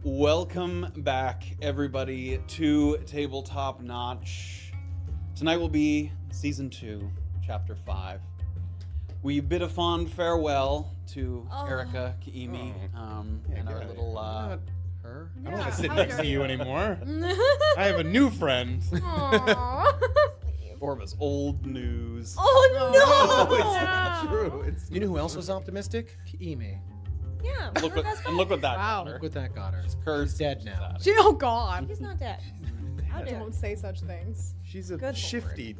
Welcome back, everybody, to Tabletop Notch. Tonight will be Season 2, Chapter 5. We bid a fond farewell to Erica, Kiimi, and our little, her? I don't want to sit next to you anymore. I have a new friend. Orba's old news. Oh no! It's not true. You know who else was optimistic? Kiimi. Yeah. Look what that got her. Look what that got her. Cursed. She's dead now. Oh God! He's not dead. How dare Don't say such things. She's a Good shifty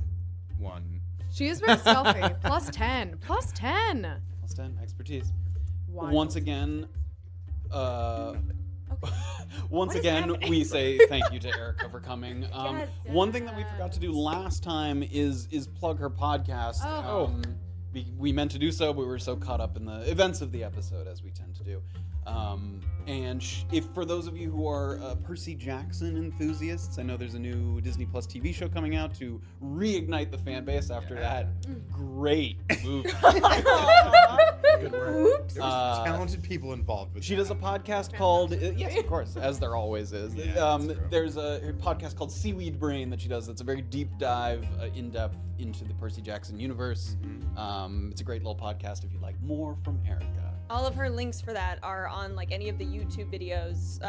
one. She is very stealthy. Plus 10. Plus 10. Plus 10, expertise. Wild. Once again, What is happening? we say thank you to Erica for coming. Yes. One thing that we forgot to do last time is plug her podcast. We meant to do so, but we were so caught up in the events of the episode, as we tend to do. And if for those of you who are Percy Jackson enthusiasts, I know there's a new Disney Plus TV show coming out to reignite the fan base after that great movie. Good work. Oops. There was talented people involved with She that. does a podcast called, yes, of course, as there always is. Yeah, that's true. There's a podcast called Seaweed Brain that she does that's a very deep dive, in-depth into the Percy Jackson universe. It's a great little podcast if you'd like more from Erica. All of her links for that are on like any of the YouTube videos.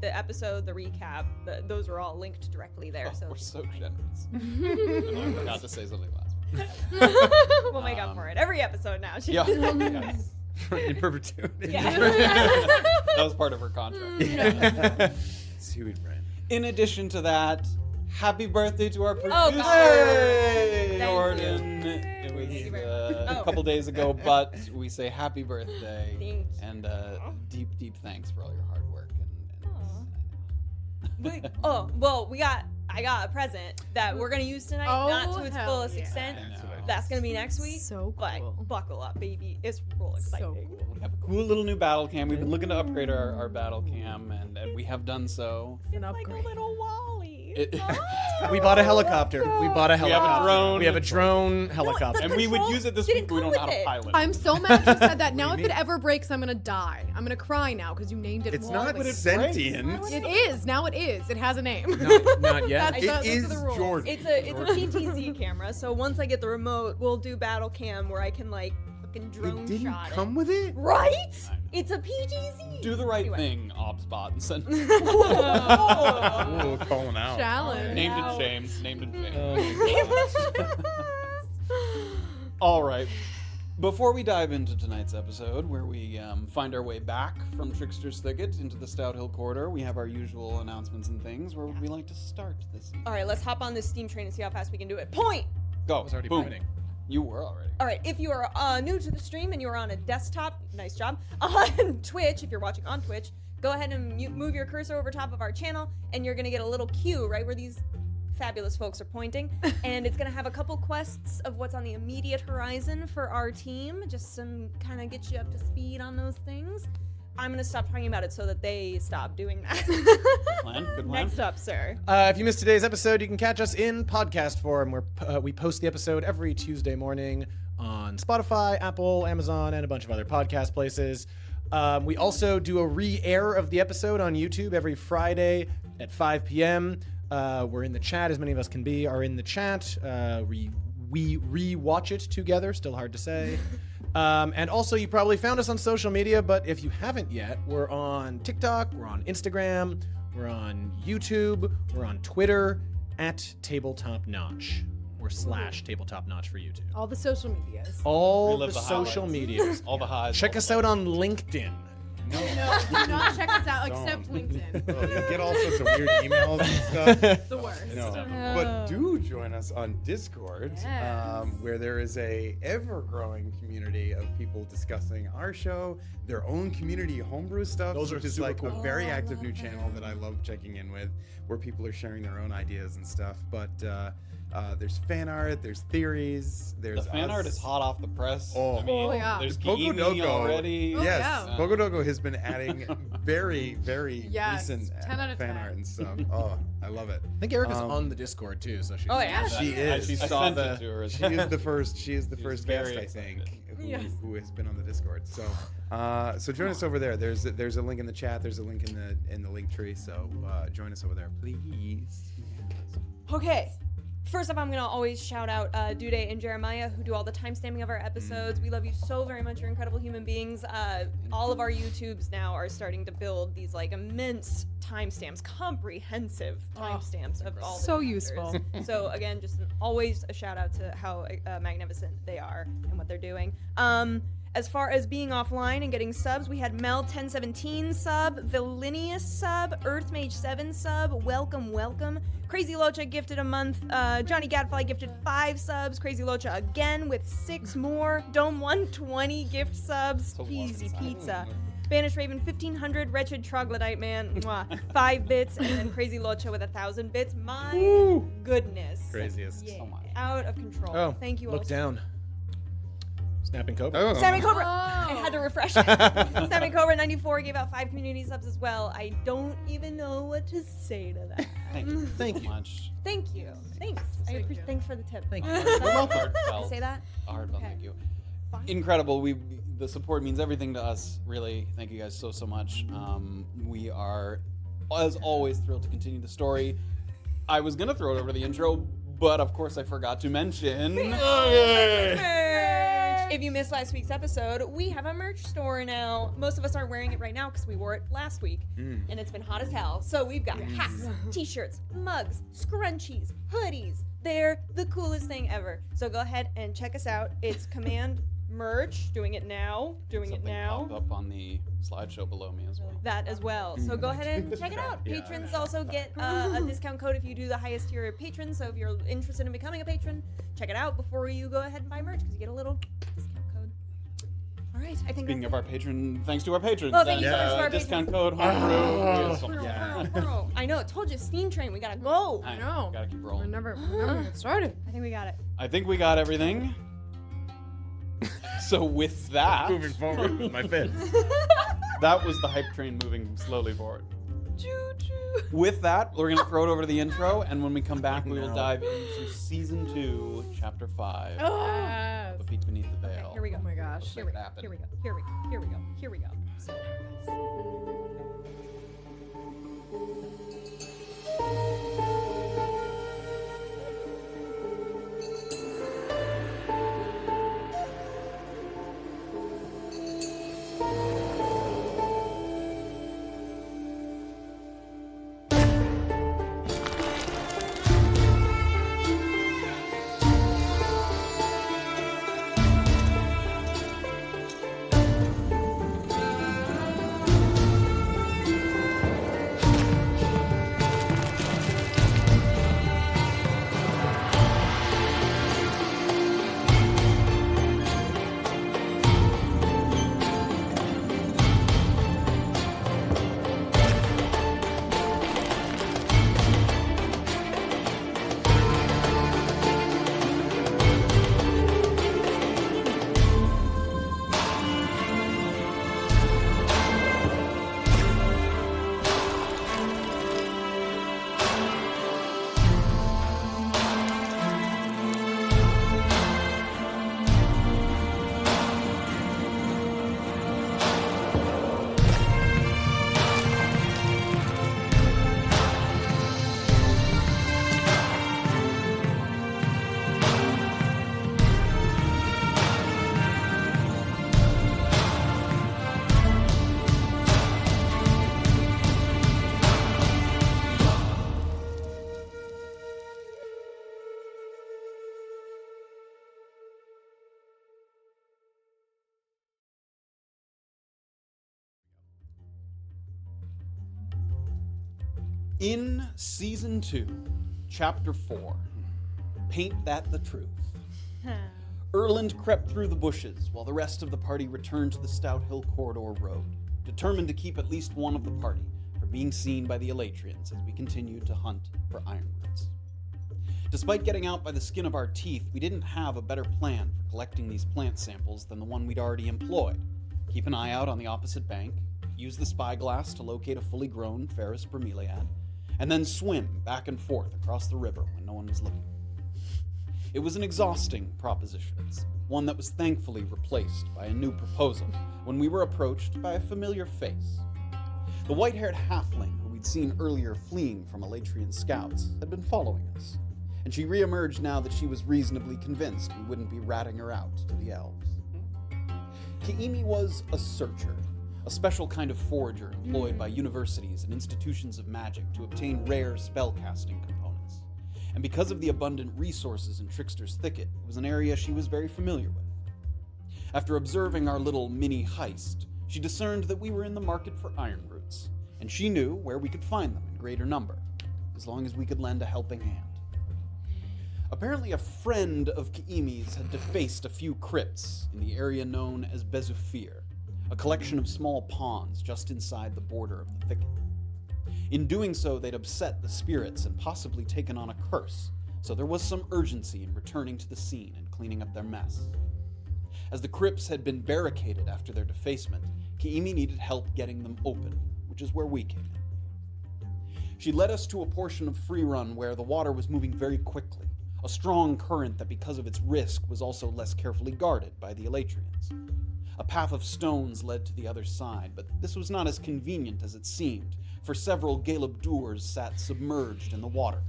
The episode, the recap, those are all linked directly there. Oh, So we're so generous. And I forgot to say something last we'll make up for it every episode now. Yeah. Yes. in perpetuity. Yeah. That was part of her contract. Seaweed brain. In addition to that, happy birthday to our producer, God. Thank Jordan. you. It was Thank you very a couple days ago, but we say happy birthday Thank you. and deep thanks for all your hard work. I got a present that we're gonna use tonight, not to its hell fullest yeah. extent. I know. That's gonna be next week. So cool. But buckle up, baby. It's real exciting. So cool. We have a cool little new battle cam. We've been looking to upgrade our battle cam, and we have done so. It's like a little Wally. We bought a helicopter. We bought a We have a helicopter. drone. We have a drone helicopter. And we would use it this week, but we don't know how to pilot it. I'm so mad you said that. Now if it ever breaks, I'm gonna die. I'm gonna cry now because you named it It's Wally. not sentient. It is. Now it is. It has a name. Not yet. That's It is those are the rules. Jordan. It's a PTZ camera, so once I get the remote, we'll do battle cam where I can like fucking drone It didn't shot come it. with it? Right? I know. It's a PTZ. Do the right Anyway. thing, Obsbot, and send Oh, calling out. Challenge. named Wow. and shamed. Named and shamed. Oh, All right. Before we dive into tonight's episode, where we find our way back from Trickster's Thicket into the Stout Hill Corridor, we have our usual announcements and things. Where would we like to start this evening? All right, let's hop on this steam train and see how fast we can do it. Point. Go. I was already Boom. pointing. You were already. All right, if you are new to the stream and you're on a desktop, nice job, on Twitch, if you're watching on Twitch, go ahead and move your cursor over top of our channel, and you're going to get a little cue right where these fabulous folks are pointing, and it's going to have a couple quests of what's on the immediate horizon for our team, just some kind of get you up to speed on those things. I'm going to stop talking about it so that they stop doing that. Good plan. Good plan. Next up, sir. If you missed today's episode, you can catch us in podcast form, where we post the episode every Tuesday morning on Spotify, Apple, Amazon, and a bunch of other podcast places. We also do a re-air of the episode on YouTube every Friday at 5 p.m. We're in the chat, as many of us can be are in the chat. We re-watch it together, still hard to say. And also, you probably found us on social media, but if you haven't yet, we're on TikTok, we're on Instagram, we're on YouTube, we're on Twitter, at Tabletop Notch, or / Tabletop Notch for YouTube. All the social medias. All Relive the the social highlights. medias. All the highs. Check us out on LinkedIn. No, do not check us out except Don't. LinkedIn. Oh, you get all sorts of weird emails and stuff. The worst. No, but do join us on Discord, Yes. where there is a ever-growing community of people discussing our show, their own community homebrew stuff, Those are which is super like cool. a very active new channel that I love checking in with, where people are sharing their own ideas and stuff. But There's fan art. There's theories. There's The fan art is hot off the press. Oh. I mean, Oh, yeah. there's Pogo Kiimi Dogo. already. Oh, Yes, yeah. Pogodogo has been adding very, very Yes, recent 10 out of fan 10. art and stuff. Oh, I love it. I think Erica's on the Discord too, so she's. Oh, yeah. She is. She I saw sent the. it to her. She is the first. She is the She's first very guest, I excited. think, Yes. who has been on the Discord. So, so join us over there. There's a link in the chat. There's a link in the link tree. So join us over there, please. Okay. First off, I'm going to always shout out Dude and Jeremiah, who do all the timestamping of our episodes. We love you so very much. You're incredible human beings. All of our YouTubes now are starting to build these like immense timestamps, comprehensive timestamps of all the So chapters. useful. So again, just always a shout out to how magnificent they are and what they're doing. As far as being offline and getting subs, we had Mel 1017 sub, Vilinius sub, Earthmage 7 sub, welcome. Crazy Locha gifted a month, Johnny Gadfly gifted 5 subs, Crazy Locha again with 6 more, Dome 120 gift subs, So easy awesome. pizza. Banished Raven 1500, Wretched Troglodyte Man, mwah, 5 bits, and then Crazy Locha with 1,000 bits. My goodness. Craziest. Yeah, So much. out of control. Oh, Thank you all. Look down. Snapping Cobra. Oh. Sammy Cobra. Oh. I had to refresh. Sammy Cobra 94 gave out 5 community subs as well. I don't even know what to say to that. Thank you Thank so you. much. Thanks. Thanks. Thank you. Thanks for the tip. Thank you. Is that- Heartfelt. I say that? Heartfelt, Okay. thank you. Fine. Incredible. The support means everything to us. Really, thank you guys so much. We are, as always, thrilled to continue the story. I was gonna throw it over the intro, but of course I forgot to mention. Merch. If you missed last week's episode, we have a merch store now. Most of us aren't wearing it right now because we wore it last week, and it's been hot as hell. So we've got hats, t-shirts, mugs, scrunchies, hoodies. They're the coolest thing ever. So go ahead and check us out. It's Command Merch. Doing it now. Something popped up on the slideshow below me as well. That as well. So go ahead and check it out. Yeah. Patrons also get a discount code if you do the highest tier patron. So if you're interested in becoming a patron, check it out before you go ahead and buy merch because you get a little discount code. All right, I think Speaking that's of our patron, thanks to our patrons. Oh, thank you so much to our discount patrons. code homebrew. Yeah. I know. Told you, steam train. We gotta go. I know. Gotta keep We're rolling. never gonna get started. I think we got it. I think we got everything. So with that, Moving forward with my fit. that was the hype train moving slowly forward. With that, we're gonna throw it over to the intro, and when we come back, we will No. dive into season 2, chapter 5. Yes. The Peak Beneath the Veil. Here we go. Oh my gosh. Here we go. Here we go. Here we go. Here we go. Here we go. So nervous. In season 2, chapter 4, Paint That the Truth. Erland crept through the bushes while the rest of the party returned to the Stout Hill Corridor Road, determined to keep at least one of the party from being seen by the Elatrians as we continued to hunt for iron roots. Despite getting out by the skin of our teeth, we didn't have a better plan for collecting these plant samples than the one we'd already employed. Keep an eye out on the opposite bank, use the spyglass to locate a fully grown Ferris bromeliad, and then swim back and forth across the river when no one was looking. It was an exhausting proposition, one that was thankfully replaced by a new proposal when we were approached by a familiar face. The white-haired halfling who we'd seen earlier fleeing from Elatrian scouts had been following us, and she reemerged now that she was reasonably convinced we wouldn't be ratting her out to the elves. Ki'imi was a searcher, a special kind of forager employed by universities and institutions of magic to obtain rare spellcasting components. And because of the abundant resources in Trickster's Thicket, it was an area she was very familiar with. After observing our little mini heist, she discerned that we were in the market for iron roots, and she knew where we could find them in greater number, as long as we could lend a helping hand. Apparently a friend of Ki'imi's had defaced a few crypts in the area known as Bezufir, a collection of small ponds just inside the border of the thicket. In doing so, they'd upset the spirits and possibly taken on a curse, so there was some urgency in returning to the scene and cleaning up their mess. As the crypts had been barricaded after their defacement, Ki'imi needed help getting them open, which is where we came in. She led us to a portion of Free Run where the water was moving very quickly, a strong current that because of its risk was also less carefully guarded by the Elatrians. A path of stones led to the other side, but this was not as convenient as it seemed, for several Galeb Doors sat submerged in the water,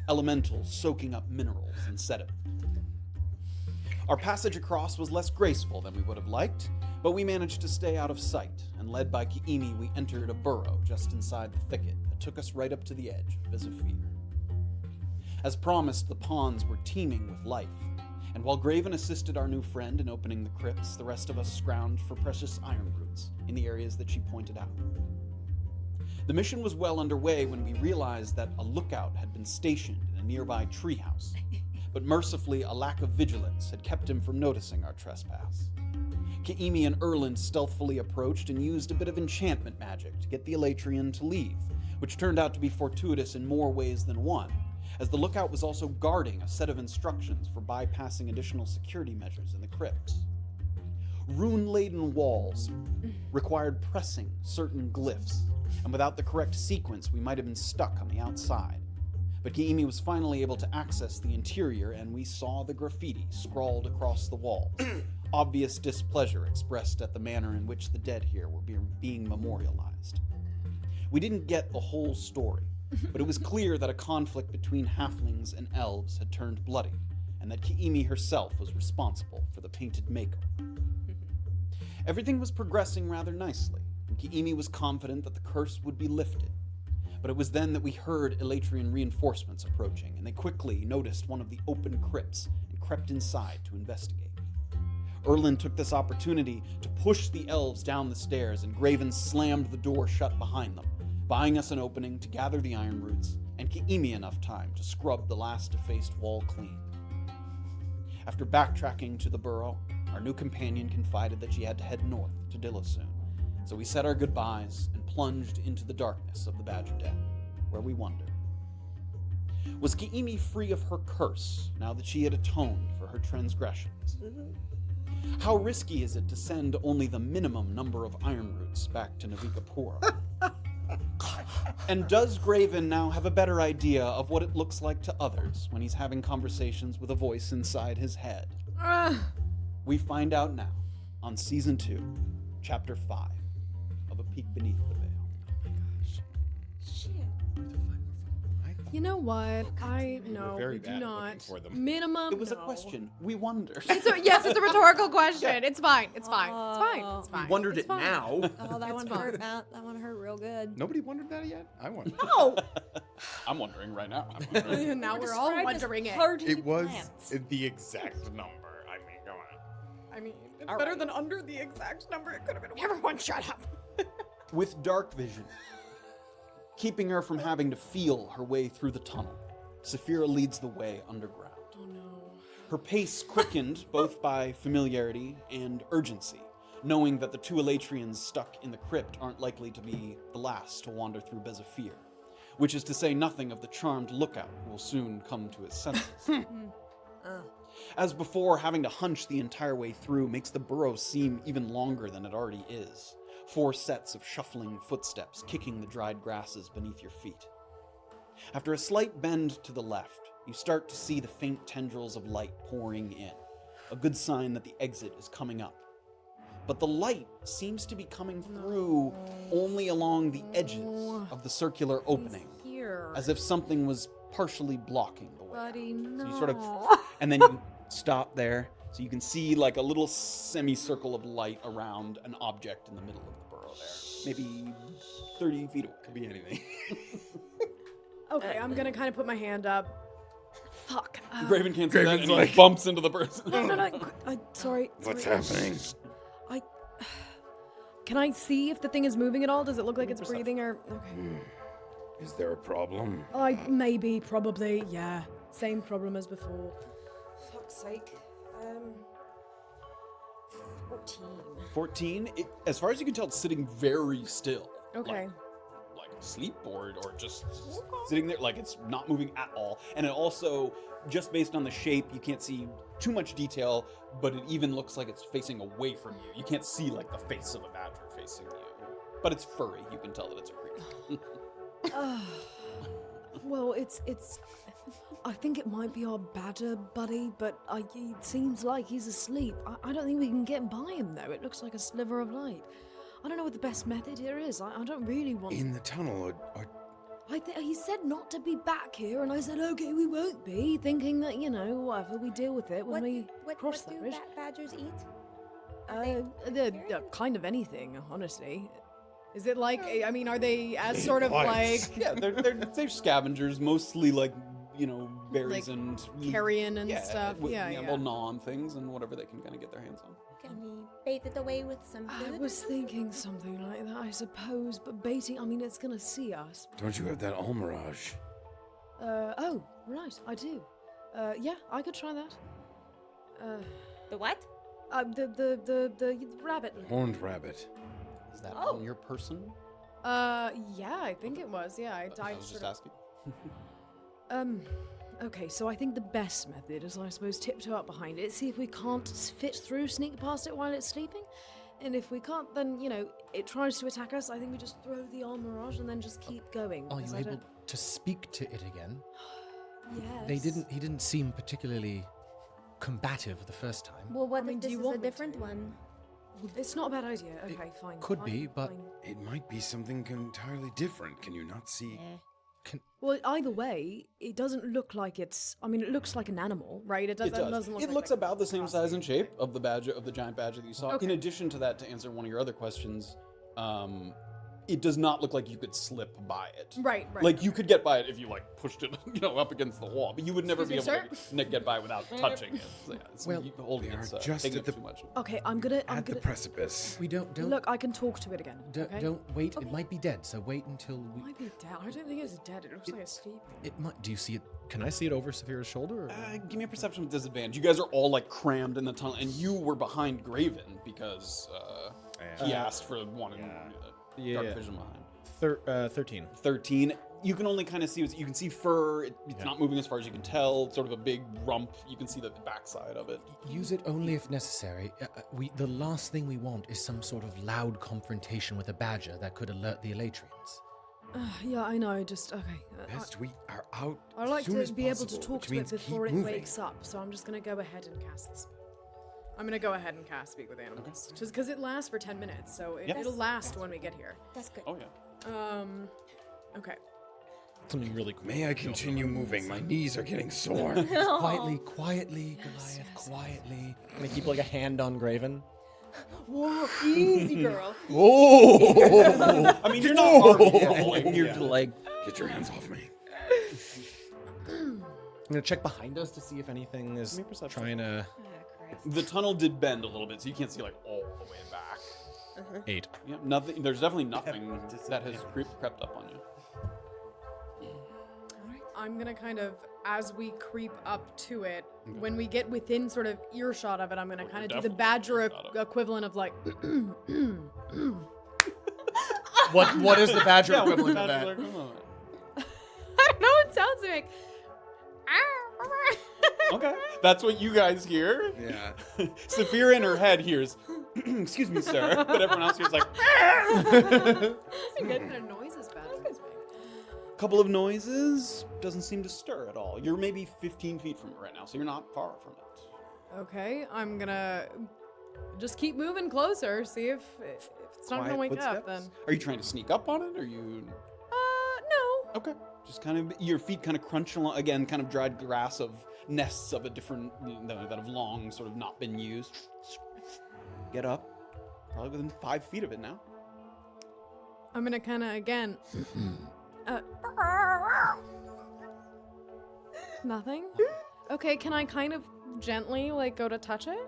elementals soaking up minerals and sediment. Our passage across was less graceful than we would have liked, but we managed to stay out of sight, and led by Ki'imi, we entered a burrow just inside the thicket that took us right up to the edge of Bezufir. As promised, the ponds were teeming with life, and while Graven assisted our new friend in opening the crypts, the rest of us scrounged for precious iron roots in the areas that she pointed out. The mission was well underway when we realized that a lookout had been stationed in a nearby treehouse, but mercifully a lack of vigilance had kept him from noticing our trespass. Ki'imi and Erland stealthily approached and used a bit of enchantment magic to get the Elatrian to leave, which turned out to be fortuitous in more ways than one, as the lookout was also guarding a set of instructions for bypassing additional security measures in the crypts. Rune-laden walls required pressing certain glyphs, and without the correct sequence, we might have been stuck on the outside. But Ki'imi was finally able to access the interior, and we saw the graffiti scrawled across the walls, obvious displeasure expressed at the manner in which the dead here were being memorialized. We didn't get the whole story, but it was clear that a conflict between halflings and elves had turned bloody, and that Ki'imi herself was responsible for the painted Mako. Everything was progressing rather nicely, and Ki'imi was confident that the curse would be lifted. But it was then that we heard Elatrian reinforcements approaching, and they quickly noticed one of the open crypts and crept inside to investigate. Erland took this opportunity to push the elves down the stairs, and Graven slammed the door shut behind them, buying us an opening to gather the iron roots, and Ki'imi enough time to scrub the last defaced wall clean. After backtracking to the burrow, our new companion confided that she had to head north to Dillasoon, so we said our goodbyes and plunged into the darkness of the Badger Den, where we wondered. Was Ki'imi free of her curse now that she had atoned for her transgressions? How risky is it to send only the minimum number of iron roots back to Navikapura? And does Graven now have a better idea of what it looks like to others when he's having conversations with a voice inside his head? We find out now on Season 2, Chapter 5 of A Peek Beneath the Veil. You know what? I know. very We bad do at looking not. for them. Minimum. It was a no. question. We wondered. Yes, it's a rhetorical question. It's fine. It's fine. It's fine. It's fine. Wondered It's it fine. now. Oh, that It's one fine. hurt, Matt. That one hurt real good. Nobody wondered that yet? I wondered. No. I'm wondering right now. Now we're all wondering it. It was the exact number. I mean, come on. I mean, it's All better right. than under the exact number. It could have been. Everyone, shut up. With dark vision, keeping her from having to feel her way through the tunnel, Saphira leads the way underground. Oh no. Her pace quickened both by familiarity and urgency, knowing that the two Elatrians stuck in the crypt aren't likely to be the last to wander through Bezufir. which is to say nothing of the charmed lookout who will soon come to his senses. As before, having to hunch the entire way through makes the burrow seem even longer than it already is. 4 sets of shuffling footsteps kicking the dried grasses beneath your feet. After a slight bend to the left, you start to see the faint tendrils of light pouring in, a good sign that the exit is coming up. But the light seems to be coming through only along the edges of the circular opening, Here. as if something was partially blocking the way. Buddy, So no. you sort of, and then you stop there, so you can see like a little semicircle of light around an object in the middle of the burrow there, maybe 30 feet away. Could be anything. Okay, I'm gonna kind of put my hand up. Fuck. Graven can't see that, Graven's and he like- bumps into the person. No. Sorry. What's sorry. happening? Can I see if the thing is moving at all? Does it look like it's breathing or? Okay. Is there a problem? Maybe, probably, yeah. Same problem as before. Fuck's sake. 14. 14, as far as you can tell, it's sitting very still. Okay. Like asleep or just sitting there, like it's not moving at all. And it also, just based on the shape, you can't see too much detail, but it even looks like it's facing away from you. You can't see like the face of a badger facing you. But it's furry, you can tell that it's a creature. Well, it's. I think it might be our badger buddy, but it seems like he's asleep. I don't think we can get by him though. It looks like a sliver of light. I don't know what the best method here is. I don't really want. In the tunnel, or He said not to be back here, and I said okay, we won't be, thinking that whatever we deal with it when we cross what that do bridge. Badgers eat? They're kind of anything, honestly. Is it like? I mean, are they as sort of like Yeah, they're scavengers, mostly like, berries Like and carrion and stuff? Yeah. Well, gnaw on things and whatever they can kind of get their hands on. Can we bait it away with some food? I was thinking something like that, I suppose, but baiting, I mean, it's gonna see us. don't you have that almirage? Oh, right, I do. Yeah, I could try that. The what? The rabbit. Horned rabbit. Is that Oh. on your person? Yeah, I think it was, yeah, I was just asking. Okay, so I think the best method is, I suppose, tiptoe up behind it, see if we can't fit through, sneak past it while it's sleeping. And if we can't, then, it tries to attack us, I think we just throw the almirage and then just keep going. Are you 'cause I able don't- to speak to it again? Yes. He didn't seem particularly combative the first time. Well, what I mean, if do this you is want a me different to? one? It's not a bad idea. Okay, fine. could fine, be, but- fine. It might be something entirely different. Can you not see? Well, either way, it doesn't look like it's. I mean, it looks like an animal, right? It doesn't. Doesn't look It like looks like about the same size and shape of the giant badger that you saw. Okay. In addition to that, to answer one of your other questions, it does not look like you could slip by it. Right. Like you could get by it if you pushed it, up against the wall, but you would never Excuse be me, able to get by without touching it. So, yeah, Well, holding we are it's just taking at up the- too much. Okay, I'm gonna. At the precipice. We don't Look, I can talk to it again. Okay? don't wait. Okay. It might be dead. So wait until It we. might be dead. I don't think it's dead. It looks like it's sleeping. It might. Do you see it? Can I see it over Saphira's shoulder? Or? Give me a perception with disadvantage. You guys are all crammed in the tunnel, and you were behind Graven because he asked for one dark vision behind. 13. 13. You can only kind of see, you can see fur. It's not moving as far as you can tell. It's sort of a big rump. You can see the backside of it. Use it only if necessary. The last thing we want is some sort of loud confrontation with a badger that could alert the Elatrians. Yeah, I know. Just okay. Best we are out. I like soon to as be able to possible, talk which to it means keep before it moving. wakes up. So I'm just gonna go ahead and cast this. I'm gonna go ahead and cast Speak with Animals, just because it lasts for 10 minutes, so it'll last when we get here. That's good. Oh, yeah. Okay. Something really cool. May I continue moving? My knees are getting sore. Quietly, Goliath, quietly. Can I keep a hand on Graven? Whoa, easy, girl. Oh! I mean, you're not harming. You're Get your hands off me. I'm gonna check behind us to see if anything is Give me perception. trying to. The tunnel did bend a little bit, so you can't see all the way back. 8. Yeah, nothing. There's definitely nothing that has crept up on you. I'm gonna kind of, as we creep up to it, when we get within sort of earshot of it, I'm gonna kind of do the definitely badger earshot of it. equivalent of What is the badger equivalent of that? sounds they make. Okay, that's what you guys hear. Yeah. Saphira in her head hears, "Excuse me, sir," but everyone else hears like, What kind of noise is bad? couple of noises. Doesn't seem to stir at all. You're maybe 15 feet from it right now, so you're not far from it. Okay, I'm gonna just keep moving closer. See if it's not gonna Quiet wake up. footsteps. Then. Are you trying to sneak up on it? Or are you? No. Okay. Just kind of your feet kind of crunch along again, kind of dried grass of nests of a different that have long sort of not been used. Get up, probably within 5 feet of it now. I'm gonna kind of again. Nothing. Okay, can I kind of gently like go to touch it?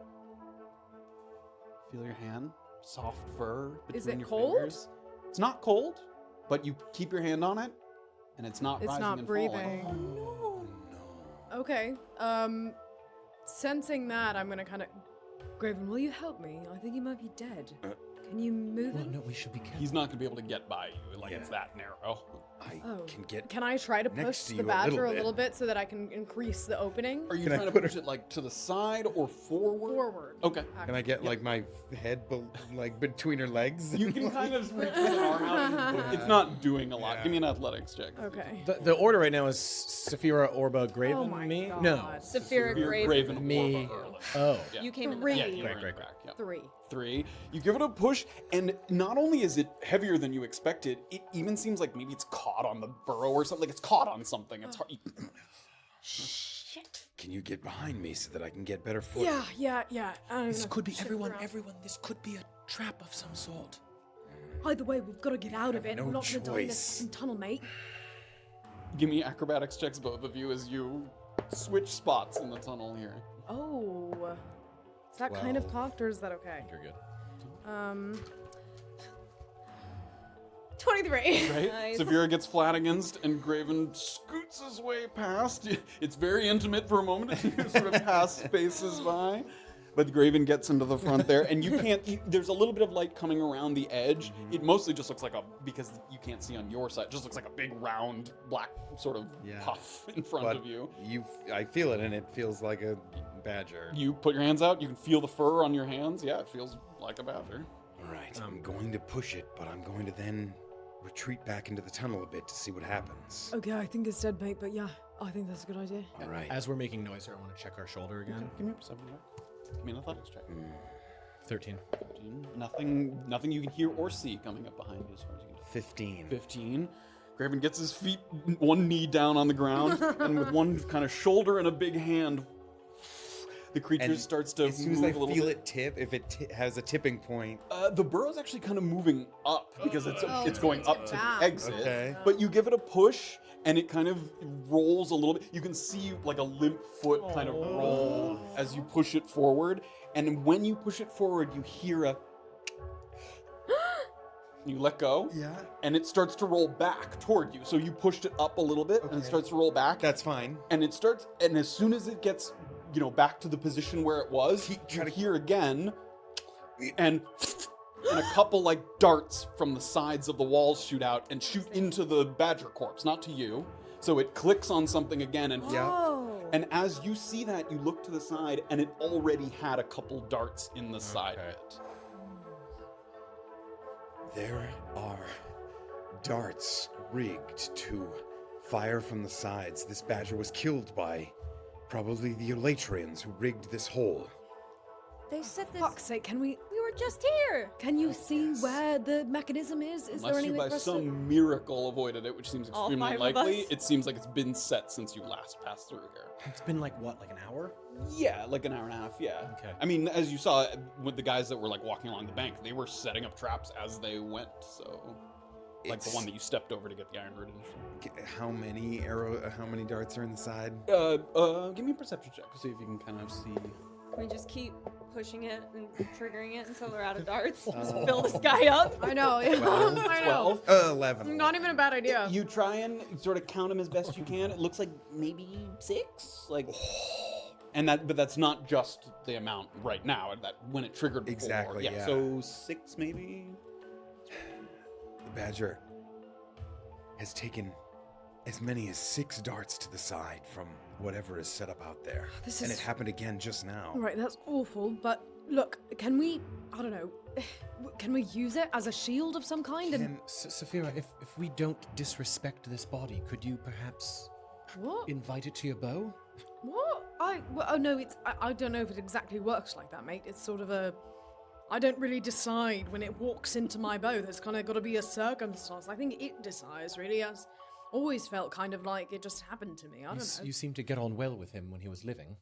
Feel your hand, soft fur between Is it your cold? fingers. It's not cold, but you keep your hand on it, and it's not It's rising not and breathing. falling. Okay. Sensing that, I'm gonna kind of. Graven, will you help me? I think he might be dead. Can you move Well, him? no, we should be careful. He's not gonna be able to get by you. Like it's Yeah. that narrow. I Oh. can get. Can I try to Next push to the you a badger little a bit. little bit so that I can increase the opening? Are you Can I trying to put push it like to the side or forward? Forward. Okay. Can I get like my head like between her legs? You can kind of reach with an arm out. And it's not doing a lot. Yeah. Give me an athletics check. Okay. The order right now is Saphira, Orba, Graven, Oh my me? God. No. Saphira You're Graven. Raven, Me. Orba, Erlen. Oh. Yeah. You came in the Three. back. Yeah, you were in Great, the back. Yeah. 3. 3. You give it a push, and not only is it heavier than you expected, it even seems like maybe it's caught on the burrow or something. Like it's caught on something. It's hard. Can you get behind me so that I can get better footing? Yeah. This I'm could be shift everyone, around. this could be a trap of some sort. Either way, we've got to get out of it. no We're not going to die in choice. this tunnel, mate. Give me acrobatics checks, both of you, as you switch spots in the tunnel here. Oh. Is that kind of 12. cocked or is that okay? You're good. 23. Right? Nice. Saphira gets flat against, and Graven scoots his way past. It's very intimate for a moment as you sort of pass spaces by. But Graven gets into the front there, and you can't. There's a little bit of light coming around the edge. It mostly just looks like because you can't see on your side. It just looks like a big round black sort of Yeah. puff in front But of you. I feel it, and it feels like a badger. You put your hands out. You can feel the fur on your hands. Yeah, it feels like a badger. All right, I'm going to push it, but I'm going to then retreat back into the tunnel a bit to see what happens. Okay, I think it's dead, mate, but yeah, I think that's a good idea. All right. As we're making noise here, I want to check our shoulder again. Give me a perception check. Give me an athletics check. 13. 15. Nothing you can hear or see coming up behind you as far as you can tell. 15. 15. Graven gets his feet, one knee down on the ground, and with one kind of shoulder and a big hand, the creature And starts to as soon as move I a little feel bit. it tip, if it has a tipping point, The burrow's actually kind of moving up because it's going up to down. the exit. Okay. But you give it a push, and it kind of rolls a little bit. You can see like a limp foot kind of roll as you push it forward. And when you push it forward, you hear a. You let go. Yeah. And it starts to roll back toward you. So you pushed it up a little bit, and it Okay. starts to roll back. that's fine. And it starts, and as soon as it gets, back to the position where it was, you hear again, and a couple like darts from the sides of the walls shoot out and shoot into the badger corpse, not to you. So it clicks on something again, and and as you see that, you look to the side, and it already had a couple darts in the side of it. There are darts rigged to fire from the sides. This badger was killed by probably the Elatrians who rigged this hole. They said this. Fuck's sake, can we We were just here. Can you see where the mechanism is? Is there Unless you anything by for us some miracle avoided it, which seems All extremely 5 of likely, us? it seems like it's been set since you last passed through here. It's been like what, like an hour? Yeah, like an hour and a half, yeah. Okay. I mean, as you saw with the guys that were like walking along the bank, they were setting up traps as they went, so like the It's- one that you stepped over to get the iron root initially. How many darts are in the side? Give me a perception check to see if you can kind of see. Can we just keep pushing it and triggering it until we're out of darts? Just fill this guy up. I know. I know. 11. Not even a bad idea. You try and sort of count them as best you can. It looks like maybe 6, like, but that's not just the amount right now. That when it triggered before. Exactly, yeah. So 6 maybe. The badger has taken as many as 6 darts to the side from whatever is set up out there. This And is- it happened again just now. Right, that's awful, but look, can we, I don't know, can we use it as a shield of some kind? And Saphira, if we don't disrespect this body, could you perhaps what? invite it to your bow? What? Oh no, I don't know if it exactly works like that, mate. It's sort of a, I don't really decide when it walks into my bow. There's kind of got to be a circumstance. I think it decides, really. I've always felt kind of like it just happened to me. I don't know. You seem to get on well with him when he was living.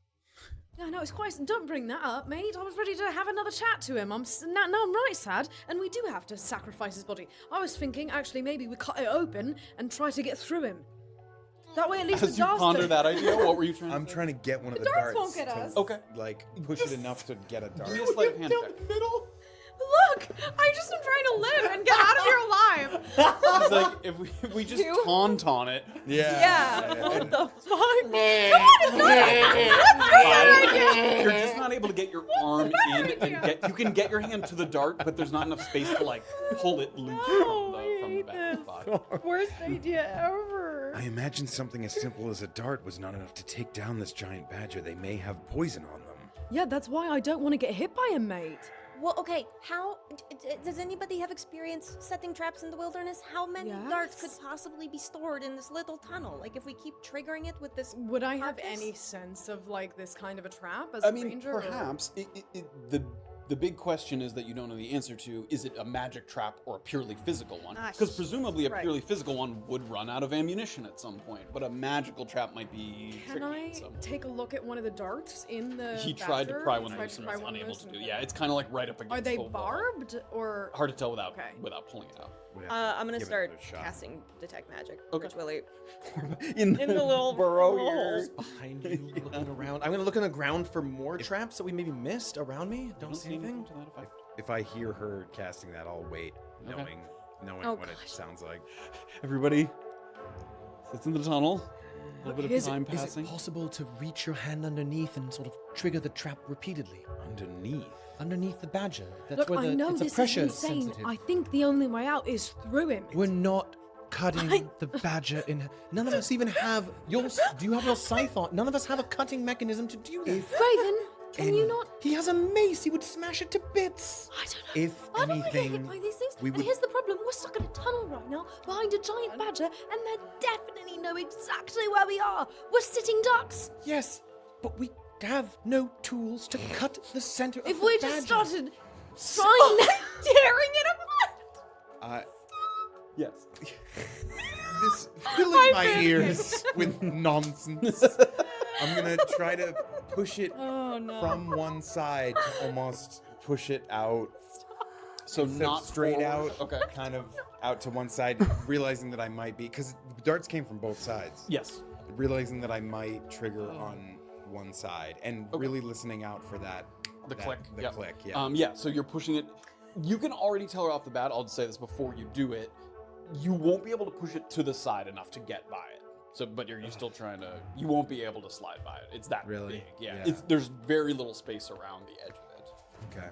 No, it's quite. Don't bring that up, mate. I was ready to have another chat to him. Now I'm right sad, and we do have to sacrifice his body. I was thinking, actually, maybe we cut it open and try to get through him. That way, at least As the you darts ponder don't- that idea, what were you trying I'm to trying to get one of the darts darts won't get to, us. Okay. like, push it enough to get a dart. Give me a sleight of hand check. Look, I just am trying to live and get out of here alive. It's like if we just taunt on it. Yeah. What the fuck? You're just not able to get your arm in and you can get your hand to the dart, but there's not enough space to like pull it loose from the back of the body. Worst idea ever. I imagine something as simple as a dart was not enough to take down this giant badger. They may have poison on them. Yeah, that's why I don't want to get hit by him, mate. Well, okay, how does anybody have experience setting traps in the wilderness? How many darts could Yes. possibly be stored in this little tunnel? Like, if we keep triggering it with this. Would I have carcass? any sense of like this kind of a trap as I a mean, ranger? or- perhaps the big question is that you don't know the answer to: is it a magic trap or a purely physical one? Ah, Because presumably a right. purely physical one would run out of ammunition at some point, but a magical trap might be Can tricky. I so. take a look at one of the darts in the? He tried to badger? pry one He of tried those to and pry was one of unable those to do. and- Yeah, it's kind of like right up against. Are they the wall. barbed or? Hard to tell without Okay. pulling it out. Would have to I'm gonna give it start another shot. casting detect magic. Okay. Rich Willie. in the little burrow hole. here. Behind you, looking around. I'm gonna look on the ground for more traps that we maybe missed around me. Don't see anything. to that effect. If I hear her casting that, I'll wait, knowing Oh, what it gosh. sounds like. Everybody sits in the tunnel. A little bit of Is time it passing. possible to reach your hand underneath and sort of trigger the trap repeatedly? Underneath the badger. That's Look, where I know it's a this is pressure insane. sensitive. I think the only way out is through him. We're not cutting the badger in. None of us even have your. Do you have your scythe on? None of us have a cutting mechanism to do that. Graven, can you not? He has a mace. He would smash it to bits. I don't know. If I don't want to get hit anything, by these things. we And would- here's the problem: we're stuck in a tunnel right now behind a giant badger, and they definitely know exactly where we are. We're sitting ducks. Yes, but we have no tools to cut the center of If the we badger. just started trying tearing it apart. Yes. this filling my ears with nonsense. I'm gonna try to push it from one side to almost push it out. So Instead of not straight forward. out, Okay. kind of out to one side, realizing that I might be, because darts came from both sides. Yes. Realizing that I might trigger on one side, and really listening out for that. The click. The yep. click, yeah. Yeah. So you're pushing it. You can already tell her off the bat. I'll just say this before you do it. You won't be able to push it to the side enough to get by it. So, but you're still trying to. You won't be able to slide by it. It's that Really? big. Yeah. Yeah. There's very little space around the edge of it. Okay.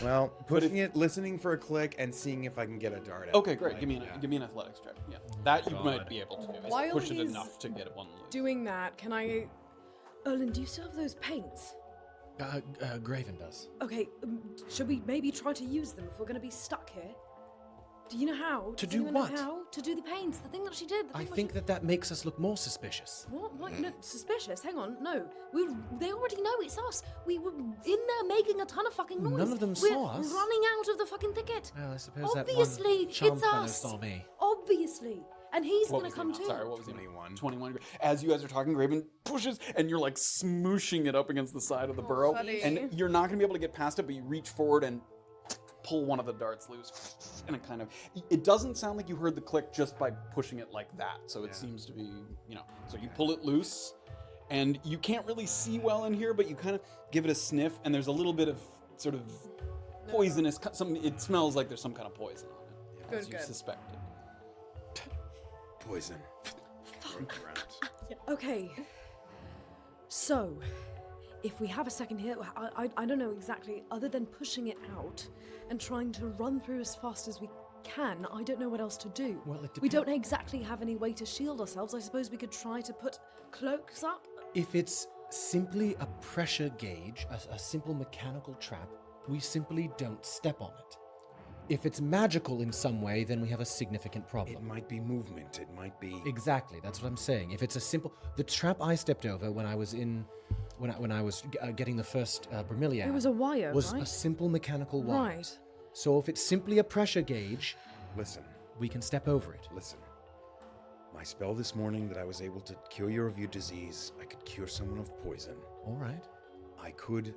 Well, pushing it, listening for a click, and seeing if I can get a dart out. Okay, great. Like, Give me an yeah. give me an athletics check. Yeah. That you might be able to do. Is While push it he's enough to get one loose. Doing that, can I? Erlen, do you still have those paints? Graven does. Okay, should we maybe try to use them if we're going to be stuck here? Do you know how? To Does do anyone know what? how? To do the paints. The thing that she did. The I thing that think she- that makes us look more suspicious. What? No, suspicious. Hang on. No. They already know it's us. We were in there making a ton of fucking noise. None of them We're saw us. running out of the fucking thicket. Well, I suppose Obviously, that one charm it's fellow us. saw me. Obviously. And he's What going was to the come amount? too. Sorry, what was the 21. 21. As you guys are talking, Graven pushes, and you're like smooshing it up against the side of the burrow, buddy. and you're not gonna be able to get past it. But you reach forward and pull one of the darts loose, and it kind of. It doesn't sound like you heard the click just by pushing it like that. So it seems to be, So you pull it loose, and you can't really see well in here, but you kind of give it a sniff, and there's a little bit of sort of poisonous. It smells like there's some kind of poison on it, as you Good. suspected. Poison. Okay. So, if we have a second here, I don't know exactly, other than pushing it out and trying to run through as fast as we can. I don't know what else to do. Well, it We don't depends. exactly have any way to shield ourselves. I suppose we could try to put cloaks up. If it's simply a pressure gauge, a simple mechanical trap, we simply don't step on it. If it's magical in some way, then we have a significant problem. It might be movement. It might be. Exactly, that's what I'm saying. If it's a simple, the trap I stepped over when I was getting the first bromeliad, It was a wire, was right? a simple mechanical wire. Right. So if it's simply a pressure gauge, Listen, we can step over it. listen. My spell this morning that I was able to cure you of your disease, I could cure someone of poison. All right. I could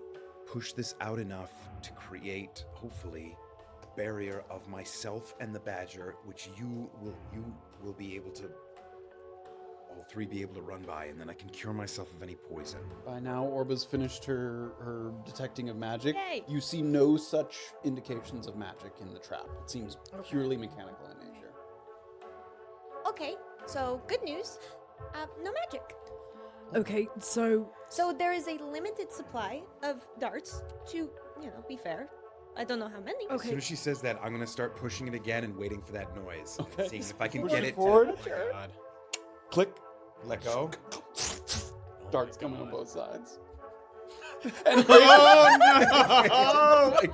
push this out enough to create, hopefully, a barrier of myself and the badger, which you will be able to, all three be able to run by, and then I can cure myself of any poison. By now, Orba's finished her detecting of magic. Yay. You see no such indications of magic in the trap. It seems purely mechanical in nature. Okay, so good news. No magic. Okay, so So there is a limited supply of darts to, be fair. I don't know how many. As soon as she says that, I'm gonna start pushing it again and waiting for that noise. Okay. Seeing if I can Push get it it forward. to Click. let go. Darts coming on both sides. Oh no!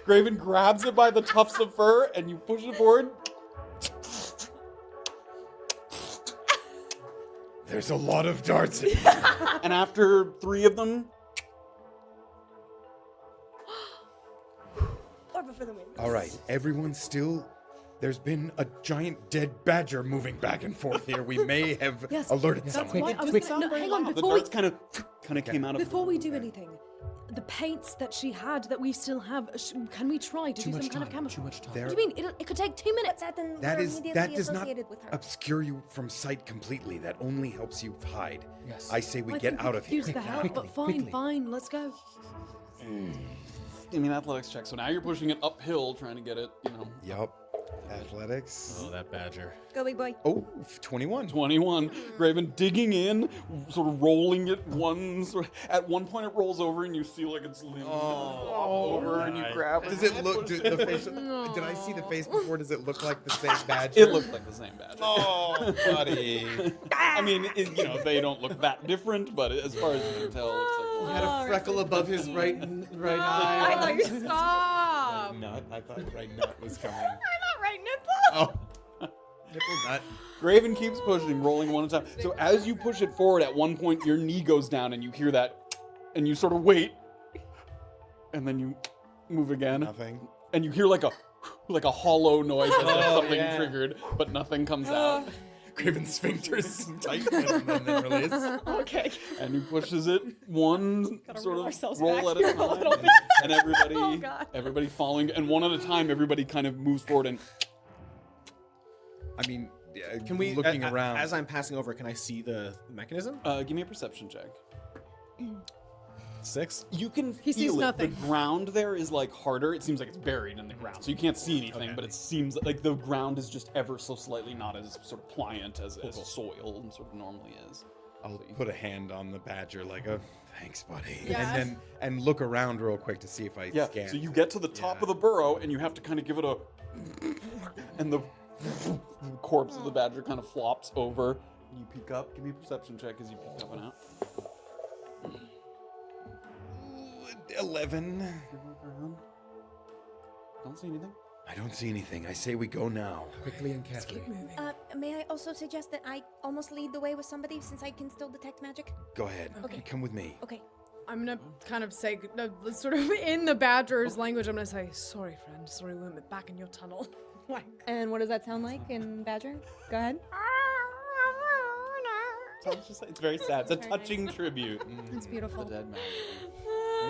Graven grabs it by the tufts of fur and you push it forward. There's a lot of darts. And after 3 of them, Orba for the win. All right, everyone still. There's been a giant dead badger moving back and forth here. We may have Yes, alerted that's someone. why I was quick. gonna, no, hang on, the before we, darts kind of came out of before we do anything, the paints that she had that we still have, can we try to Too do much some kind of time. camouflage? Too much time. There- What do you mean? It could take 2 minutes. That then That we're is immediately that does not associated with her. obscure you from sight completely. That only helps you hide. Yes. I say we I get think out of here. Use the help, quickly, but fine, quickly. fine, let's go. Give me an athletics check. So now you're pushing it uphill, trying to get it, Yup. Athletics. Oh, that badger. Go, big boy. Oh, 21. 21. Graven digging in, sort of rolling it at one point it rolls over and you see like its limb flop over and you grab it. Does it look? Did I see the face before? Does it look like the same badger? It looked like the same badger. Oh, buddy. I mean, they don't look that different, but as far as you can tell, it looks like He had a freckle above his right eye. I thought you stop. Nut. I thought right nut was coming. I'm not right, nipple. Oh. Nipple nut. Graven keeps pushing, rolling one at a time. So as you push it forward, at one point your knee goes down and you hear that, and you sort of wait, and then you move again, Nothing. and you hear like a hollow noise as if something triggered, but nothing comes out. Graven sphincters tighten and then release. Okay. And he pushes it one sort reel of ourselves roll back at a here a time, little bit. and everybody, Oh, God. everybody following, and one at a time, everybody kind of moves forward and. I mean, Can we, looking around? as I'm passing over, can I see the mechanism? Give me a perception check. 6. You can He sees feel it. nothing. The ground there is like harder. It seems like it's buried in the ground, so you can't see anything. Okay. But it seems like the ground is just ever so slightly not as sort of pliant as soil and sort of normally is. I'll put a hand on the badger like a thanks, buddy, Yeah. and look around real quick to see if I Yeah. scan. So you get to the top of the burrow and you have to kind of give it a, and the corpse of the badger kind of flops over. You peek up. Give me a perception check as you peek up and out. 11. Don't see anything. I don't see anything. I say we go now. Quickly and carefully. May I also suggest that I almost lead the way with somebody since I can still detect magic? Go ahead. Okay. Come with me. Okay. I'm gonna kind of say, sort of in the badger's language, I'm gonna say, sorry, friend. Sorry, we went back in your tunnel. Like, And what does that sound like in Badger? Go ahead. It's very sad. It's a touching tribute. It's beautiful. The dead man.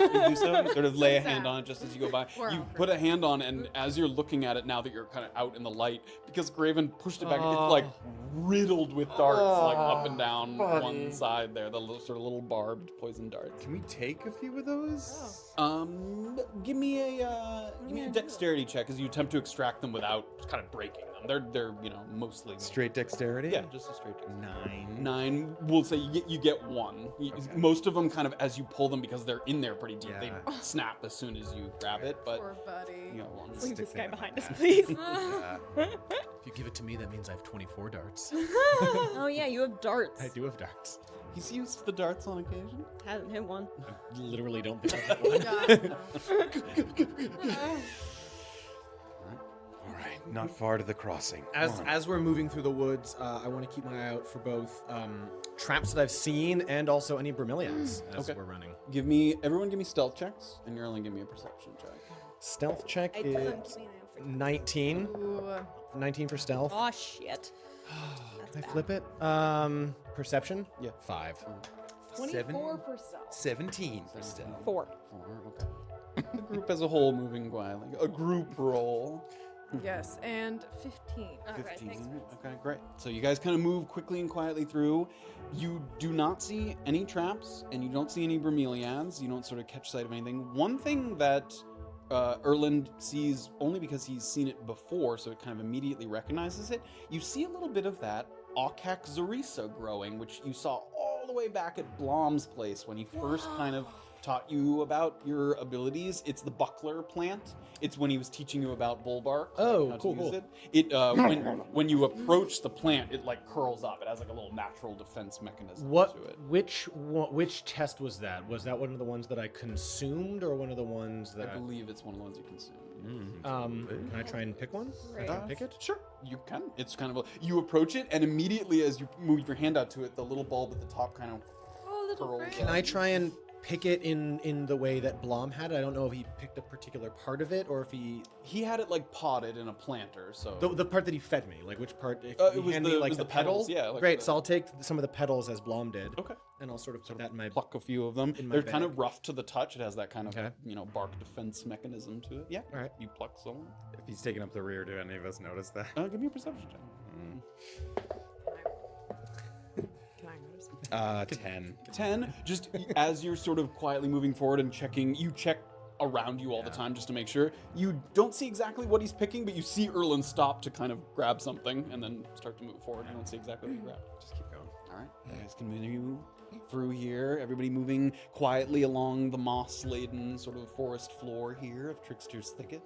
You do so. You sort of lay a hand on it just as you go by. You put a hand on, and as you're looking at it now that you're kind of out in the light, because Graven pushed it back, it's like riddled with darts, like up and down one side there. The sort of little barbed poison darts. Can we take a few of those? Give me a dexterity check as you attempt to extract them without kind of breaking them. They're mostly Straight dexterity? Yeah, just a straight dexterity. 9. 9. We'll say you get one. Most of them kind of as you pull them because they're in there pretty pretty deep. Yeah. They snap as soon as you grab it, but Poor buddy. you got one. Leave this Stick guy them behind like us, that. please. If you give it to me, that means I have 24 darts. Oh yeah, you have darts. I do have darts. He's used the darts on occasion. Hasn't hit one. I literally don't think I have one. God, no. All right, not far to the crossing. As Come on. as we're moving through the woods, I want to keep my eye out for both traps that I've seen and also any bromeliads as Okay. we're running. Everyone give me stealth checks, and you're only give me a perception check. Stealth check I is couldn't. 19. Ooh, 19 for stealth. Oh shit. Can I flip it? Perception? Yeah. 5. 24 for stealth. 17 for stealth. 4. 4, okay. The group as a whole moving quietly. A group roll. Yes, and 15. Alright, 15. thanks. Okay, great. So you guys kind of move quickly and quietly through. You do not see any traps, and you don't see any bromeliads. You don't sort of catch sight of anything. One thing that Erland sees, only because he's seen it before, so it kind of immediately recognizes it, you see a little bit of that Aukak Zarisa growing, which you saw all the way back at Blom's place when he first kind of taught you about your abilities. It's the buckler plant. It's when he was teaching you about bullbark. Oh, how to cool, use cool. it. When you approach the plant, it like curls up. It has like a little natural defense mechanism to it. Which test was that? Was that one of the ones that I consumed, or one of the ones I that? believe it's one of the ones you consume. Can I try and pick one? Can I try and pick it? Sure, you can. It's kind of you approach it, and immediately as you move your hand out to it, the little bulb at the top kind of Oh, little curls friend. up. Can I try and pick it in the way that Blom had it? I don't know if he picked a particular part of it or if he had it like potted in a planter, so the part that he fed me. Like which part? If it you was hand the- me it like was the the petal. petals, yeah, like Great. the- So I'll take some of the petals as Blom did. Okay. And I'll sort of put that in my. pluck a few of them. In my They're kind bag. of rough to the touch. It has that kind of Okay. bark defense mechanism to it. Yeah. All right. You pluck some. If he's taking up the rear, do any of us notice that? Give me a perception check. Can I notice? 10. 10. Just as you're sort of quietly moving forward and checking, you check around you all the time just to make sure. You don't see exactly what he's picking, but you see Erland stop to kind of grab something and then start to move forward. You don't see exactly what he grabbed. Just keep going. All right, you guys continue through here. Everybody moving quietly along the moss-laden sort of forest floor here of Trickster's Thicket.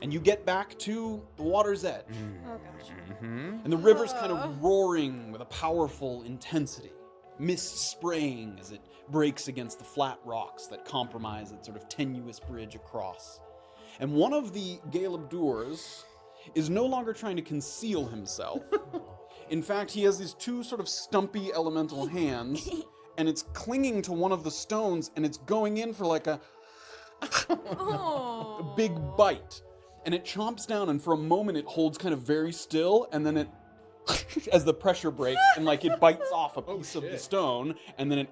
And you get back to the water's edge. Oh gosh. And the river's kind of roaring with a powerful intensity. Mist spraying as it breaks against the flat rocks that compromise its sort of tenuous bridge across. And one of the Galebdurs is no longer trying to conceal himself. In fact, he has these two sort of stumpy elemental hands, and it's clinging to one of the stones, and it's going in for like a Oh. big bite. And it chomps down, and for a moment it holds kind of very still, and then it, as the pressure breaks, and like it bites off a piece of the stone, and then it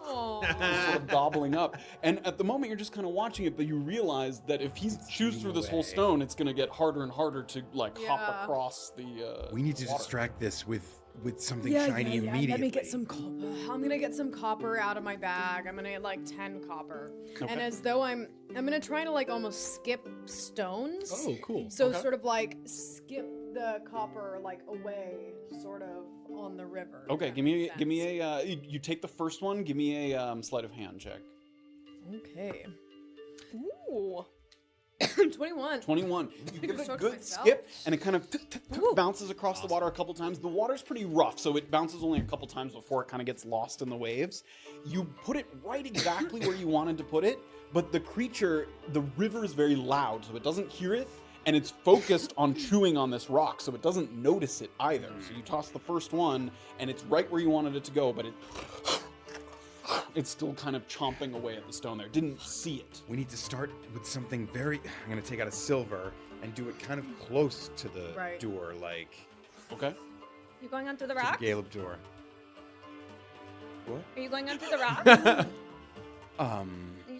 Oh. sort of gobbling up. And at the moment you're just kind of watching it, but you realize that if he chews through this whole stone, it's going to get harder and harder to like hop Yeah. across the We need to water. distract this with something Yeah, shiny yeah, yeah. immediately. Let me get some copper. I'm gonna get some copper out of my bag. I'm gonna get like 10 copper. And as though I'm gonna try to like almost skip stones. Oh, cool. So sort of like skip the copper like away, sort of on the river. if Okay, that give me makes sense. you take the first one, give me a sleight of hand check. Okay. Ooh. 21. 21. You give it a Start good myself. skip, and it kind of bounces across the water a couple times. The water's pretty rough, so it bounces only a couple times before it kind of gets lost in the waves. You put it right exactly where you wanted to put it, but the creature, the river is very loud, so it doesn't hear it, and it's focused on chewing on this rock, so it doesn't notice it either. So you toss the first one, and it's right where you wanted it to go, but it's still kind of chomping away at the stone there. Didn't see it. We need to start with something very. I'm gonna take out a silver and do it kind of close to the Right. door, like Okay. You going onto the to rock? the Galeb door. What? Are you going onto the rock? You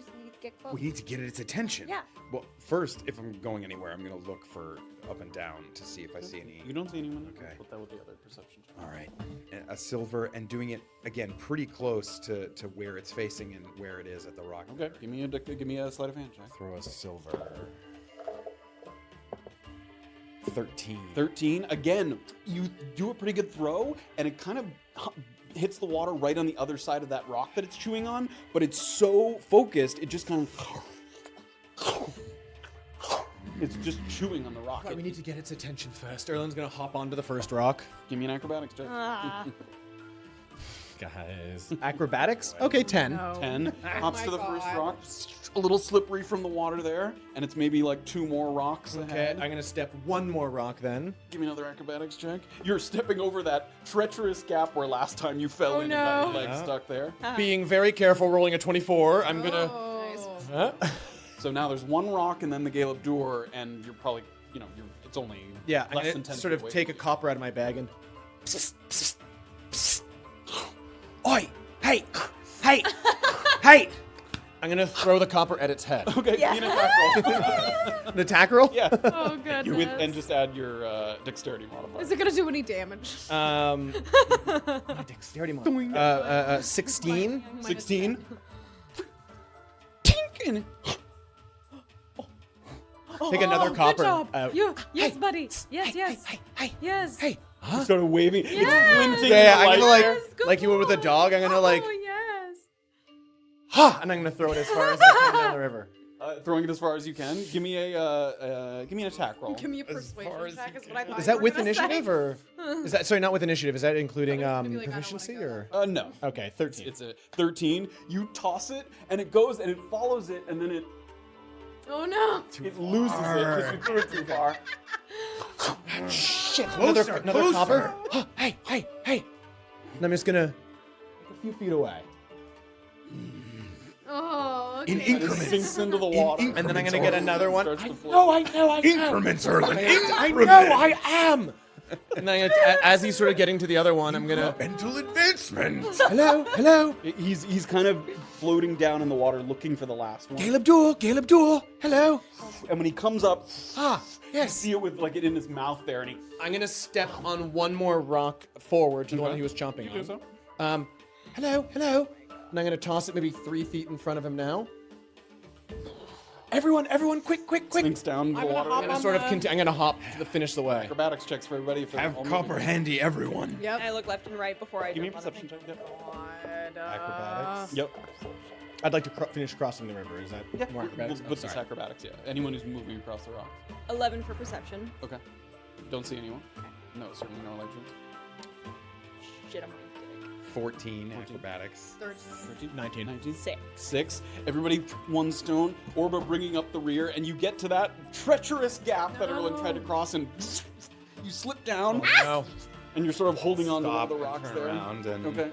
just need to get close. We need to get its attention. Yeah. Well, first, if I'm going anywhere, I'm gonna look for up and down to see if I see any. You don't see anyone. Okay. Put that with the other perception check. All right, a silver, and doing it again pretty close to where it's facing and where it is at the rock. Okay. Give me a sleight of hand check. Throw a silver. 13. 13. Again, you do a pretty good throw, and it kind of hits the water right on the other side of that rock that it's chewing on, but it's so focused, it just kind of... It's just chewing on the rock. We need to get its attention first. Erlen's gonna hop onto the first rock. Give me an acrobatics check. Guys. Acrobatics? Okay, 10. No. 10. Hops my to the God. first rock. A little slippery from the water there, and it's maybe like 2 more rocks Okay, ahead. I'm gonna step one more rock then. Give me another acrobatics check. You're stepping over that treacherous gap where last time you fell Oh, in and got your no. leg stuck there. Being very careful, rolling a 24. I'm gonna. Oh. Huh? So now there's 1 rock and then the Gale of Dur, and you're probably, it's only Yeah, I'm less gonna than 10 sort feet of away take a from copper out of my bag and. Oi! Hey! Hey! Hey! I'm gonna throw the copper at its head. you. Okay, give me an attack roll. An attack roll? Yeah. Oh goodness. And just add your dexterity modifier. Is it gonna do any damage? My dexterity mod. 16. 16. Tink! And Take another copper Good job. out. Yes, buddy. Yes, yes. Hey! Yes. Hey! you started waving. It's glinting Yeah, in I'm the gonna light like, there. like you would with a dog. I'm gonna like, Oh yes. ha! And I'm gonna throw it as far as I can down the river. Throwing it as far as you can. Give me an attack roll. Give me a As persuasion far as check. you Is what I thought Is you that were with gonna say. initiative or is that sorry? Not with initiative. Is that including gonna be like, I don't wanna proficiency go or? No. Okay, 13. It's a 13. You toss it, and it goes, and it follows it, and then it Oh no. loses it because you threw it too far. Shit! Closer, Another closer. copper. Hey! And I'm just gonna a few feet away, Oh. In Okay. And it sinks into the water. In and then I'm gonna get another one. Starts to I float. know, I am. Increments, Erlen. I know, I am. And then as he's sort of getting to the other one, I'm gonna. Mental advancement. Hello. He's kind of floating down in the water looking for the last one. Gale Abdul. Hello. And when he comes up, Ah, you yes. see it with like it in his mouth there, and he. I'm gonna step on one more rock forward to the one he was chomping You do on. so? Hello. And I'm gonna toss it maybe 3 feet in front of him now. Everyone, quick. Sinks down the water. I'm gonna sort of I'm gonna hop to finish the way. Acrobatics checks for everybody. If they're Have all copper moving. handy, everyone. Yep. I look left and right before I Give me a jump on the perception thing. check. Yep. God, Acrobatics. Yep. I'd like to finish crossing the river. Is that more acrobatics? With this acrobatics, yeah. Anyone who's moving across the rocks. 11 for perception. Okay. Don't see anyone. No, certainly no elections. Shit, I'm gonna 14 acrobatics. 13. 19. 6. Everybody, 1 stone. Orba bringing up the rear, and you get to that treacherous gap that everyone tried to cross, and you slip down, No. and you're sort of holding on to one of Stop the and rocks turn there. around and Okay.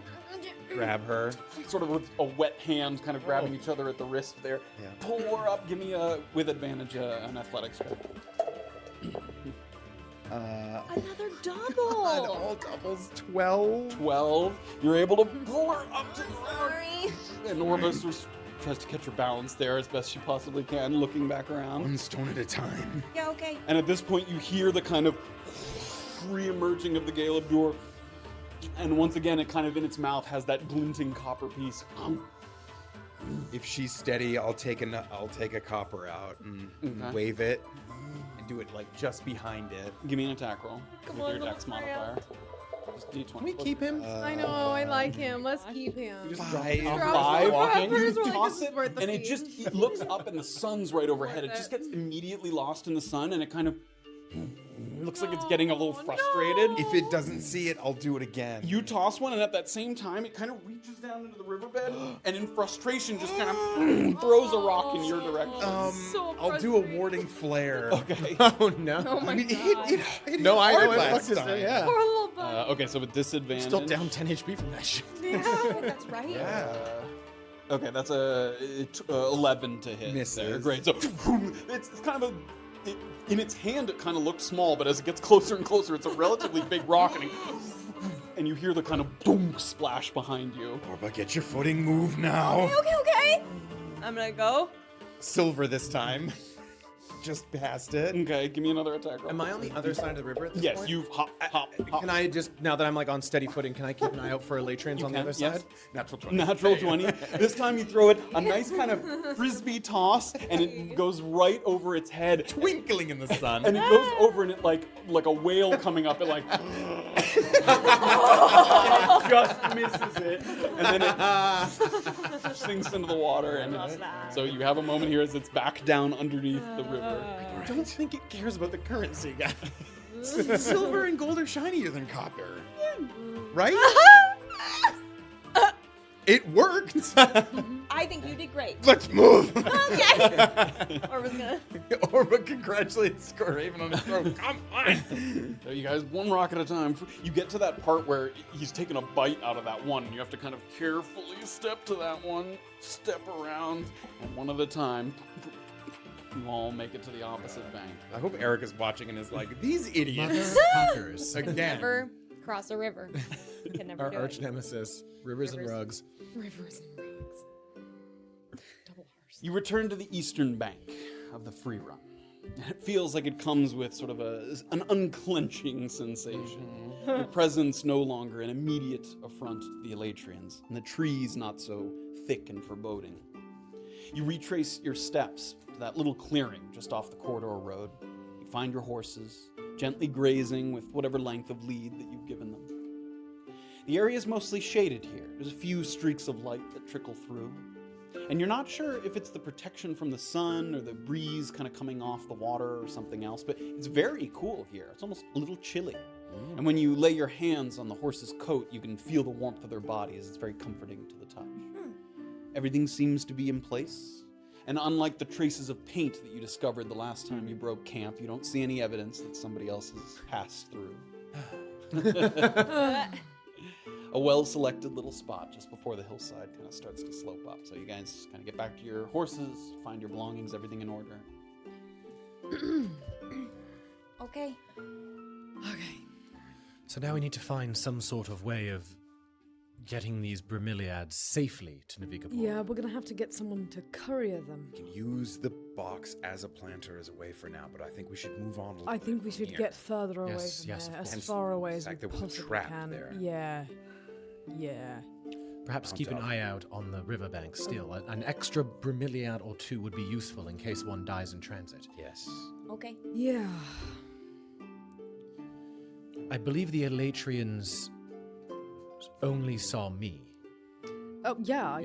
grab her. Sort of with a wet hand, kind of grabbing each other at the wrist there. Yeah. Pull her up. Give me with advantage an athletics check. Another And double. all doubles, 12. 12. You're able to pull her up to the ground. Sorry. And Orba sort of tries to catch her balance there as best she possibly can, looking back around. One stone at a time. Yeah, okay. And at this point, you hear the kind of re-emerging of the Gale of Dur. And once again, it kind of in its mouth has that glinting copper piece. If she's steady, I'll take a copper out and Okay. wave it and do it like just behind it. Give me an attack roll Come with on, your little dex modifier. Just D20. Can we keep him? I know. I like him. Let's keep him. Five. Drop 5 some walking. peppers, You like, toss this is it, worth the and it feed. just it looks up, and the sun's right overhead. It Worth just it. gets immediately lost in the sun, and it kind of looks like it's getting a little frustrated. no. If it doesn't see it, I'll do it again. You toss one, and at that same time, it kind of reaches down into the riverbed, and in frustration, just kind of throws a rock in your direction. So I'll do a warding flare. Okay. Oh no. Oh my I mean, god. it hit No, I hard know it last fucked us. time. Yeah. Poor little bug. Okay, so with disadvantage. Still down 10 HP from that shit. Oh, that's right. Yeah. Okay, that's a 11 to hit. Misses. There. Great. So it's kind of in its hand, it kind of looks small, but as it gets closer and closer, it's a relatively big rock, and you hear the kind of boom splash behind you. Orba, get your footing, move now. Okay. I'm gonna go. Silver this time. just past it. Okay, give me another attack roll. Am I on the other side of the river at this Yes, point? you've hop. Can I just, now that I'm like on steady footing, can I keep an eye out for Elatrians on the can, other yes. side? Natural 20. Natural 20. This time you throw it a nice kind of frisbee toss, and it goes right over its head. Twinkling in the sun. And it goes over, and it like a whale coming up. It like just misses it, and then it sinks into the water. And so you have a moment here as it's back down underneath the river. I don't think it cares about the currency, guys. Silver and gold are shinier than copper. Right? It worked. I think you did great. Let's move. Okay. Orba's gonna. Orba congratulates Scoraven on his throat. Come on. So you guys, one rock at a time. You get to that part where he's taking a bite out of that one. You have to kind of carefully step to that one, step around, and one at a time. You all make it to the opposite bank. I hope Eric is watching and is like, these idiots. Motherfuckers. Again. Never cross a river. You can never Our do arch it. nemesis, rivers and Rivers. rugs. Rivers and rugs. Double R's. You return to the eastern bank of the free run. It feels like it comes with sort of an unclenching sensation. Your presence no longer an immediate affront to the Elatrians, and the trees not so thick and foreboding. You retrace your steps to that little clearing just off the corridor road. You find your horses, gently grazing with whatever length of lead that you've given them. The area is mostly shaded here. There's a few streaks of light that trickle through. And you're not sure if it's the protection from the sun or the breeze kind of coming off the water or something else, but it's very cool here. It's almost a little chilly. And when you lay your hands on the horse's coat, you can feel the warmth of their bodies. It's very comforting to the touch. Everything seems to be in place. And unlike the traces of paint that you discovered the last time you broke camp, you don't see any evidence that somebody else has passed through. A well-selected little spot just before the hillside kind of starts to slope up. So you guys kind of get back to your horses, find your belongings, everything in order. Okay. Okay. So now we need to find some sort of way of getting these bromeliads safely to Navigaport. Yeah, we're gonna have to get someone to courier them. We can use the box as a planter as a way for now, but I think we should move on a little I bit think we from should here. get further away Yes, from yes, there, of as course. far away The as we fact that we're possibly trapped can. there. Yeah. Yeah. Perhaps On keep an top. eye out on the riverbank still. An extra bromeliad or two would be useful in case one dies in transit. Yes. Okay. Yeah. I believe the Elatrians only saw me Oh yeah.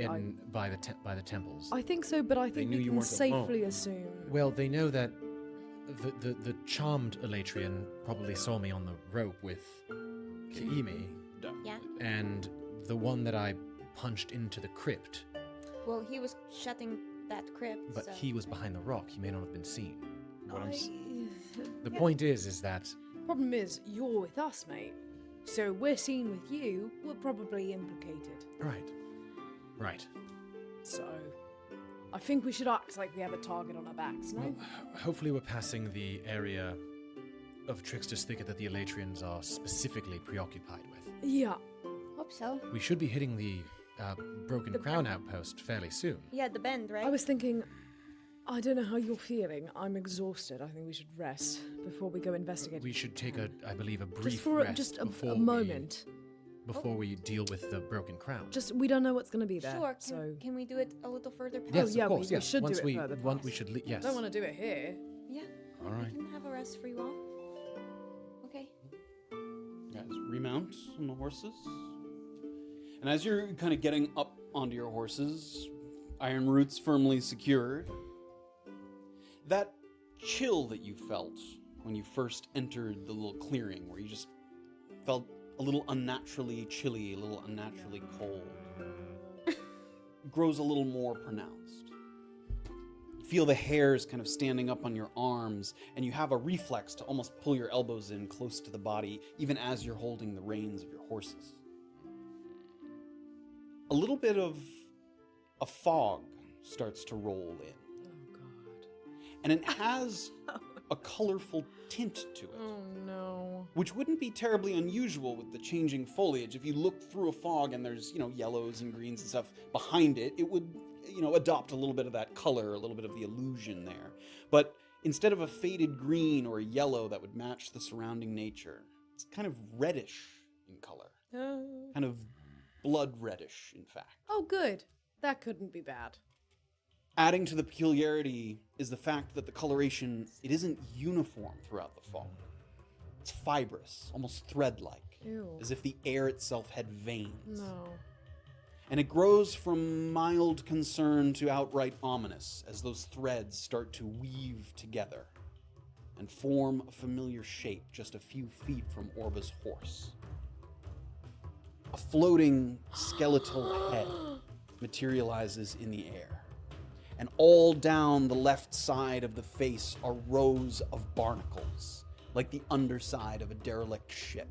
by the temples. I think so, but I think knew we you can weren't alone. safely assume. Well, they know that the charmed Elatrian probably saw me on the rope with Kiimi, Yeah. and the one that I punched into the crypt, Well, he was shutting that crypt. but so. he was behind the rock. He may not have been seen. What I'm s- The point is that Problem is, you're with us, mate. So we're seen with you. We're probably implicated. right. So I think we should act like we have a target on our backs. No. Well, hopefully we're passing the area of Trickster's Thicket that the Elatrians are specifically preoccupied with. Yeah. Hope so. We should be hitting the Broken Crown outpost fairly soon. Yeah, the bend, right? I was thinking. I don't know how you're feeling. I'm exhausted. I think we should rest before we go investigate. We should take I believe, a brief just for rest just before a moment. before we deal with the Broken Crown. Just we don't know what's going to be there. Sure. So Can we do it a little further past? Yes, yeah, of course. we yes. should do Once it we, further once past. we should. Yes. I don't want to do it here. Yeah. All We right. can have a rest for you all. Okay. You guys remount on the horses. And as you're kind of getting up onto your horses, iron roots firmly secured, that chill that you felt when you first entered the little clearing, where you just felt a little unnaturally chilly, a little unnaturally cold, grows a little more pronounced. You feel the hairs kind of standing up on your arms, and you have a reflex to almost pull your elbows in close to the body, even as you're holding the reins of your horses. A little bit of a fog starts to roll in. Oh God. And it has a colorful tint to it, Oh no. which wouldn't be terribly unusual with the changing foliage. If you look through a fog and there's, yellows and greens and stuff behind it, it would, adopt a little bit of that color, a little bit of the illusion there. But instead of a faded green or a yellow that would match the surrounding nature, it's kind of reddish in color. Kind of blood reddish, in fact. Oh, good. That couldn't be bad. Adding to the peculiarity is the fact that the coloration, it isn't uniform throughout the fog. It's fibrous, almost thread-like, as if the air itself had veins. No. And it grows from mild concern to outright ominous as those threads start to weave together and form a familiar shape just a few feet from Orba's horse. A floating skeletal head materializes in the air, and all down the left side of the face are rows of barnacles, like the underside of a derelict ship.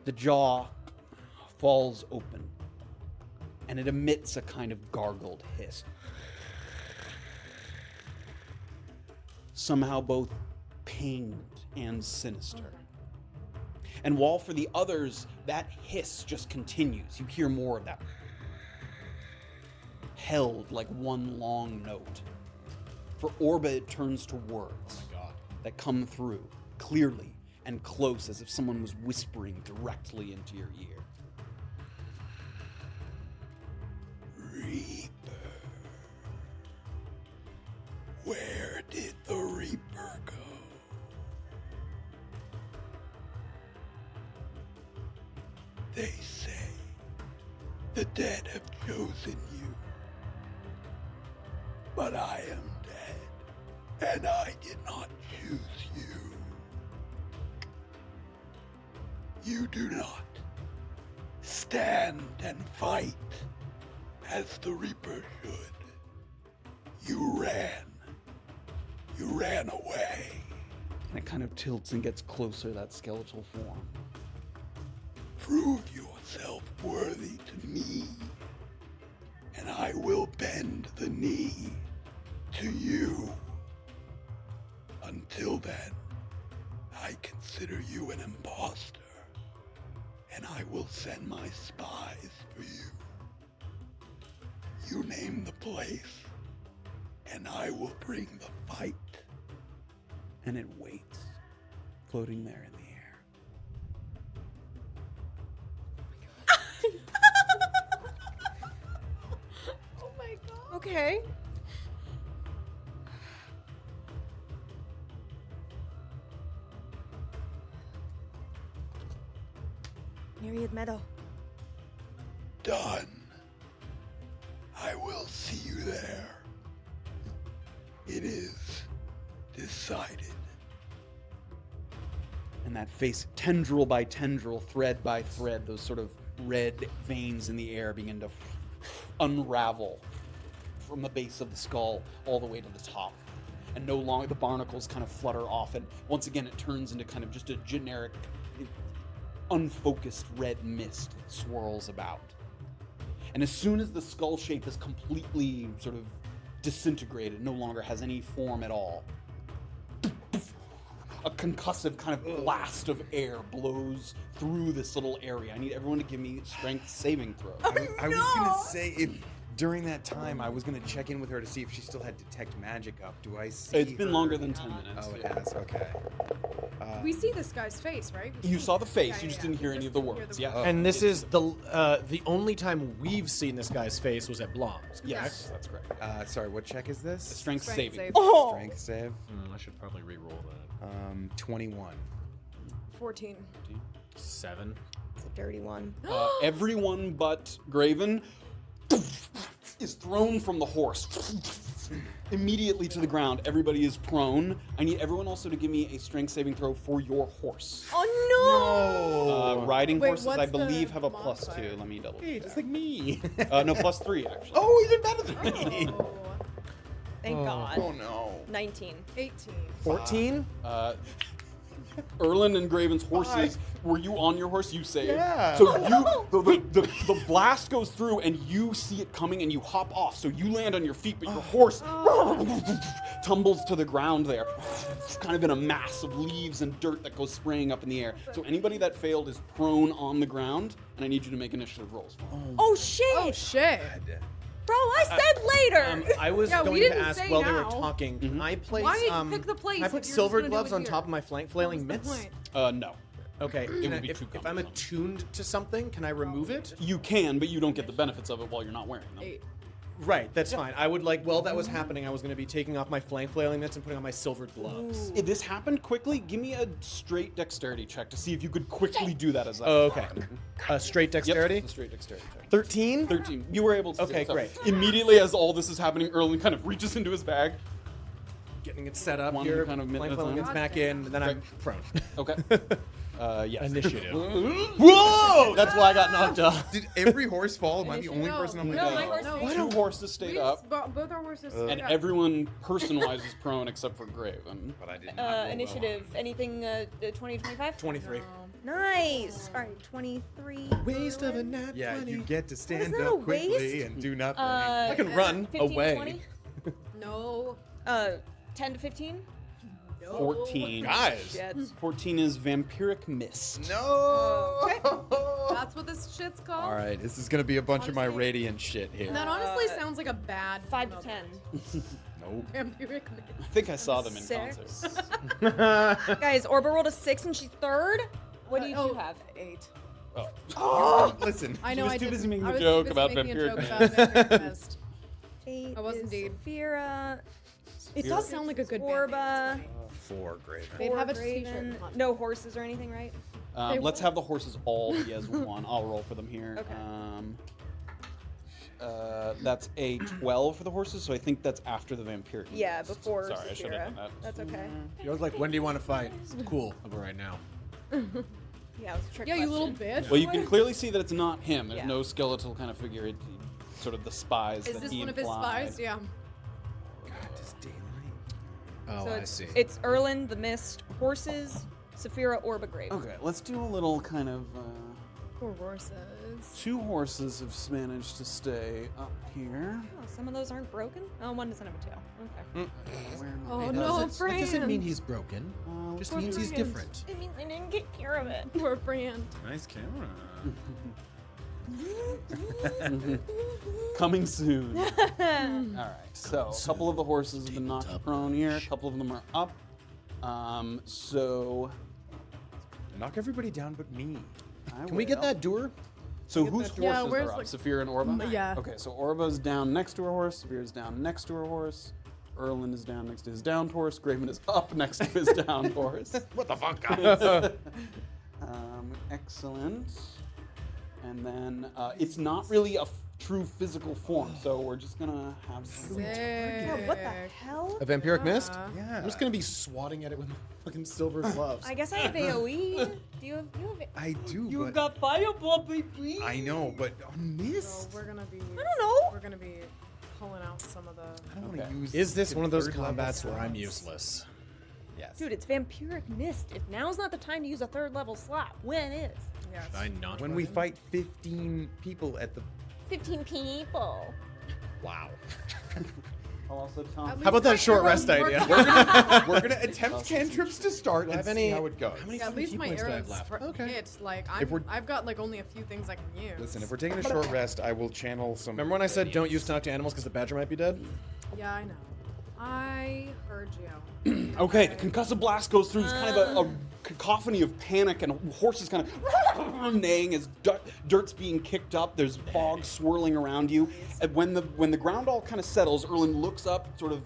The jaw falls open, and it emits a kind of gargled hiss. Somehow both pained and sinister. And while for the others, that hiss just continues. You hear more of that. Held like one long note. For Orba, it turns to words that come through clearly and close, as if someone was whispering directly into your ear. Reaper. Where did the Reaper go? They say the dead have chosen you. But I am dead, and I did not choose you. You do not stand and fight as the Reaper should. You ran away. And it kind of tilts and gets closer, that skeletal form. Prove yourself worthy to me, and I will bend the knee to you. Until then, I consider you an imposter, and I will send my spies for you. You name the place, and I will bring the fight. And it waits, floating there in the air. Oh my god. Okay. Myriad Meadow. Done. I will see you there. It is decided. And that face, tendril by tendril, thread by thread, those sort of red veins in the air begin to unravel from the base of the skull all the way to the top. And no longer the barnacles kind of flutter off, and once again it turns into kind of just a generic, unfocused red mist that swirls about. And as soon as the skull shape is completely sort of disintegrated, no longer has any form at all, a concussive kind of blast of air blows through this little area. I need everyone to give me strength saving throw. I was gonna say, if during that time I was gonna check in with her to see if she still had detect magic up. Do I see? It's been her? longer than 10 minutes. Oh, it has. Okay. We see this guy's face, right? You saw the face, Yeah, you just yeah, didn't hear we any just of the didn't hear words. the Yeah. words. And this is the only time we've seen this guy's face was at Blom's. Yes, that's correct. Sorry, what check is this? Strength Strength saving. save. Oh! Strength save. I should probably re-roll that. 21. 14. 7. It's a dirty one. Everyone but Graven is thrown from the horse immediately to the ground. Everybody is prone. I need everyone also to give me a strength saving throw for your horse. Oh no! Riding Wait, horses, I what's believe, the have a +2. modifier? Let me double Hey, check. just like me. No, +3 actually. Oh, even better than me. Oh, Thank God. Oh no. 19. 18. 14? Erlen and Graven's horses. Were you on your horse? You saved. Yeah. So the blast goes through and you see it coming and you hop off. So you land on your feet, but your horse tumbles to the ground there, kind of in a mass of leaves and dirt that goes spraying up in the air. So anybody that failed is prone on the ground, and I need you to make initiative rolls. Oh shit! Oh shit. Bro, Oh, I said later. I was Yeah, we going to didn't ask say while they were now. talking. Can I place? Why pick the place Can I if put you're silver just gonna do gloves it on here? top of my flank flailing What's the mitts? point? No. Okay. It would be if too if I'm cumbersome. attuned to something, can I remove it? You can, but you don't get the benefits of it while you're not wearing them. 8. Right. That's fine. I would like. While that was happening, I was going to be taking off my flank flailing mitts and putting on my silver gloves. If this happened quickly, give me a straight dexterity check to see if you could quickly do that as that. Oh, okay. Straight Yep, dexterity. it's a straight dexterity check. 13. 13. You were able to. Okay, so great. Immediately as all this is happening, Erlen kind of reaches into his bag. Getting it set up One here. kind of Flank minute flailing at a mitts time. back in, and then I'm prone. Okay. Yes. Initiative. Whoa! That's why I got knocked off. Did every horse fall? Am I the only No. person on the No, team? my horse No. Why do horses stayed up? Both our horses. And everyone person-wise is prone except for Graven. But I did not roll Initiative. Anything 20, 25? 23. Nice. All right, 23. Waste of a nat Yeah, 20. you get to stand that up a quickly waste? and do nothing. I can run 15 to away. 20? No. 10 to 15? 14. Guys. Shit. 14 is vampiric mist. No! Okay. That's what this shit's called. All right, this is gonna be a bunch of my Honestly- radiant shit here. That honestly sounds like a bad 5 to 10. Nope. vampiric I think I saw them in 6. concert. Guys, Orba rolled a 6 and she's third. What do you two have? 8. Oh. Listen. I know was I too did. busy making I a was too joke busy about making a vampiric joke mist. about vampiric mist. 8 I was is indeed. Saphira. It does sound like a good band name. Orba. 4 Graven. They'd Four have a Graven. t-shirt. Come on. No horses or anything, right? Let's have the horses all be as one. I'll roll for them here. Okay. That's a 12 for the horses, so I think that's after the vampiric. Yeah, mist. before Sorry, I should Saphira. have done that. That's okay. I was like, when do you want to fight? Cool. I'll go right now. Yeah, it was a trick Yeah, you little question. bitch. Well, you can clearly see that it's not him. There's Yeah. no skeletal kind of figure. It's sort of the spies Is that this he one of his implied. spies? Yeah. God, this daylight. Oh, So I it's, see. it's Erlen, the Mist, horses, Saphira, Orba, Grave. Okay, let's do a little kind of. Poor horses. 2 horses have managed to stay up here. Oh, some of those aren't broken? Oh, one doesn't have a tail. Okay. Where Oh it no, doesn't- Fran. It doesn't mean he's broken. Just Just means he's Fran. different. It means I didn't get care of it. Poor Fran. Nice camera. coming soon. All right, so a couple of the horses have been knocked prone here. A couple of them are up. So Knock everybody down but me. Can we get that doer? So whose horses Yeah, are where's, up? like- Saphira and Orba? Yeah. Okay, so Orba's down next to her horse. Saphira's down next to her horse. Erlen is down next to his downed horse. Graven is up next to his downed horse. What the fuck, guys? Excellent. And then it's not really a true physical form, so we're just gonna have. Yeah, what the hell? A vampiric mist? Yeah. I'm just gonna be swatting at it with my fucking silver gloves. I guess I have AoE. Do you have I do, You but got fireball, baby. I know, but on So this, we're gonna be. I don't know. We're gonna be pulling out some of the. I don't want Okay. to use. Is this one of those third level combats where I'm slots. useless? Yes. Dude, it's Vampiric Mist. If now's not the time to use a 3rd level slot, when is? Yes. Should I not? When run we in? fight 15 people at the. 15 people. Wow. I'll also tell. At How about that least short my rest arrows idea? work. We're gonna attempt cantrips to start Do I and have see any- how it goes. how many Yeah, at fucking least key my points do I arrows have left? Okay. hit. Like If we're- I've got like only a few things I can use. Listen, if we're taking a short rest, I will channel some. Remember when I said don't use talk to animals because the badger might be dead? Yeah, I know. I heard you. Okay, the concussive blast goes through. It's kind of a cacophony of panic and horses kind of neighing as dirt's being kicked up. There's fog swirling around you. And when the ground all kind of settles, Erlen looks up, sort of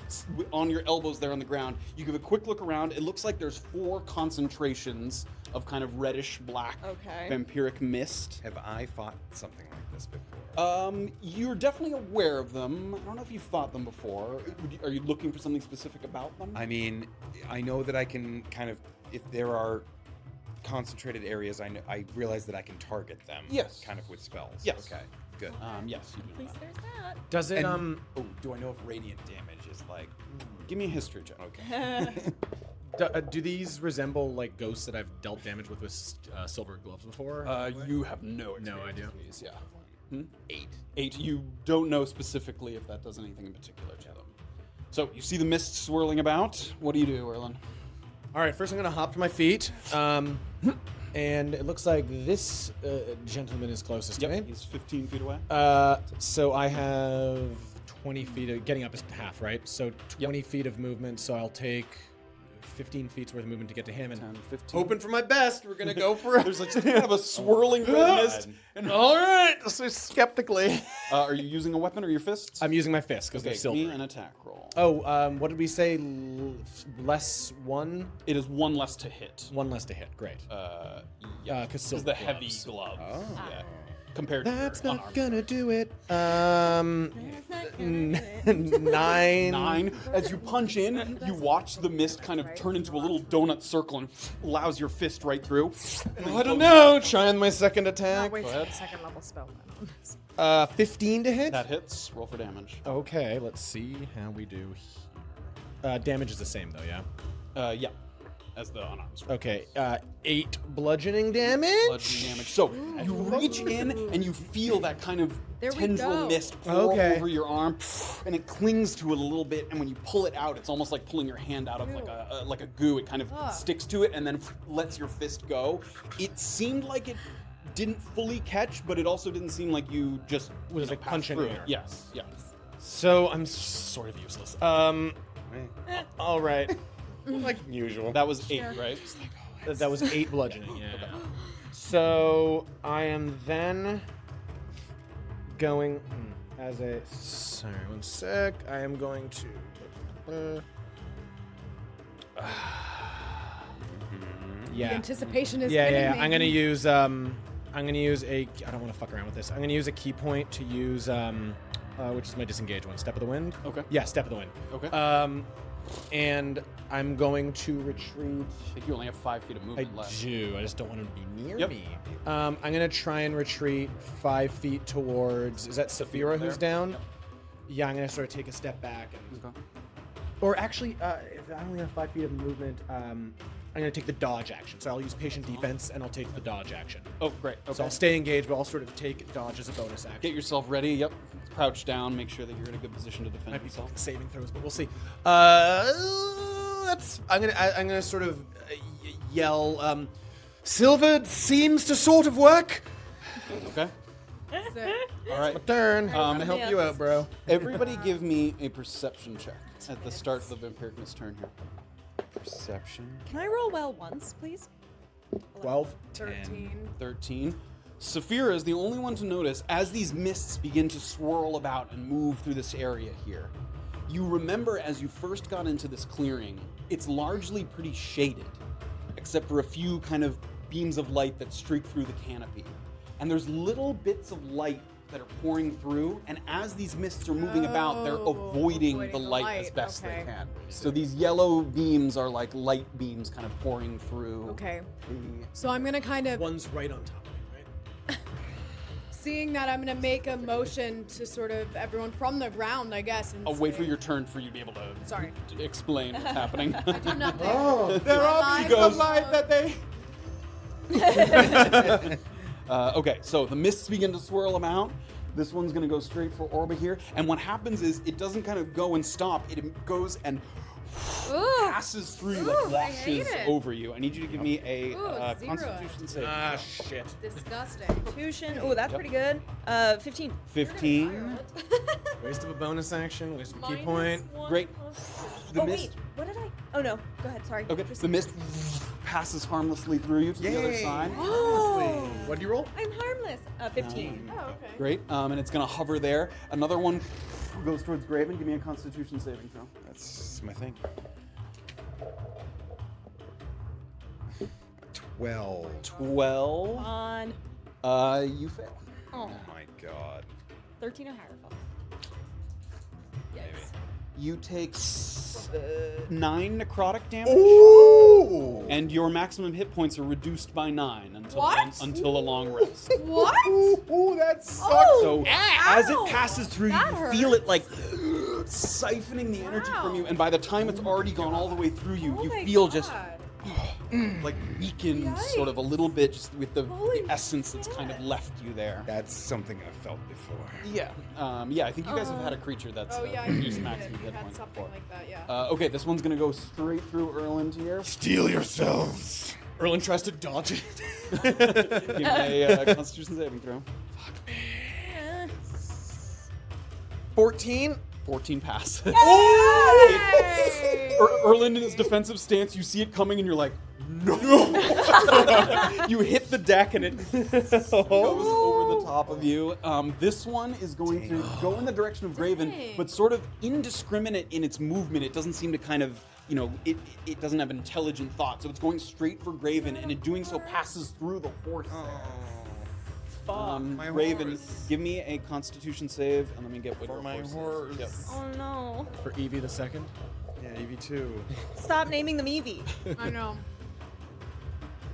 on your elbows there on the ground. You give a quick look around. It looks like there's 4 concentrations of kind of reddish black Okay. vampiric mist. Have I fought something like this before? You're definitely aware of them. I don't know if you've fought them before. Are you looking for something specific about them? I mean, I know that I can kind of, if there are concentrated areas, I realize that I can target them. Yes. Kind of with spells. Yes. Okay. Good. Yes, you At do least that. there's that. Does it And, oh, do I know if radiant damage is like? Give me a history check. Okay. do these resemble like ghosts that I've dealt damage with silver gloves before? You have no experience No idea. with these, yeah. 8. You don't know specifically if that does anything in particular to them. So you see the mist swirling about. What do you do, Erlen? All right, first I'm gonna hop to my feet. And it looks like this gentleman is closest to me. He's 15 feet away. So I have 20 feet of getting up is half, right? So 20 feet of movement. So I'll take 15 feet's worth of movement to get to him. And 10, 15. hoping for my best, we're gonna go for it. There's like kind of a swirling red mist. And all right, so skeptically. Are you using a weapon or your fists? I'm using my fists because Okay, they're give silver. me an attack roll. Oh, what did we say? Less one? It is one less to hit. One less to hit. Great. Yeah, Because it's the heavy glove. Oh. Yeah. Compared That's to your not unarmed. gonna do it. That's not gonna do it. 9. 9. As you punch in, you watch the mist kind of turn into a little donut circle and allows your fist right through. I don't know. Trying my second Oh, attack. wait, Go ahead. second level spell on this. 15 to hit. That hits. Roll for damage. Okay, let's see how we do here. Damage is the same though, yeah. Yeah. As the unarmed sword. Okay, 8 bludgeoning damage. Bludgeoning damage. So you reach in and you feel that kind of There we tendril go. mist pour Okay. over your arm, and it clings to it a little bit. And when you pull it out, it's almost like pulling your hand out of like a goo. It kind of sticks to it and then lets your fist go. It seemed like it didn't fully catch, but it also didn't seem like you just Was like passed punching through air. it. Yes. Yes. So I'm sort of useless. All right. Like usual. That was 8, right? That was 8 bludgeoning. Yeah. So I am then going as a. Sorry, one sec. I am going to. Yeah. Anticipation is Yeah, killing yeah. me. I'm gonna use. I'm gonna use a. I don't want to fuck around with this. I'm gonna use a key point to use. Which is my disengage one. Step of the wind. Okay. Yeah, step of the wind. Okay. And I'm going to retreat. I think you only have 5 feet of I movement left. do. I just don't want him to be near Yep. me. I'm gonna try and retreat 5 feet towards. Is that Saphira who's there? down? Yep. Yeah, I'm gonna sort of take a step back and. Okay. Or actually, if I only have 5 feet of movement, I'm gonna take the dodge action. So I'll use patient defense and I'll take the dodge action. Oh, great. Okay. So I'll stay engaged, but I'll sort of take dodge as a bonus action. Get yourself ready. Yep. Crouch down. Make sure that you're in a good position to defend Might be yourself. saving throws, but we'll see. I'm gonna sort of yell. Silver seems to sort of work. Okay. So, All right. Turn. I'm gonna help you out, bro. Everybody, give me a perception check at the start of the vampiric mist turn here. Perception. Can I roll well once, please? 12. 13. 13. Saphira is the only one to notice as these mists begin to swirl about and move through this area here. You remember as you first got into this clearing, it's largely pretty shaded, except for a few kind of beams of light that streak through the canopy. And there's little bits of light that are pouring through, and as these mists are moving about, they're avoiding the light as best they can. So these yellow beams are like light beams kind of pouring through. Okay. So I'm gonna kind of, One's right on top of me, right? seeing that, I'm gonna make a motion to sort of everyone from the ground, I guess. And I'll wait for say- your turn for you to be able to Sorry. explain what's happening. I do nothing. Oh, There are beams of light that they. Okay, so the mists begin to swirl about. This one's gonna go straight for Orba here. And what happens is it doesn't kind of go and stop. It goes and passes through you, like I hate washes it. over you. I need you to give me a Ooh, 0. Constitution save. Ah, shit. Disgusting. Constitution. Oh, that's pretty good. 15. 15. Waste of a bonus action. Waste of a key point. Great. The Oh, mist. wait. What did I? Oh, no. Go ahead. Sorry. Okay, the mist passes harmlessly through you to the other Yay. side. Oh, What'd you roll? I'm harmless. 15. Oh, okay. Great. And it's gonna hover there. Another one goes towards Graven. Give me a Constitution saving throw. that's my thing. 12. Come 12. on. You fail. Oh, Oh my god. 13 or higher. Folks. Yikes. You take 9 necrotic damage, Ooh! and your maximum hit points are reduced by 9 until What? until a long rest. What? Ooh, that sucks. Oh, So as it passes through you, that you feel it hurts. like siphoning the energy from Wow. you, and by the time it's already gone all the way through you, Oh you my feel just God. like weakened sort of a little bit just with the essence that's kind of left you there. That's something I've felt before. Yeah. I think you guys have had a creature that's used maximum hit had points something before. like that, yeah. Okay, this one's gonna go straight through Erland here. Steel yourselves. Erland tries to dodge it. Give me a Constitution saving throw. 14. 14 pass. Yay! Erland in his defensive stance, you see it coming and you're like, no! You hit the deck and it goes over the top of you. This one is going to go in the direction of Graven, but sort of indiscriminate in its movement. It doesn't seem to kind of, it doesn't have intelligent thought. So it's going straight for Graven, and in doing so passes through the horse there. My Raven, horse. give me a Constitution save, and let me get what For your my horse is. horse. Yep. Oh no. For Evie the second. Yeah, EV2. Stop naming them Evie. I know.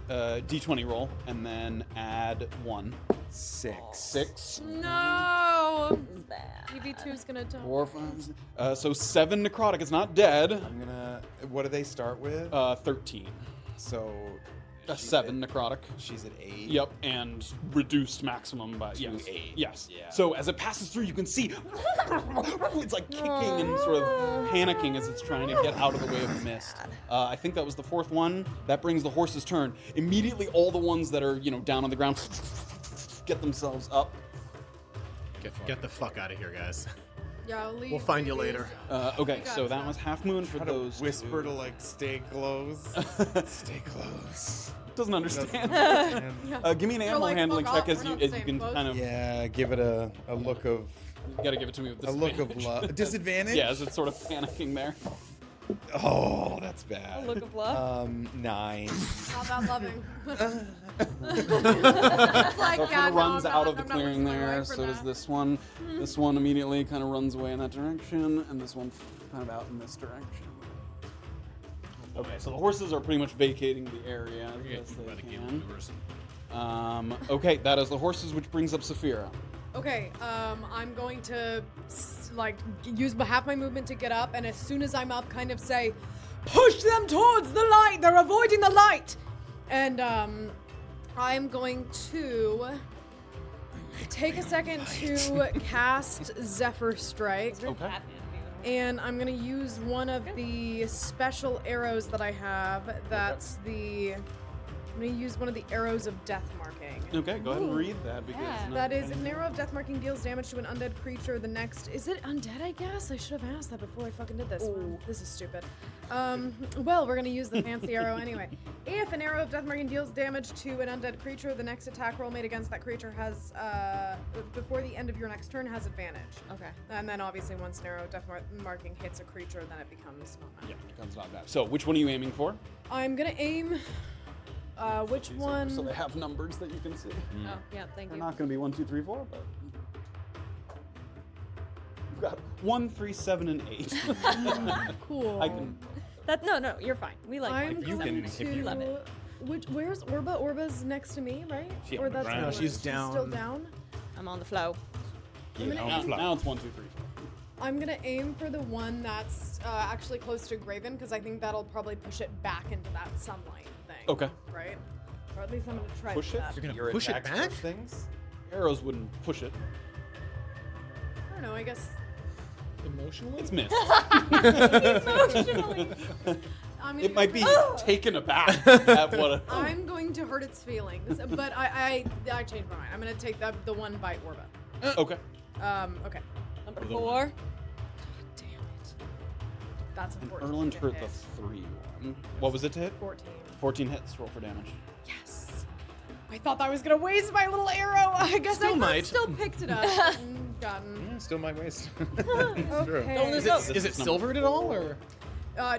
D20 roll, and then add 1. 6. 6. No! This is bad. EV2's gonna die. 4, 5, so 7 necrotic. It's not dead. I'm gonna. What do they start with? 13. So. A she's 7 at- necrotic. She's at 8. Yep, and reduced maximum by To yes. 8. Yes. Yeah. So as it passes through, you can see it's like kicking and sort of panicking as it's trying to get out of the way of the mist. I think that was the 4th one. That brings the horse's turn. Immediately, all the ones that are down on the ground get themselves up. Get the fuck out of here, guys. Yeah, I'll leave. We'll find you later. Okay, so that was half moon for Try to those. whisper two. to like stay close. Stay close. Doesn't understand. Give me an animal like, handling fuck check off, as we're you not as you staying can close. kind of. Yeah, give it a look of You gotta give it to me with a look of disadvantage. love. Disadvantage? Yeah, as it's sort of panicking there. Oh, that's bad. A look of love. 9. Not that loving. It's like, So it yeah, kind of no, runs I'm out not- of the I'm not clearing looking my there. wife for So does that. this one. This one immediately kind of runs away in that direction, and this one kind of out in this direction. Okay, so the horses are pretty much vacating the area as they can. Okay, that is the horses, which brings up Saphira. Okay, I'm going to use half my movement to get up, and as soon as I'm up, kind of say, "Push them towards the light. They're avoiding the light." And I'm going to take a second to cast Zephyr Strike, Okay. and I'm gonna use one of the special arrows that I have. That's I'm gonna use one of the arrows of death marking. Okay, go ahead and read that because That is, if an arrow of death marking deals damage to an undead creature, the next... Is it undead, I guess? I should have asked that before I fucking did this. Ooh. This is stupid. Well, we're gonna use the fancy arrow anyway. If an arrow of death marking deals damage to an undead creature, the next attack roll made against that creature has, before the end of your next turn, has advantage. Okay. And then obviously once an arrow of death marking hits a creature, then it becomes not yeah, it becomes not bad. So, which one are you aiming for? I'm gonna aim... which one? So they have numbers that you can see. Oh, yeah, thank They're you. not going to be 1, 2, 3, 4, but we've got 1, 3, 7, and 8. Cool. I can. No, you're fine. We like I'm one. you going can- to... if you- Love it. Where's Orba? Orba's next to me, right? She or on the that's ground. No, she's still down. down. I'm on the flow. Now it's 1, 2, 3, 4. I'm gonna aim for the one that's actually close to Graven because I think that'll probably push it back into that sunlight thing. Okay. Right? Or at least I'm gonna try Push to do it? that. You're gonna Your push it attacks back? push things? Arrows wouldn't push it. I don't know. I guess Emotionally? It's missed. Emotionally. I'm gonna It might be try- taken aback at what. I'm going to hurt its feelings, but I changed my mind. I'm gonna take the one by Orba. Okay. Okay. Number 4. Damn it. That's a And 14. Erland to hurt hit. the 3 one. What was it to hit? 14. 14 hits. Roll for damage. Yes. I thought I was gonna waste my little arrow. I guess Still I might. still picked it up. Gotten. Yeah, still my waist. Okay. Don't lose hope. Is it silvered at all, or?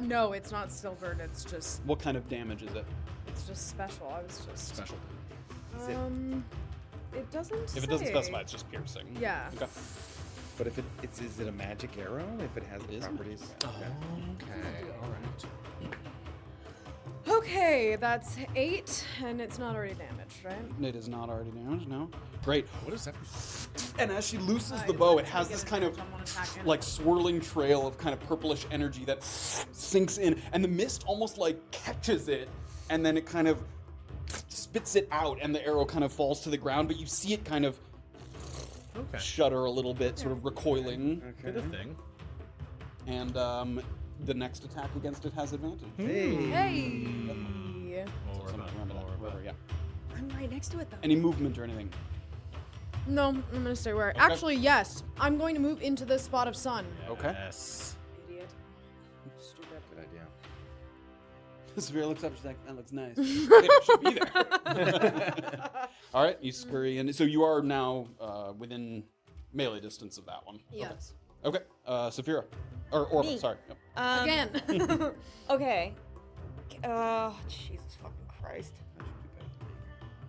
No, it's not silvered. It's just What kind of damage is it? special. I was just Special. It doesn't. If it doesn't say. specify, it's just piercing. Yeah. Okay. But if is it a magic arrow? If it has It the is a properties? magic Okay. All right. Okay, that's 8, and it's not already damaged, right? It is not already damaged, no. Great. What is that? And as she looses the bow, it has this kind of like swirling trail of kind of purplish energy that sinks in, and the mist almost like catches it and then it kind of spits it out, and the arrow kind of falls to the ground, but you see it kind of shudder a little bit, sort of recoiling. Did a thing. And the next attack against it has advantage. Hey. Remember that. Wherever, yeah. I'm right next to it though. Any movement or anything? No, I'm gonna stay where. Okay. Actually, yes. I'm going to move into this spot of sun. Okay. Yes. Idiot. Stupid. Good idea. Severe looks up, she's like, that looks nice. It should be there. All right, you scurry in. So you are now within melee distance of that one. Yes. Okay, Saphira. Or Orba, Me. sorry. Yep. Again. Okay. Jesus fucking Christ.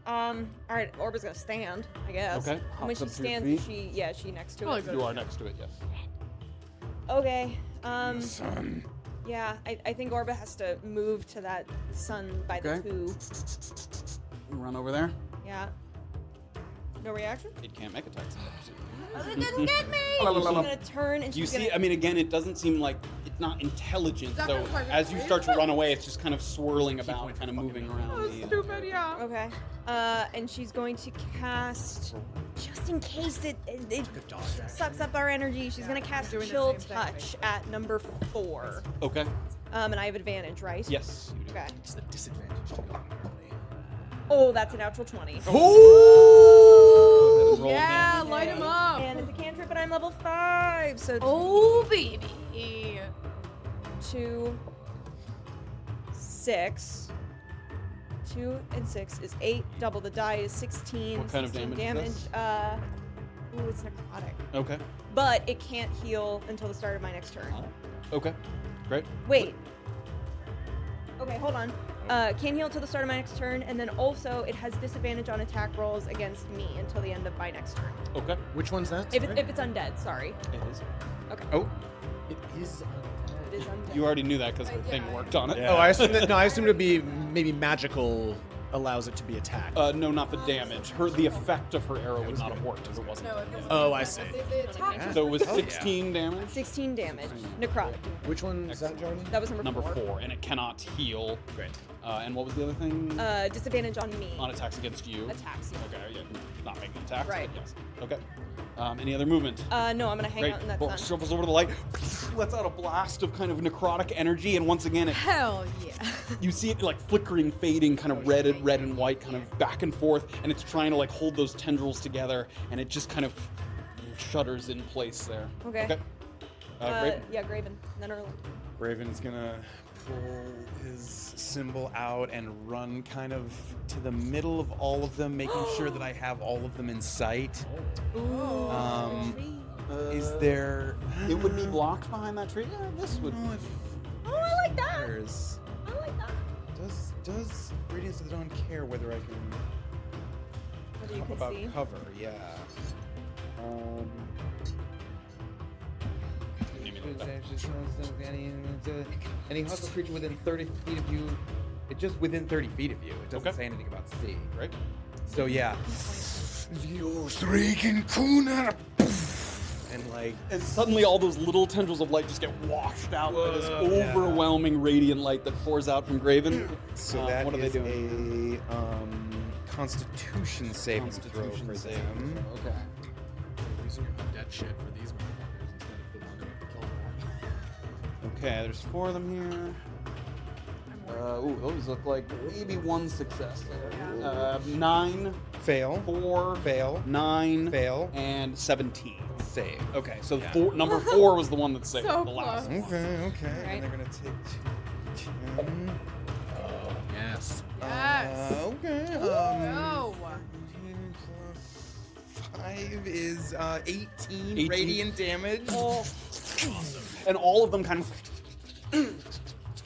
All right, Orba's gonna stand, I guess. Okay, And when hops she up to your stands, feet. she next to Oh, it. good. You are next to it, yes. Okay. Son. Yeah, I think Orba has to move to that sun by the Okay. 2. Run over there. Yeah. No reaction? It can't make attacks. It didn't get me! She's gonna turn and You she's see, gonna... I mean, again, it doesn't seem like it's not intelligent. That So was my as you reaction. start to run away, it's just kind of swirling about, kind of moving around. Oh, the, stupid, yeah. Okay. And she's going to cast, just in case it sucks up our energy, she's gonna cast doing the Chill same thing, Touch at number 4. Okay. And I have advantage, right? Yes. You do. Okay. It's the disadvantage to going early. Oh, that's a natural 20. Roll Yeah, damage. light him up. And it's a cantrip, and I'm level 5, so Oh, baby. 2, 6. 2 and 6 is 8. Double the die is 16. What kind of 16 damage is this? Ooh, it's necrotic. Okay. But it can't heal until the start of my next turn. Okay. Great. Wait. Okay, hold on. Can't heal until the start of my next turn, and then also it has disadvantage on attack rolls against me until the end of my next turn. Okay. Which one's that? If it's undead, sorry. It is. Okay. Oh, It is. It is undead. you already knew that because the thing Yeah. worked on it. Yeah. Oh, I assumed that. No, I assumed it'd be maybe magical allows it to be attacked. No, not the damage. The effect of her arrow would not have worked if it wasn't. No, if it's Oh, I see. if they attack Yeah. So it was Hell yeah. 16 damage. 16 damage. Necrotic. Which one is that, Jordan? That was number Number 4. 4, and it cannot heal. Great. And what was the other thing? Disadvantage on me. On attacks against you. Attacks. Okay, yeah, not making attacks. Right. But yes. Okay. Any other movement? No, I'm gonna hang Great. out in that Orba sun. shuffles over to the light, lets out a blast of kind of necrotic energy, and once again, Hell yeah. you see it like flickering, fading, kind of red and white, kind of back and forth, and it's trying to like hold those tendrils together, and it just kind of shudders in place there. Okay. Great. Yeah, Graven. Then Erland. Raven's gonna pull his symbol out and run kind of to the middle of all of them, making sure that I have all of them in sight. Is there? It would be blocked behind that tree. Yeah, this would. Oh, I like that. Matters. I like that. Does Radiance of the Dawn care whether I can Whether you talk can about see. cover? Yeah. Any hostile creature within 30 feet of you, it's just within 30 feet of you. It doesn't Okay. say anything about sea. Right. So yeah. You three can kuna. And like, And suddenly, all those little tendrils of light just get washed out by this Yeah. overwhelming radiant light that pours out from Graven. so that what are they is doing? a Constitution saving throw for them. Okay. Using your undead shit for these motherfuckers instead of the one that we kill for. Okay, there's 4 of them here. Ooh, those look like maybe 1 success. 9, Fail. 4, Fail. 9, Fail. and 17. Save. Okay, so number 4 was the one that saved So the last. close. Okay. Right. And they're gonna take 10. Yes. Yes. Okay. No. 5 is 18 18. radiant damage. Oh, And all of them kind of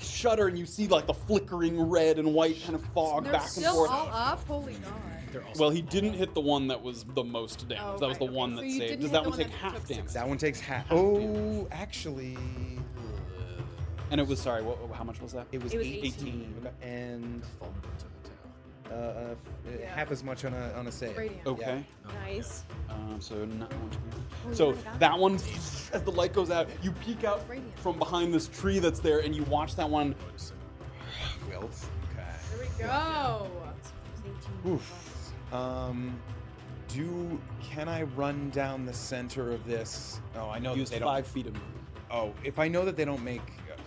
shudder, and you see like the flickering red and white kind of fog They're back and still forth. all up? Holy God. They're also Well, he didn't hit the one that was the most damage. Oh, That was the right, one okay. that So you saved. didn't Does hit that the one one take that half took damage? That one takes half. damage. Oh, actually, And it was sorry. How much was that? it was It was 18, 18. and vulnerable to the tail. Yeah. half as much on a save. Radiant. Okay. nice. So not much. Oh, So you got that one, as the light goes out, you peek out Radiant. from behind this tree that's there, and you watch that one Wilt. Okay. go. Oof. Can I run down the center of this? Oh, I know Use that they 5 don't. feet of movement. Oh, if I know that they don't make.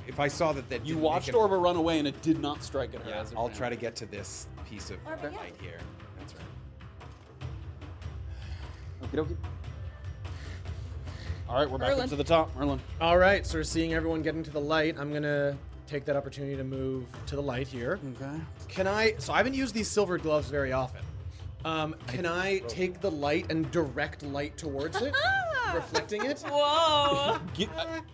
If I saw that You didn't watched make it- Orba run away and it did not strike at her. Yeah, as it I'll ran. try to get to this piece of Orba, yeah. light here. That's right. Okey-dokey. All right, we're back Merlin. up to the top. Merlin. All right, so we're seeing everyone get into the light. I'm gonna take that opportunity to move to the light here. Okay. Can I? So I haven't used these silver gloves very often. Can I take the light and direct light towards it, reflecting it? Whoa.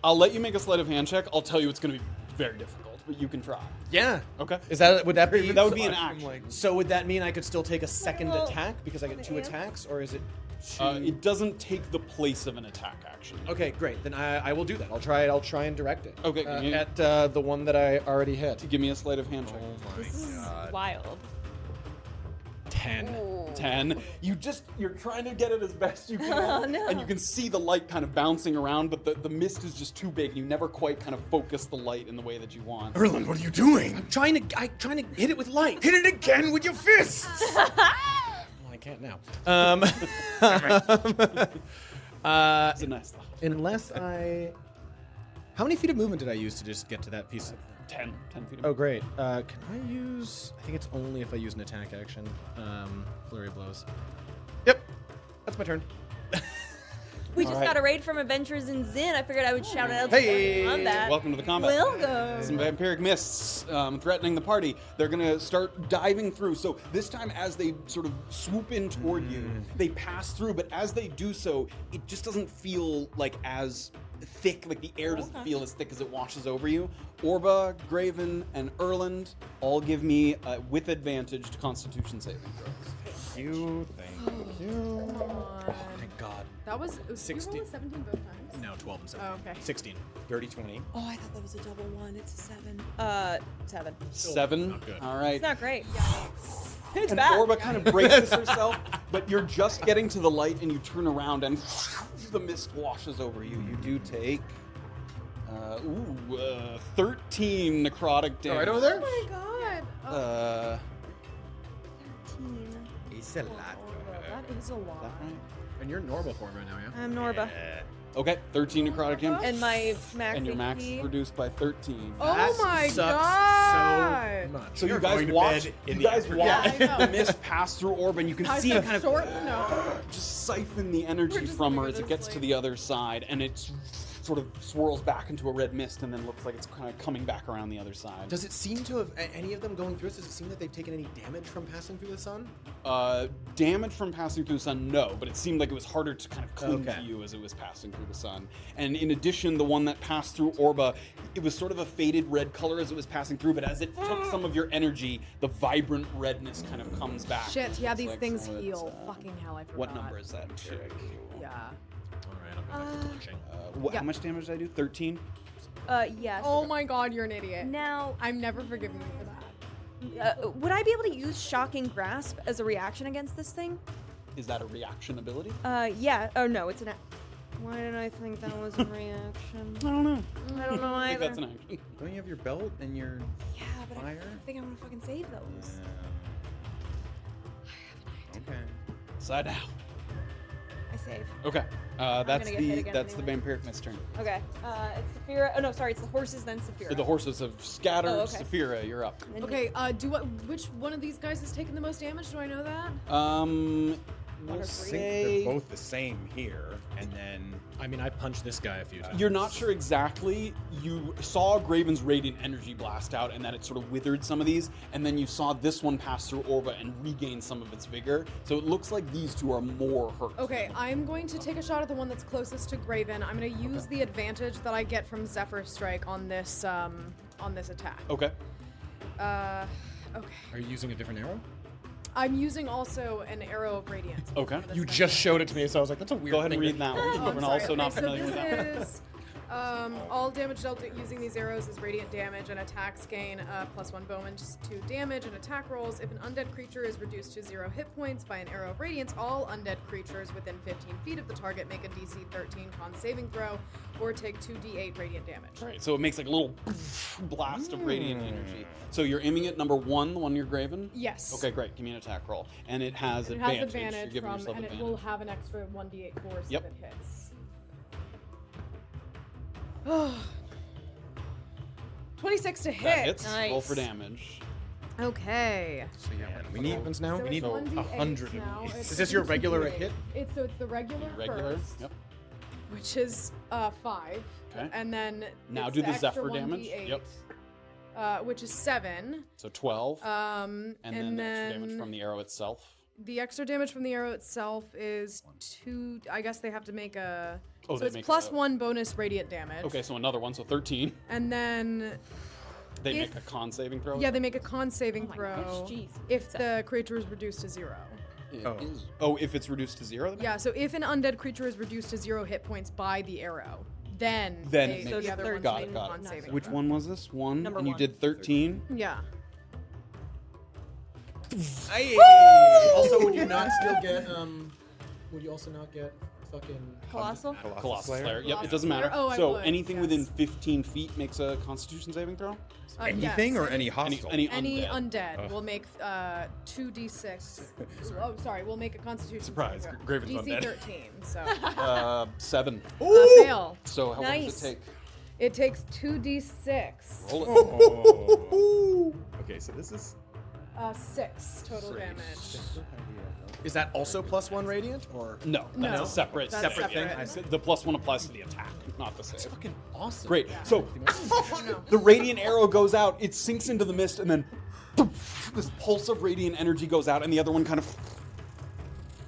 I'll let you make a sleight of hand check. I'll tell you it's going to be very difficult, but you can try. Yeah. Okay. Is that would that be? That would be an I'm action. like- So would that mean I could still take a second Well, attack because I get 2 ants? attacks, or is it? Two? It doesn't take the place of an attack action. Okay, great. Then I will do that. I'll try it. I'll try and direct it. Okay, give me- at the one that I already hit. Give me a sleight of hand check. This is wild. 10. 10. You're trying to get it as best you can. Oh, no. And you can see the light kind of bouncing around, but the mist is just too big. You never quite kind of focus the light in the way that you want. Erlen, what are you doing? I'm trying to hit it with light. Hit it again with your fists! Well, I can't now. It's a nice thought. Unless I. How many feet of movement did I use to just get to that piece of? 10 feet. Oh, great. Can I use? I think it's only if I use an attack action. Flurry of blows. Yep. That's my turn. We just All right. got a raid from Adventures in Zin. I figured I would shout it out Hey. on that. Welcome to the combat. Welcome. Some vampiric mists threatening the party. They're gonna start diving through. So this time, as they sort of swoop in toward you, they pass through. But as they do so, it just doesn't feel like as thick. Like the air doesn't feel as thick as it washes over you. Orba, Graven, and Erland all give me with advantage to Constitution saving throws. Thank you. Thank God. That was 60. You rolled a 17 both times. No, 12 and 17. Oh, okay. 16. Dirty 20. Oh, I thought that was a double one. It's a 7. 7. 7. not good. All right. It's not great. It's And bad. Orba kind of braces herself, but you're just getting to the light and you turn around and the mist washes over you. You do take 13 necrotic damage. Right over there? Oh my god. Oh. 13. It's a lot. That is a lot. Right? And you're normal form right now, yeah? I'm Norba. Okay, 13 necrotic damage. And my max And your max is HP. reduced by 13. Oh my sucks god. so much. So You're you guys going to watch, bed in you the guys afternoon. watch Yeah, I know. the mist pass through Orba, and you can I see it said kind of short? No. just siphon the energy just from her gonna as go it to gets to sleep. the other side, and it's sort of swirls back into a red mist, and then looks like it's kind of coming back around the other side. Does it seem to have any of them going through this? Does it seem that they've taken any damage from passing through the sun? Damage from passing through the sun, no, but it seemed like it was harder to kind of cling Okay. to you as it was passing through the sun. And in addition, the one that passed through Orba, it was sort of a faded red color as it was passing through, but as it took some of your energy, the vibrant redness kind of comes back. Shit, yeah, It's these like things some of it's, heal. Fucking hell, I forgot. What number is that? Yeah. All right, I'll go back to punching. How much damage did I do? 13? Yes. Oh my god, you're an idiot. Now, I'm never forgiving you for that. would I be able to use Shocking Grasp as a reaction against this thing? Is that a reaction ability? Yeah. Oh, no, it's an... Why did I think that was a reaction? I don't know. I don't know I think either. that's an action. Don't you have your belt and your Yeah, but fire? I think I'm gonna fucking save those. Okay. Side out. I save. Okay. That's gonna get hit the again that's the anyway. vampiric mist turn. Okay. It's Saphira. Oh no, sorry, it's the horses then Saphira. The horses have scattered. Oh, okay. Saphira, you're up. And then Okay, which one of these guys has taken the most damage? Do I know that? We'll or I three. think say they're both the same here, and then I mean, I punched this guy a few times. you're not sure exactly. You saw Graven's radiant energy blast out, and that it sort of withered some of these, and then you saw this one pass through Orba and regain some of its vigor. So it looks like these two are more hurt. Okay, I'm going to take a shot at the one that's closest to Graven. I'm going to use the advantage that I get from Zephyr Strike on this attack. Okay. Okay. Are you using a different arrow? I'm using also an arrow of radiance. Okay. for this You thing. just showed it to me, so I was like, that's a weird Go ahead thing and to- read that one. Oh, I'm We're sorry. also not Okay, so familiar with that. this is All damage dealt using these arrows is radiant damage, and attacks gain +1 bonus to damage and attack rolls. If an undead creature is reduced to 0 hit points by an arrow of radiance, all undead creatures within 15 feet of the target make a DC 13 con saving throw or take 2d8 radiant damage. Right, so it makes like a little blast of radiant energy. So you're aiming at number 1, the one you're graven? Yes. Okay, great. Give me an attack roll. And it has It advantage. has advantage You're giving yourself and advantage. it will have an extra 1d8 force Yep. if it hits. 26 to hit. That hits. Nice. Roll for damage. Okay. So yeah, We need weapons now. So We it's need 1d8 100 now. of It's Is this your regular 1d8. hit? So it's the regular, Regular. first, Yep. which is 5. Okay. And then Now it's do the extra Zephyr damage. 1d8, Yep. which is 7. So 12. And and then the extra damage from the arrow itself. the extra damage from the arrow itself is 2. I guess they have to make a. Oh, so they it's make +1 bonus radiant damage. Okay, so another one, so 13. And then They If- make a con saving throw? yeah, they make a con saving my throw gosh, jeez. if the creature is reduced to 0. It Oh. is- Oh, if it's reduced to 0? Yeah, so if an undead creature is reduced to 0 hit points by the arrow, then Then they, it the makes- other ones got make it, got con it. saving Which throw. one was this? 1? Number and you 1. did 13? Yeah. Also, would you not still get would you also not get fucking Colossal? Colossal Slayer. Yep, it Colossal doesn't matter. Slayer? Oh, I so would, anything within yes. 15 feet makes a Constitution saving throw? Anything yes. or any hostile? Any Any undead. undead will make 2d6. Oh, sorry, we'll make a Constitution. Surprise, saving throw. Graven's DC undead. 13. So 7. fail. So how much Nice. does it take? It takes 2d6. Roll it. Oh. Okay, so this is 6 total damage. Is that also +1 radiant or? No, that's No, a separate, that's separate thing. separate. I said the +1 applies to the attack, not the save. Fucking awesome. Great. So the radiant arrow goes out, it sinks into the mist, and then this pulse of radiant energy goes out, and the other one kind of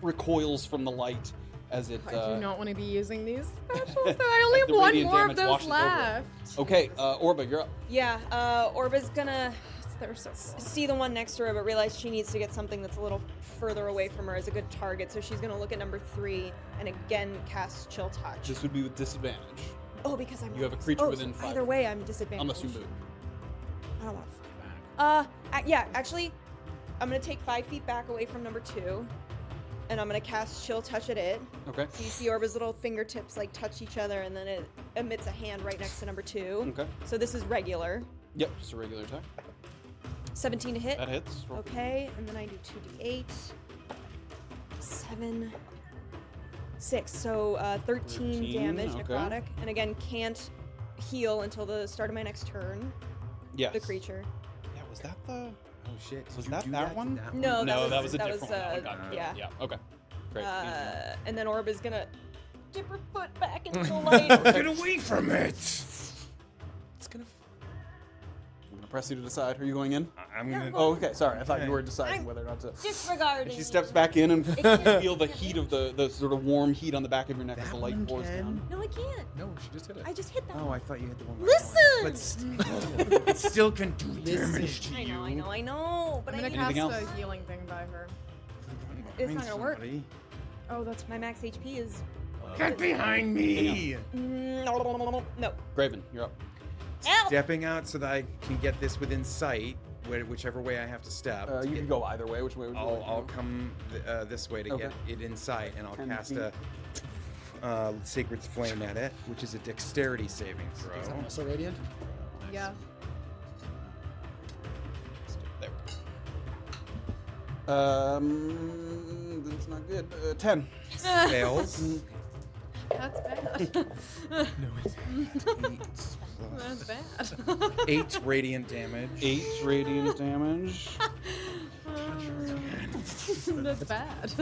recoils from the light as it. I do not want to be using these specials. I only As the have one radiant more of damage those washes over it. left. Okay, Orba, you're up. Yeah, Orba's gonna They're so cool. see the one next to her, but realize she needs to get something that's a little further away from her as a good target. So she's gonna look at number 3 and again cast Chill Touch. This would be with disadvantage, Oh, because I'm. You have a creature oh, within so 5. Either way, I'm disadvantaged. unless you move. I don't want to. Yeah, actually, I'm gonna take 5 feet back away from number 2, and I'm gonna cast Chill Touch at it. Okay. So you see Orba's little fingertips like touch each other, and then it emits a hand right next to number 2. Okay. So this is regular. Yep, just a regular attack. 17 to hit. That hits. Roll for- Okay, and then I do 2d8. 7. 6. So 13 damage, okay. necrotic. And again, can't heal until the start of my next turn. Yes. The creature. Yeah, was that the? oh shit. Did Was you that do that to one? that No, No, that that was- was a that different was, one. That one got yeah. Yeah. Okay. Great. And then Orba's gonna dip her foot back into the light. Get away from it! It's gonna. I'm gonna press you to decide. Are you going in? I'm gonna. Oh, okay. Sorry, I thought you were deciding I'm- whether or not to. Disregarding. She steps back in and can't- feel the heat of the sort of warm heat on the back of your neck as the light one pours can. down. No, I can't. No, she just hit it. I just hit that. Oh, I thought you had the one. Listen! But still, it still can do damage to I you. know, but I'm I gonna need cast Anything a else? healing thing by her. It's not gonna work. Somebody. Oh, that's my max HP is. Get behind me! No. Graven, you're up. Ow! Stepping out so that I can get this within sight, whichever way I have to step. You can go either way. Which way would you like to I'll go? come this way to Okay. get it in sight, and I'll 10 cast feet. a Sacred Flame at it, which is a Dexterity saving Is that throw. also radiant? Yeah. There. That's not good. 10. Fails. That's bad. That's bad. 8 radiant damage. 8 radiant damage. That's bad.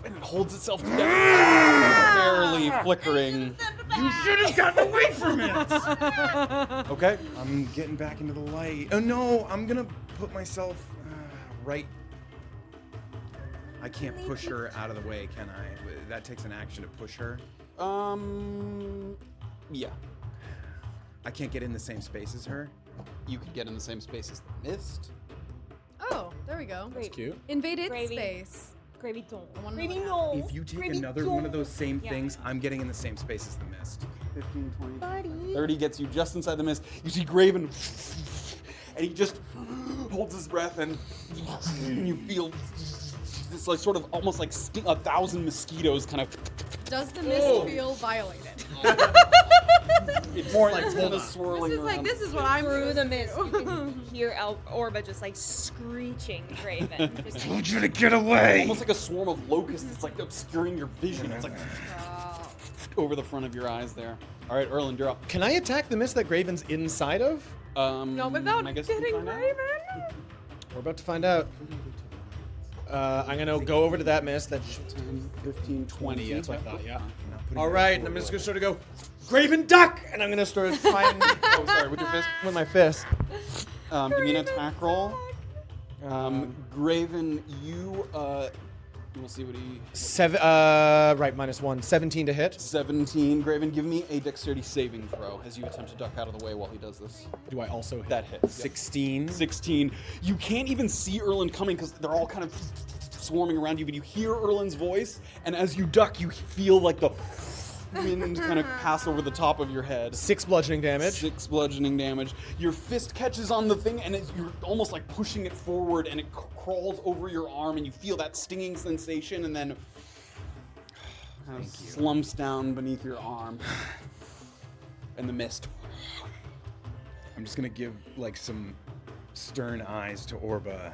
And it holds itself together. Barely flickering. You should have gotten away from it! Okay. I'm getting back into the light. Oh no, I'm gonna put myself right. I can't push her out of the way, can I? That takes an action to push her. Yeah. I can't get in the same space as her. You could get in the same space as the mist. Oh, there we go. That's cute. Invade its Gravy. space. Gravy don't. Gravy no. If you take another one of those same things, I'm getting in the same space as the mist. 15, 20, Buddy. 30 gets you just inside the mist. You see Graven, and he just holds his breath, and you feel this like sort of almost like 1,000 mosquitoes kind of. Does the mist feel violated? It's more like kind of swirling This is around. this is what I'm Through the mist, you can hear Orba just like screeching Graven. Just Told you to get away! Almost like a swarm of locusts. It's like obscuring your vision. It's like over the front of your eyes there. All right, Erland, you're up. Can I attack the mist that Graven's inside of? no, without I guess we can getting find out. Raven. We're about to find out. I'm gonna go over to that mist. That 10, 15, 20. yeah, that's what I thought. Yeah. Putting All it right, and I'm just gonna sort of go, Graven, duck, and I'm gonna start trying Oh, sorry, with your fist. with my fist. Give me an attack roll. Graven, you we'll see what he. -1, 17 to hit. 17. Graven, give me a dexterity saving throw as you attempt to duck out of the way while he does this. Do I also hit? That hits. 16. 16. You can't even see Erland coming because they're all kind of swarming around you, but you hear Erland's voice, and as you duck, you feel like the wind kind of pass over the top of your head. 6 bludgeoning damage. 6 bludgeoning damage. Your fist catches on the thing, and you're almost like pushing it forward, and it crawls over your arm, and you feel that stinging sensation, and then kind of slumps down beneath your arm. And the mist. I'm just gonna give like some stern eyes to Orba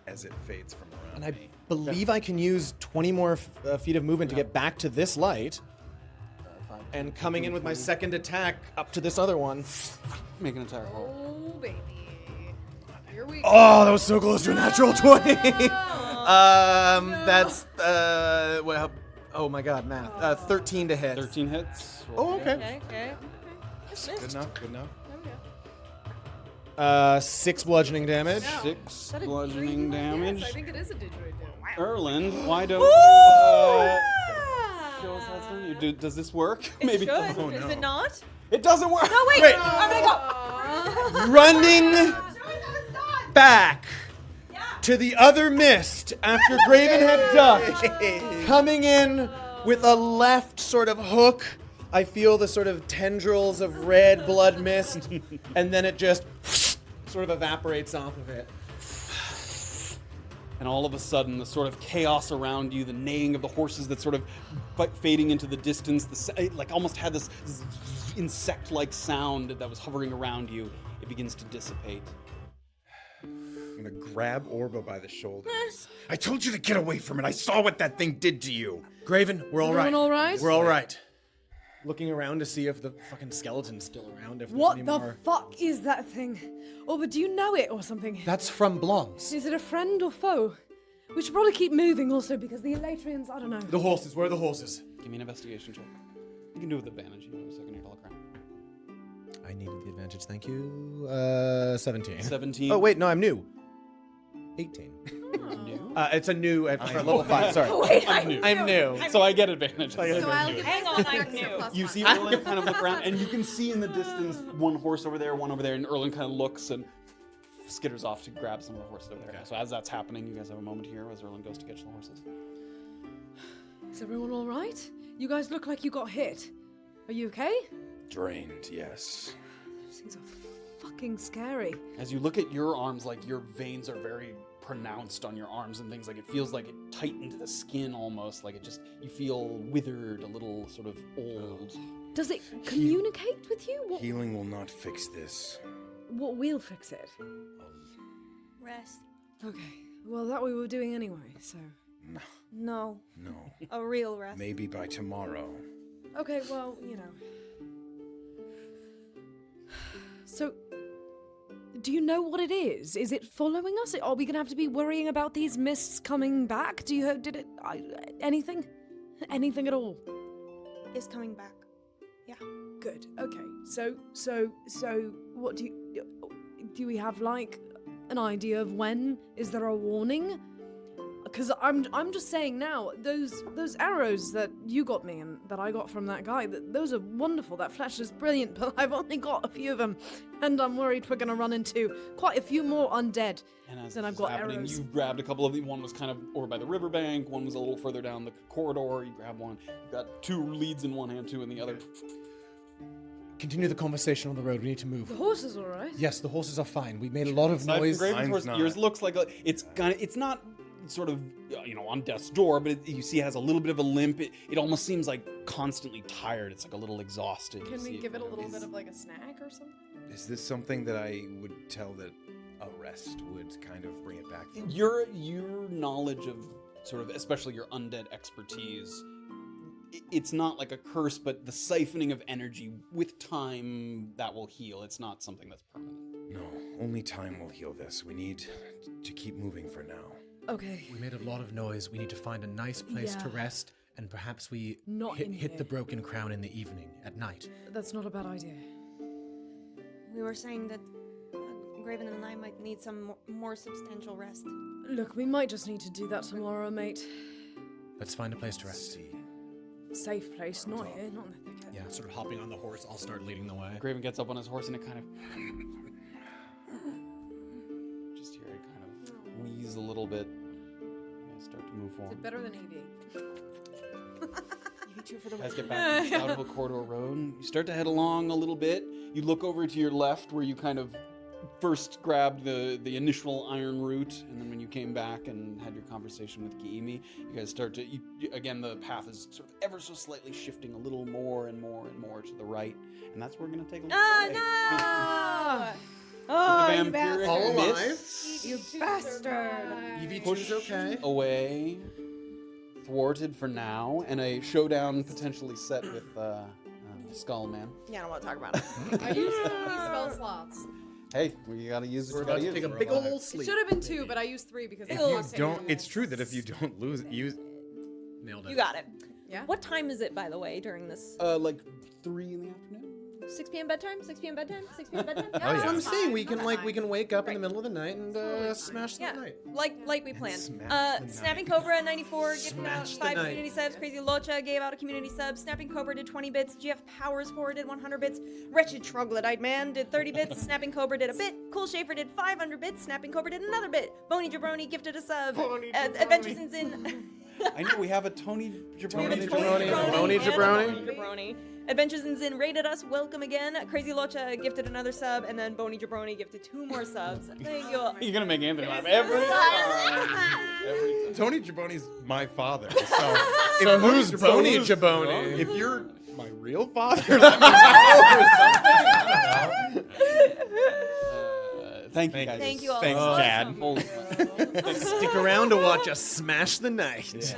as it fades from around And I me. believe I can use 20 more feet of movement to get back to this light. And coming in with my second attack up to this other one. Make an attack roll. Oh baby. Here we go. Oh, that was so close to a natural 20. That's well, oh my god, math. 13 to hit. 13 hits. Oh, okay. okay. Good enough, good enough. 6 bludgeoning damage. 6 bludgeoning damage. Yes, I think it is a didgeridoo. Erland, why don't you show us how it's done? Does this work? Maybe. Should. Oh, Is no. it not? It doesn't work. No, wait. Wait. I'm gonna go. Running back to the other mist after Graven had ducked. Coming in with a left sort of hook. I feel the sort of tendrils of red blood mist, and then it just sort of evaporates off of it. And all of a sudden, the sort of chaos around you, the neighing of the horses that sort of fading into the distance, it like almost had this insect-like sound that was hovering around you. It begins to dissipate. I'm gonna grab Orba by the shoulders. I told you to get away from it. I saw what that thing did to you. Graven, we're all right. Everyone all right? We're all right. Looking around to see if the fucking skeleton's still around. If there's What any the more. fuck is that thing? Oh, but do you know it or something? That's from Blom's. Is it a friend or foe? We should probably keep moving also because the Elatrians, I don't know. The horses. Where are the horses? Give me an investigation check. You can do it with advantage. You have a second here to look around. I needed the advantage. Thank you. 17. 17. Oh wait, no, I'm new. 18. New? It's a new level 5. Sorry. Wait, I'm new. So I get advantage. So I'll give Hang you on, some I'm extra new. plus You one. see Erland kind of look around, and you can see in the distance one horse over there, and Erland kind of looks and skitters off to grab some of the horses over there. So as that's happening, you guys have a moment here as Erland goes to catch the horses. Is everyone all right? You guys look like you got hit. Are you okay? Drained, yes. These things are fucking scary. As you look at your arms, like your veins are very pronounced on your arms and things, like it feels like it tightened the skin almost, like it just, you feel withered, a little sort of old. Does it communicate with you? Healing will not fix this. What will fix it? Rest. Okay. Well, that we were doing anyway, so. No. No. A real rest. Maybe by tomorrow. Okay, well, you know. So, do you know what it is? Is it following us? Are we gonna have to be worrying about these mists coming back? Do you have, anything? Anything at all? Is coming back. Yeah. Good. Okay. So, what do we have like an idea of when? Is there a warning? because I'm just saying now, those arrows that you got me and that I got from that guy, those are wonderful. That flesh is brilliant, but I've only got a few of them, and I'm worried we're gonna run into quite a few more undead. And as Then this I've is got happening, arrows. you grabbed a couple of them. One was kind of over by the riverbank. One was a little further down the corridor. You grab one. You got 2 leads in one hand, 2 in the other. Continue the conversation on the road. We need to move. The horse is all right. Yes, the horses are fine. We made a lot of Aside from noise. Graven's Mine's horse, not. yours looks like it's not sort of on death's door, but you see it has a little bit of a limp. It almost seems like constantly tired. It's like a little exhausted. Can You we see give it a little is- bit of like a snack or something? Is this something that I would tell that a rest would kind of bring it back from? Your knowledge of sort of, especially your undead expertise, it's not like a curse, but the siphoning of energy with time that will heal. It's not something that's permanent. No, only time will heal this. We need to keep moving for now. Okay. We made a lot of noise. We need to find a nice place to Yeah. rest, and perhaps we Not in hit the here. broken crown in the evening, at night. That's not a bad idea. We were saying that Graven and I might need some more substantial rest. Look, we might just need to do that tomorrow, mate. Let's find a place to rest. See. Safe place, not here, not in the thicket. Yeah, sort of hopping on the horse. I'll start leading the way. Graven gets up on his horse and it kind of just hear it kind of wheeze a little bit. You guys start to move Is forward. it better than EV? You two for the You guys get back to the Scoutable Corridor Road. You start to head along a little bit. You look over to your left where you kind of first grabbed the initial iron root, and then when you came back and had your conversation with Kiimi, you guys start to, again, the path is sort of ever so slightly shifting a little more and more and more to the right, and that's where we're going to take a look. Oh, no! The you vampiric All mist You bastard! pushed away, thwarted for now, and a showdown potentially set with Skullman. Yeah, I don't want to talk about it. I used 3 spell slots. Hey, we gotta use it. We're we about gotta to use take a it. big old It sleep. should have been 2, but I used 3 because If it's you locked don't, in. it's true that if you don't use. Nailed it. You got it. Yeah. What time is it, by the way, during this? Like 3 in the afternoon. 6 p.m. bedtime? 6 p.m. bedtime? 6 p.m. bedtime? Oh, yeah. That's what I'm That's saying. fine. We can That's we can wake up in the middle of the night and Totally smash Yeah, the night. like we planned. Smash the Snapping night. Cobra 94 gifted out Smash the 5 night. community subs. Crazy Locha gave out a community sub. Snapping Cobra did 20 bits. GF Powers 4 did 100 bits. Wretched Troglodyte Man did 30 bits. Snapping Cobra did a bit. Cool Schaefer did 500 bits. Snapping Cobra did another bit. Bony Jabroni gifted a sub. Adventures in Zin. I know we have a Tony Jabroni. Jabroni. Jabroni. Adventures in Zin rated us. Welcome again. Crazy Locha gifted another sub, and then Bony Jabroni gifted 2 more subs. Thank you. You're gonna make Anthony laugh every time. Tony Jaboni's my father. So, So who's Bony Jaboni? If you're my real father, let me know or something. Thank you guys. Thank you all. Thanks, so Dad. much. Stick around to watch us smash the night.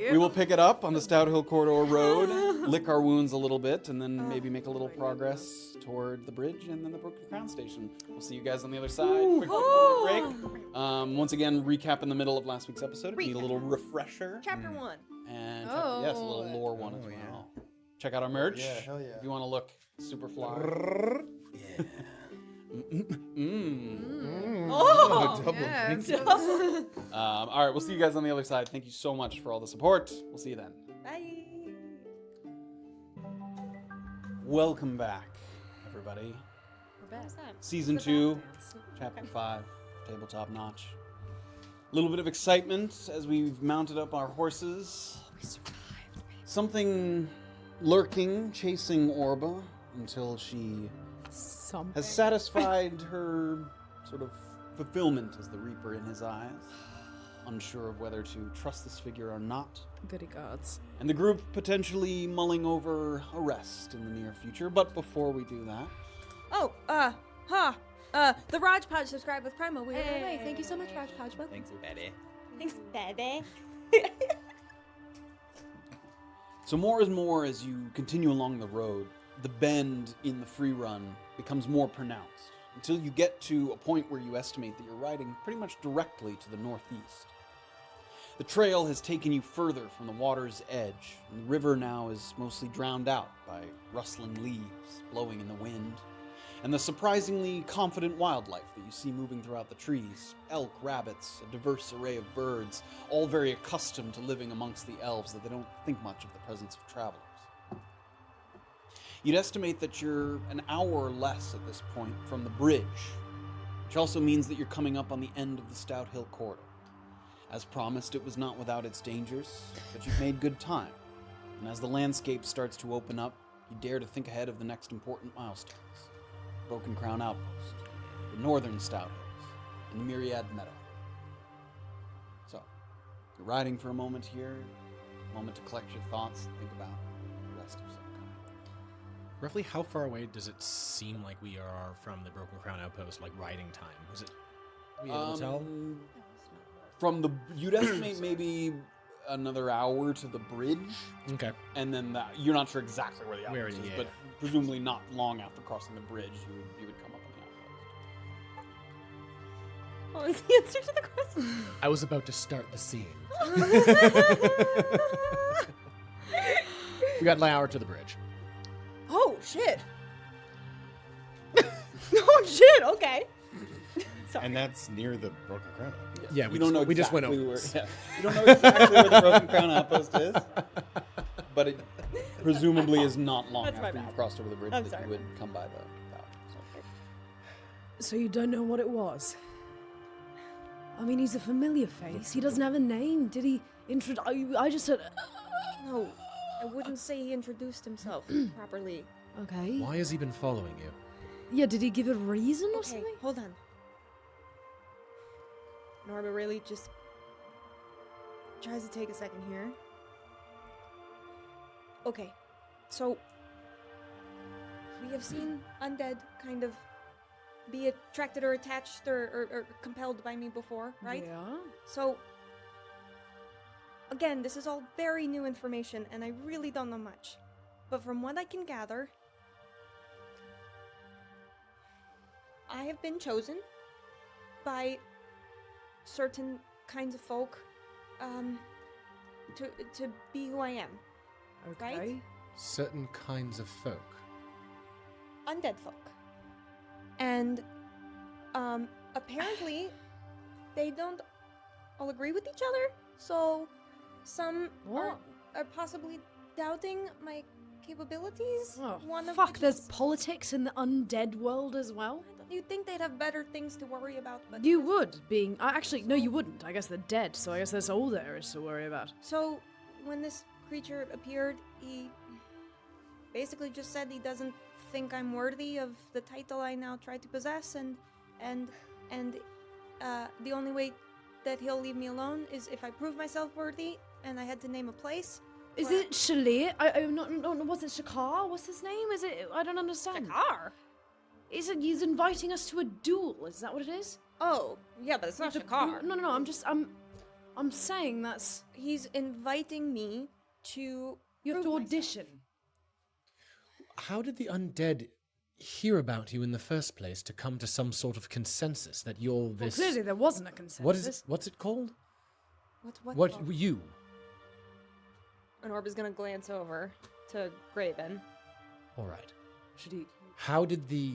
We will pick it up on the Stout Hill Corridor Road, lick our wounds a little bit, and then maybe make a little progress toward the bridge and then the Broken Crown Station. We'll see you guys on the other side. Quick break. Once again, recap in the middle of last week's episode. If you need a little refresher. Chapter 1. And yes, a little lore one as well. Check out our merch. Yeah, hell yeah. If you want to look super fly. Oh! Double Yes. drink. All right, we'll see you guys on the other side. Thank you so much for all the support. We'll see you then. Bye. Welcome back, everybody. We're back. Season 2, Chapter 5, Tabletop Notch. A little bit of excitement as we've mounted up our horses. Something lurking, chasing Orba until she has satisfied her sort of fulfillment as the Reaper in his eyes. Unsure of whether to trust this figure or not. Goody gods. And the group potentially mulling over a rest in the near future. But before we do that, Oh, the Raj Pod subscribed with Primo. We're on our way. Thank you so much, Raj Pod. Welcome. Thanks, Betty. Thanks, baby. so more and more as you continue along the road, the bend in the free run becomes more pronounced until you get to a point where you estimate that you're riding pretty much directly to the northeast. The trail has taken you further from the water's edge, and the river now is mostly drowned out by rustling leaves blowing in the wind. and the surprisingly confident wildlife that you see moving throughout the trees. Elk, rabbits, a diverse array of birds, all very accustomed to living amongst the elves that they don't think much of the presence of travelers. You'd estimate that you're an hour or less at this point from the bridge, which also means that you're coming up on the end of the Stout Hill corridor. As promised, it was not without its dangers, but you've made good time. And as the landscape starts to open up, you dare to think ahead of the next important milestones. Broken Crown Outpost, the northern Stout Hills, and the Myriad Meadow. So, you're riding for a moment here, a moment to collect your thoughts and think about the rest of some time. Roughly how far away does it seem like we are from the Broken Crown Outpost, like riding time? Is it... Are we able to tell? You'd estimate maybe another hour to the bridge. Okay. And then you're not sure exactly where the Where outpost it is, is, but presumably not long after crossing the bridge, you would come up on the outpost. What was the answer to the question? I was about to start the scene. We got an hour to the bridge. Oh, shit. Oh, shit, okay. Sorry. And that's near the Broken Crown. Yeah, We don't know we just went exactly over where. this. Yeah. We don't know exactly where the Broken Crown Outpost is, but it presumably is not long That's my after bad. you've crossed over the bridge I'm that sorry. you would come by the outpost. So you don't know what it was? I mean, he's a familiar face. He doesn't have a name. Did he I just said... No, I wouldn't say he introduced himself properly. Okay. Why has he been following you? Yeah, did he give a reason or Okay, something? hold on. Orba really just tries to take a second here. Okay, so we have seen undead kind of be attracted or attached or compelled by me before, right? Yeah. So, again, this is all very new information, and I really don't know much. But from what I can gather, I have been chosen by certain kinds of folk to be who I am. Okay. Right? Certain kinds of folk. Undead folk. And apparently they don't all agree with each other, so some What? are possibly doubting my capabilities. Oh, One of fuck, which there's is- politics in the undead world as well? You'd think they'd have better things to worry about, but You would, being... actually, no, you wouldn't. I guess they're dead, so I guess that's all there is to worry about. So, when this creature appeared, he basically just said he doesn't think I'm worthy of the title I now try to possess, and the only way that he'll leave me alone is if I prove myself worthy, and I had to name a place. Is where- it Shalir? I'm not, was it Shakar? What's his name? Is it... I don't understand. Shakar? Is it he's inviting us to a duel? Is that what it is? Oh, yeah, but it's not To Shakar. prove- No, I'm saying that's... He's inviting me to You have to prove myself. audition. How did the undead hear about you in the first place to come to some sort of consensus that you're Well, this... clearly there wasn't a consensus. What is it? What's it called? What? What you? And Orba's gonna glance over to Graven. All right. Should he... How did the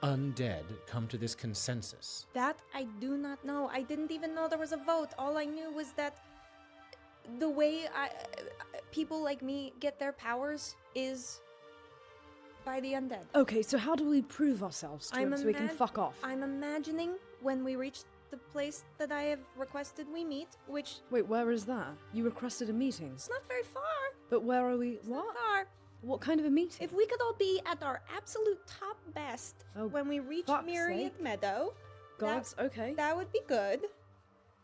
undead come to this consensus? That I do not know. I didn't even know there was a vote. All I knew was that the way people like me get their powers is by the undead. Okay, so how do we prove ourselves to him so we can imag- fuck off? I'm imagining when we reach the place that I have requested we meet, which Wait, where is that? You requested a meeting. is not very far. But where are we? Not What? far. What kind of a meeting? If we could all be at our absolute top best Oh, when we reach fuck's Myriad sake. Meadow, Gods, okay. that would be good.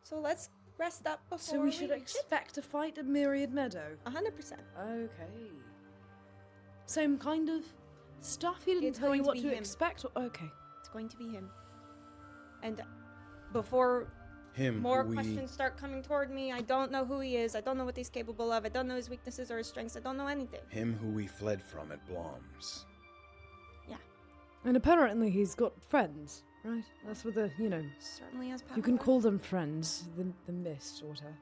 So let's rest up before So we should reach expect to fight at Myriad Meadow. it. 100%. Okay. Same kind of stuff? He didn't It's tell you going to what be to him. expect? Okay. It's going to be him. And before Him more who we questions start coming toward me, I don't know who he is. I don't know what he's capable of. I don't know his weaknesses or his strengths. I don't know anything. fled from at Blom's. And apparently he's got friends, right? That's what the, Certainly has power. you can call them friends, the mist or whatever.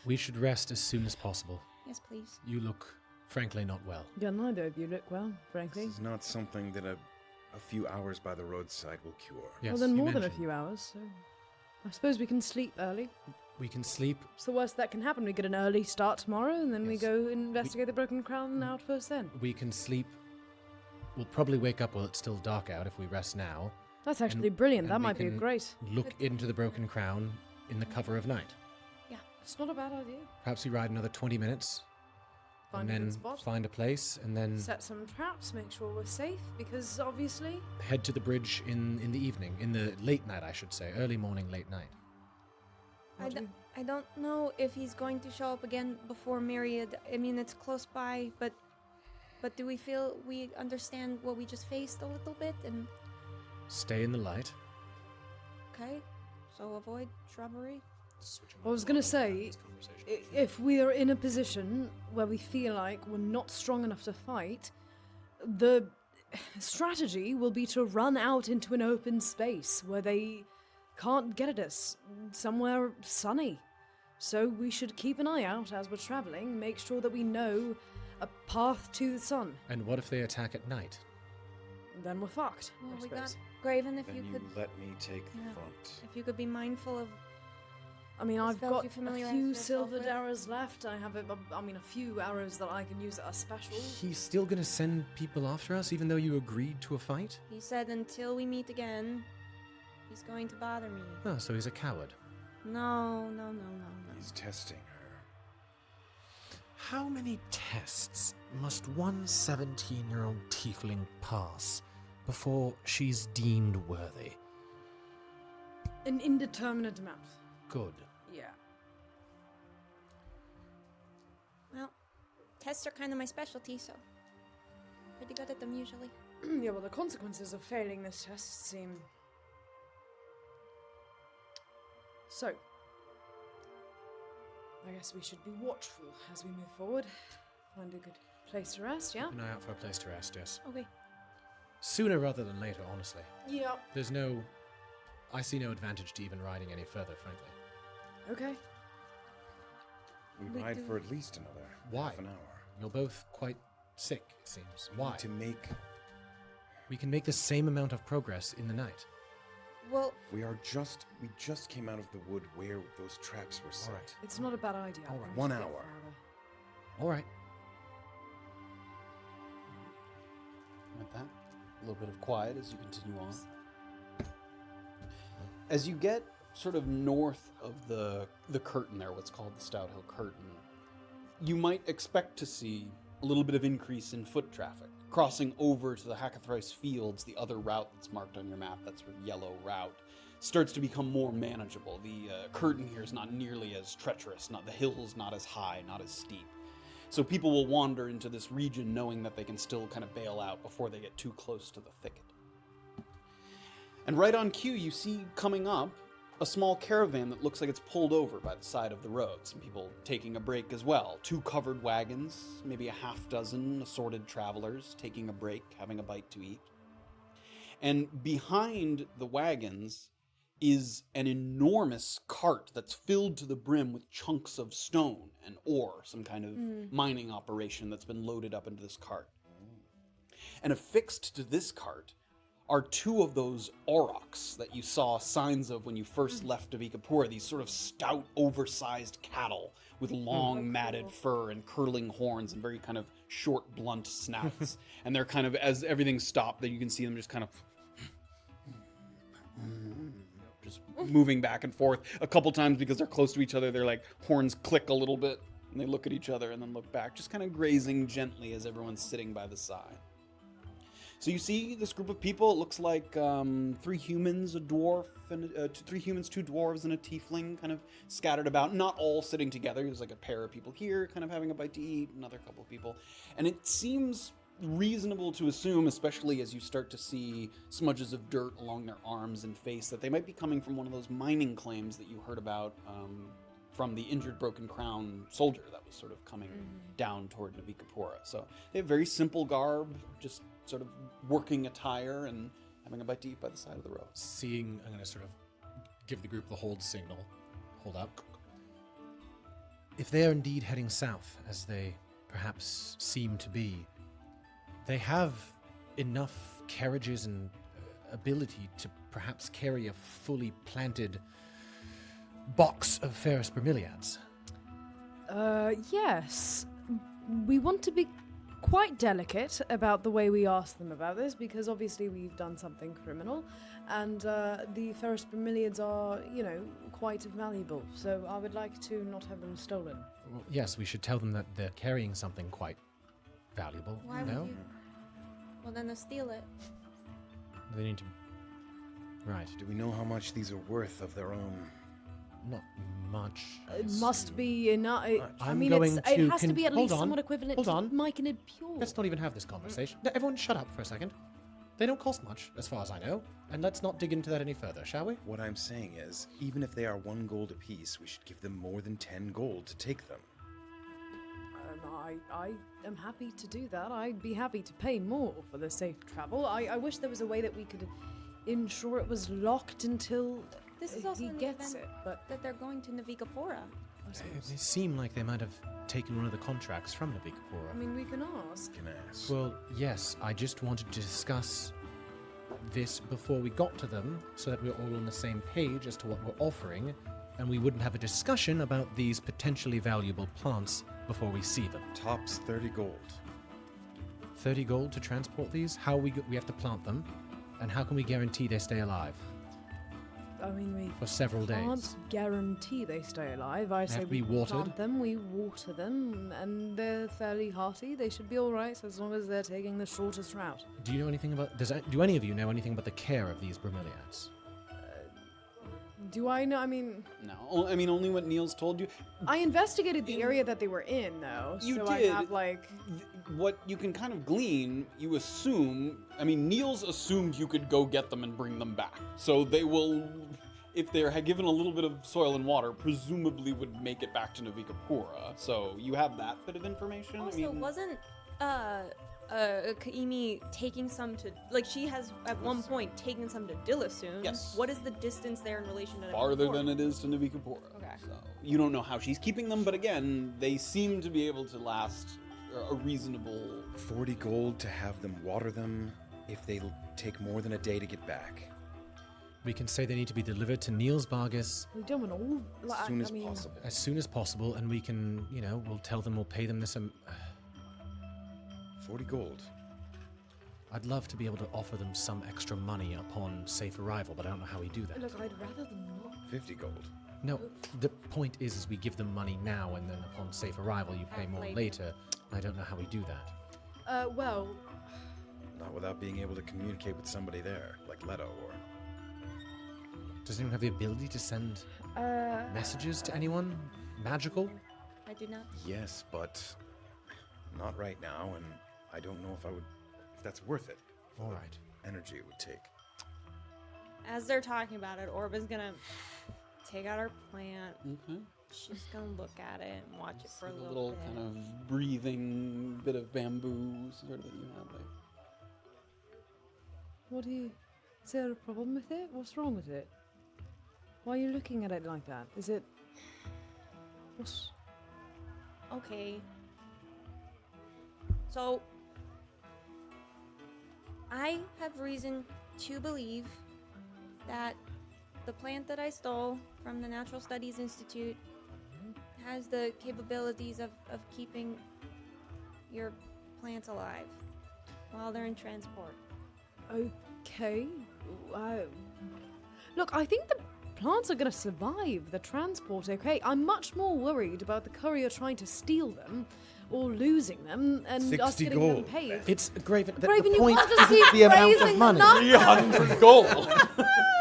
We should rest as soon as possible. Yes, please. You look, frankly, not well. Yeah, neither of you look well, frankly. This is not something that a a few hours by the roadside will cure. Yes, well, then you more than a mentioned. few hours, so I suppose we can sleep early. We can sleep. It's the worst that can happen. We get an early start tomorrow, and then we Yes. go investigate the Broken Crown outpost then. We can sleep. We'll probably wake up while it's still dark out if we rest now. That's actually brilliant. and That we might be can great. Look into the Broken Crown in the cover of night. Yeah, it's not a bad idea. Perhaps we ride another 20 minutes. Find and a good then spot. find a place and then Set some traps, make sure we're safe, because obviously... head to the bridge in the evening. In the late night, I should say. Early morning, late night. I don't know if he's going to show up again before Myriad. I mean, it's close by, but do we feel we understand what we just faced a little bit? And Stay in the light. okay, so avoid shrubbery. I was going to say, if we are in a position where we feel like we're not strong enough to fight, the strategy will be to run out into an open space where they can't get at us, somewhere sunny. So we should keep an eye out as we're traveling, make sure that we know a path to the sun. And what if they attack at night? Then we're fucked. Well, I we got suppose. Graven. If Then you you could, let me take the Yeah. front. if you could be mindful of. I mean, I've spells got you a familiarize few yourself silvered with? arrows left. I have a few arrows that I can use that are special. He's still gonna send people after us, even though you agreed to a fight? He said until we meet again, he's going to bother me. Oh, so he's a coward. No. He's testing her. How many tests must one 17-year-old tiefling pass before she's deemed worthy? An indeterminate amount. Good. Yeah. Well, tests are kind of my specialty, so pretty good at them usually. Yeah, well, the consequences of failing this test seem... So, I guess we should be watchful as we move forward. Find a good place to rest, yeah? Keep an eye out for a place to rest, yes. Okay. Sooner rather than later, honestly. Yeah. I see no advantage to even riding any further, frankly. Okay. We We ride do- for at least another Why? half an hour. You're both quite sick, it seems. We Why? need to make. We can make the same amount of progress in the night. Well, We just came out of the wood where those traps were set. All right. It's not a bad idea. All right. 1 hour. All right. With that, a little bit of quiet as you continue on. As you get sort of north of the curtain there, what's called the Stout Hill Curtain, you might expect to see a little bit of increase in foot traffic. Crossing over to the Hackathrice Fields, the other route that's marked on your map, that sort of yellow route, starts to become more manageable. The curtain here is not nearly as treacherous, the hills not as high, not as steep. So people will wander into this region knowing that they can still kind of bail out before they get too close to the thicket. And right on cue, you see coming up a small caravan that looks like it's pulled over by the side of the road. Some people taking a break as well. 2 covered wagons, maybe a half dozen assorted travelers taking a break, having a bite to eat. And behind the wagons is an enormous cart that's filled to the brim with chunks of stone and ore, some kind of mining operation that's been loaded up into this cart. And affixed to this cart are 2 of those aurochs that you saw signs of when you first left Avikapura, these sort of stout, oversized cattle with long, matted fur and curling horns and very kind of short, blunt snouts. And they're kind of, as everything stopped, that you can see them just kind of just moving back and forth a couple times because they're close to each other. Their like horns click a little bit and they look at each other and then look back, just kind of grazing gently as everyone's sitting by the side. So you see this group of people. It looks like 3 humans, a dwarf, and 3 humans, 2 dwarves, and a tiefling, kind of scattered about. Not all sitting together. There's like a pair of people here, kind of having a bite to eat. Another couple of people, and it seems reasonable to assume, especially as you start to see smudges of dirt along their arms and face, that they might be coming from one of those mining claims that you heard about from the injured Broken Crown soldier that was sort of coming down toward Navikapura. So they have very simple garb, just sort of working attire and having a bite to eat by the side of the road. I'm going to sort of give the group the hold signal. Hold up. If they are indeed heading south, as they perhaps seem to be, they have enough carriages and ability to perhaps carry a fully planted box of Ferris bromeliads? Yes. We want to be quite delicate about the way we ask them about this, because obviously we've done something criminal, and the Ferris bromeliads are, quite valuable, so I would like to not have them stolen. Well, yes, we should tell them that they're carrying something quite valuable. Why no? would you? Well, then they'll steal it. They need to... Right. Do we know how much these are worth of their own? Not much. It must be enough. It has to be at least somewhat equivalent Hold to on. myconid pure. Let's not even have this conversation. No, everyone shut up for a second. They don't cost much, as far as I know. And let's not dig into that any further, shall we? What I'm saying is, even if they are 1 gold apiece, we should give them more than 10 gold to take them. I am happy to do that. I'd be happy to pay more for the safe travel. I wish there was a way that we could ensure it was locked until This is also he an gets event it. But that they're going to Navikapura. I suppose. They seem like they might have taken one of the contracts from Navikapura. I mean, we can ask. Can ask. Well, yes, I just wanted to discuss this before we got to them, so that we're all on the same page as to what we're offering, and we wouldn't have a discussion about these potentially valuable plants before we see them. Tops 30 gold. 30 gold to transport these? How we have to plant them, and how can we guarantee they stay alive I mean, we for several can't days? guarantee they stay alive. I They say have to be we watered? plant them, we water them, and they're fairly hearty. They should be all right as long as they're taking the shortest route. Do you know anything about? Do any of you know anything about the care of these bromeliads? Do I know? I mean, No, I mean only what Niels told you. I investigated the area that they were in, though. You so did. I have like. What you can kind of glean, you assume. I mean, Niels assumed you could go get them and bring them back. So they will, if they're given a little bit of soil and water, presumably would make it back to Navikapura. So you have that bit of information. Also, I mean, wasn't Kaimi taking some to, like, she has at one point taken some to Dillasoon. Yes. What is the distance there in relation to farther Navikapura? than it is to Navikapura. Okay. So you don't know how she's keeping them, but again, they seem to be able to last a reasonable. 40 gold to have them water them if they take more than a day to get back. We can say they need to be delivered to Niels Bargus We don't want all. Like, As soon I as mean, possible. as soon as possible, and we can, we'll tell them, we'll pay them this. 40 gold. I'd love to be able to offer them some extra money upon safe arrival, but I don't know how we do that. Look, I'd rather them not. 50 gold. No, the point is we give them money now, and then upon safe arrival, you pay more later. I don't know how we do that. Well, Not without being able to communicate with somebody there, like Leto or... Does anyone have the ability to send messages to anyone? Magical? I do not. Yes, but not right now, and I don't know if that's worth it. All right. Energy it would take. As they're talking about it, Orba's gonna take out her plant. Okay. She's gonna look at it and watch it for a Like little, bit. kind of breathing bit of bamboo sort of that you have there. what do you? Is there a problem with it? What's wrong with it? Why are you looking at it like that? Is it? What's? Okay. So, I have reason to believe that the plant that I stole from the Natural Studies Institute has the capabilities of keeping your plants alive while they're in transport. Okay. Look, I think the plants are going to survive the transport, okay? I'm much more worried about the courier trying to steal them or losing them and us 60 getting them gold. paid. It's Graven. Graven, the you point want to see isn't the amount of raising money. enough? 300 gold!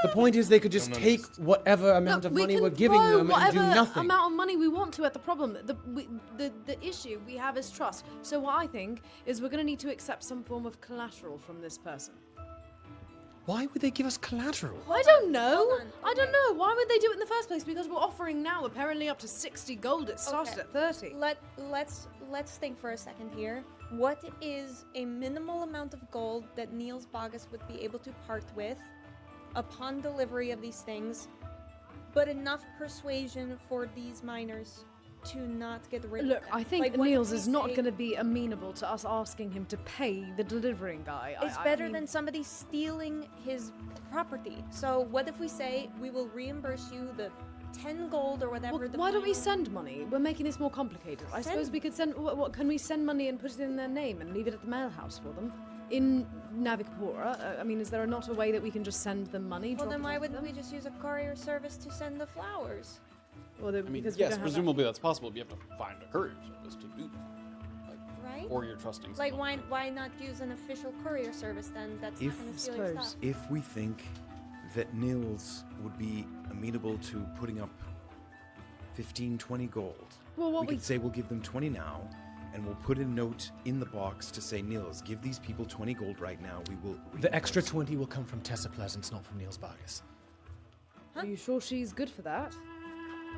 The point is they could just Don't take whatever amount Look, of we money can we're giving throw them and do whatever nothing. amount of money we want to at the problem. The issue we have is trust. So what I think is we're going to need to accept some form of collateral from this person. Why would they give us collateral? I don't know. Hold on, I don't know. Why would they do it in the first place? Because we're offering now apparently up to 60 gold. It started Okay. at 30. Let's think for a second here. What is a minimal amount of gold that Niels Bogus would be able to part with upon delivery of these things, but enough persuasion for these miners to not get rid Look, of them? I think Like, what if Niels we is not say going to be amenable to us asking him to pay the delivering guy. It's better than somebody stealing his property. So what if we say we will reimburse you the 10 gold or whatever? Well, the why don't we final- send money? We're making this more complicated. I suppose we could send. What can we send money and put it in their name and leave it at the mail house for them in Navikapura? I mean, is there not a way that we can just send them money? Well, drop then it why off wouldn't them? we just use a courier service to send the flowers? Well, I mean, because we yes, don't have that. presumably that's possible, but you have to find a courier service to do that. Like, Right? or you're trusting Like, someone. why not use an official courier service then? That's If- not going to steal your Suppose. stuff. If we think that Nils would be amenable to putting up 15, 20 gold, Well, what we could say we'll give them 20 now, and we'll put a note in the box to say, Nils, give these people 20 gold right now. We will. The extra 20 will come from Tessa Pleasance, not from Niels Vargas. Are you sure she's good for that?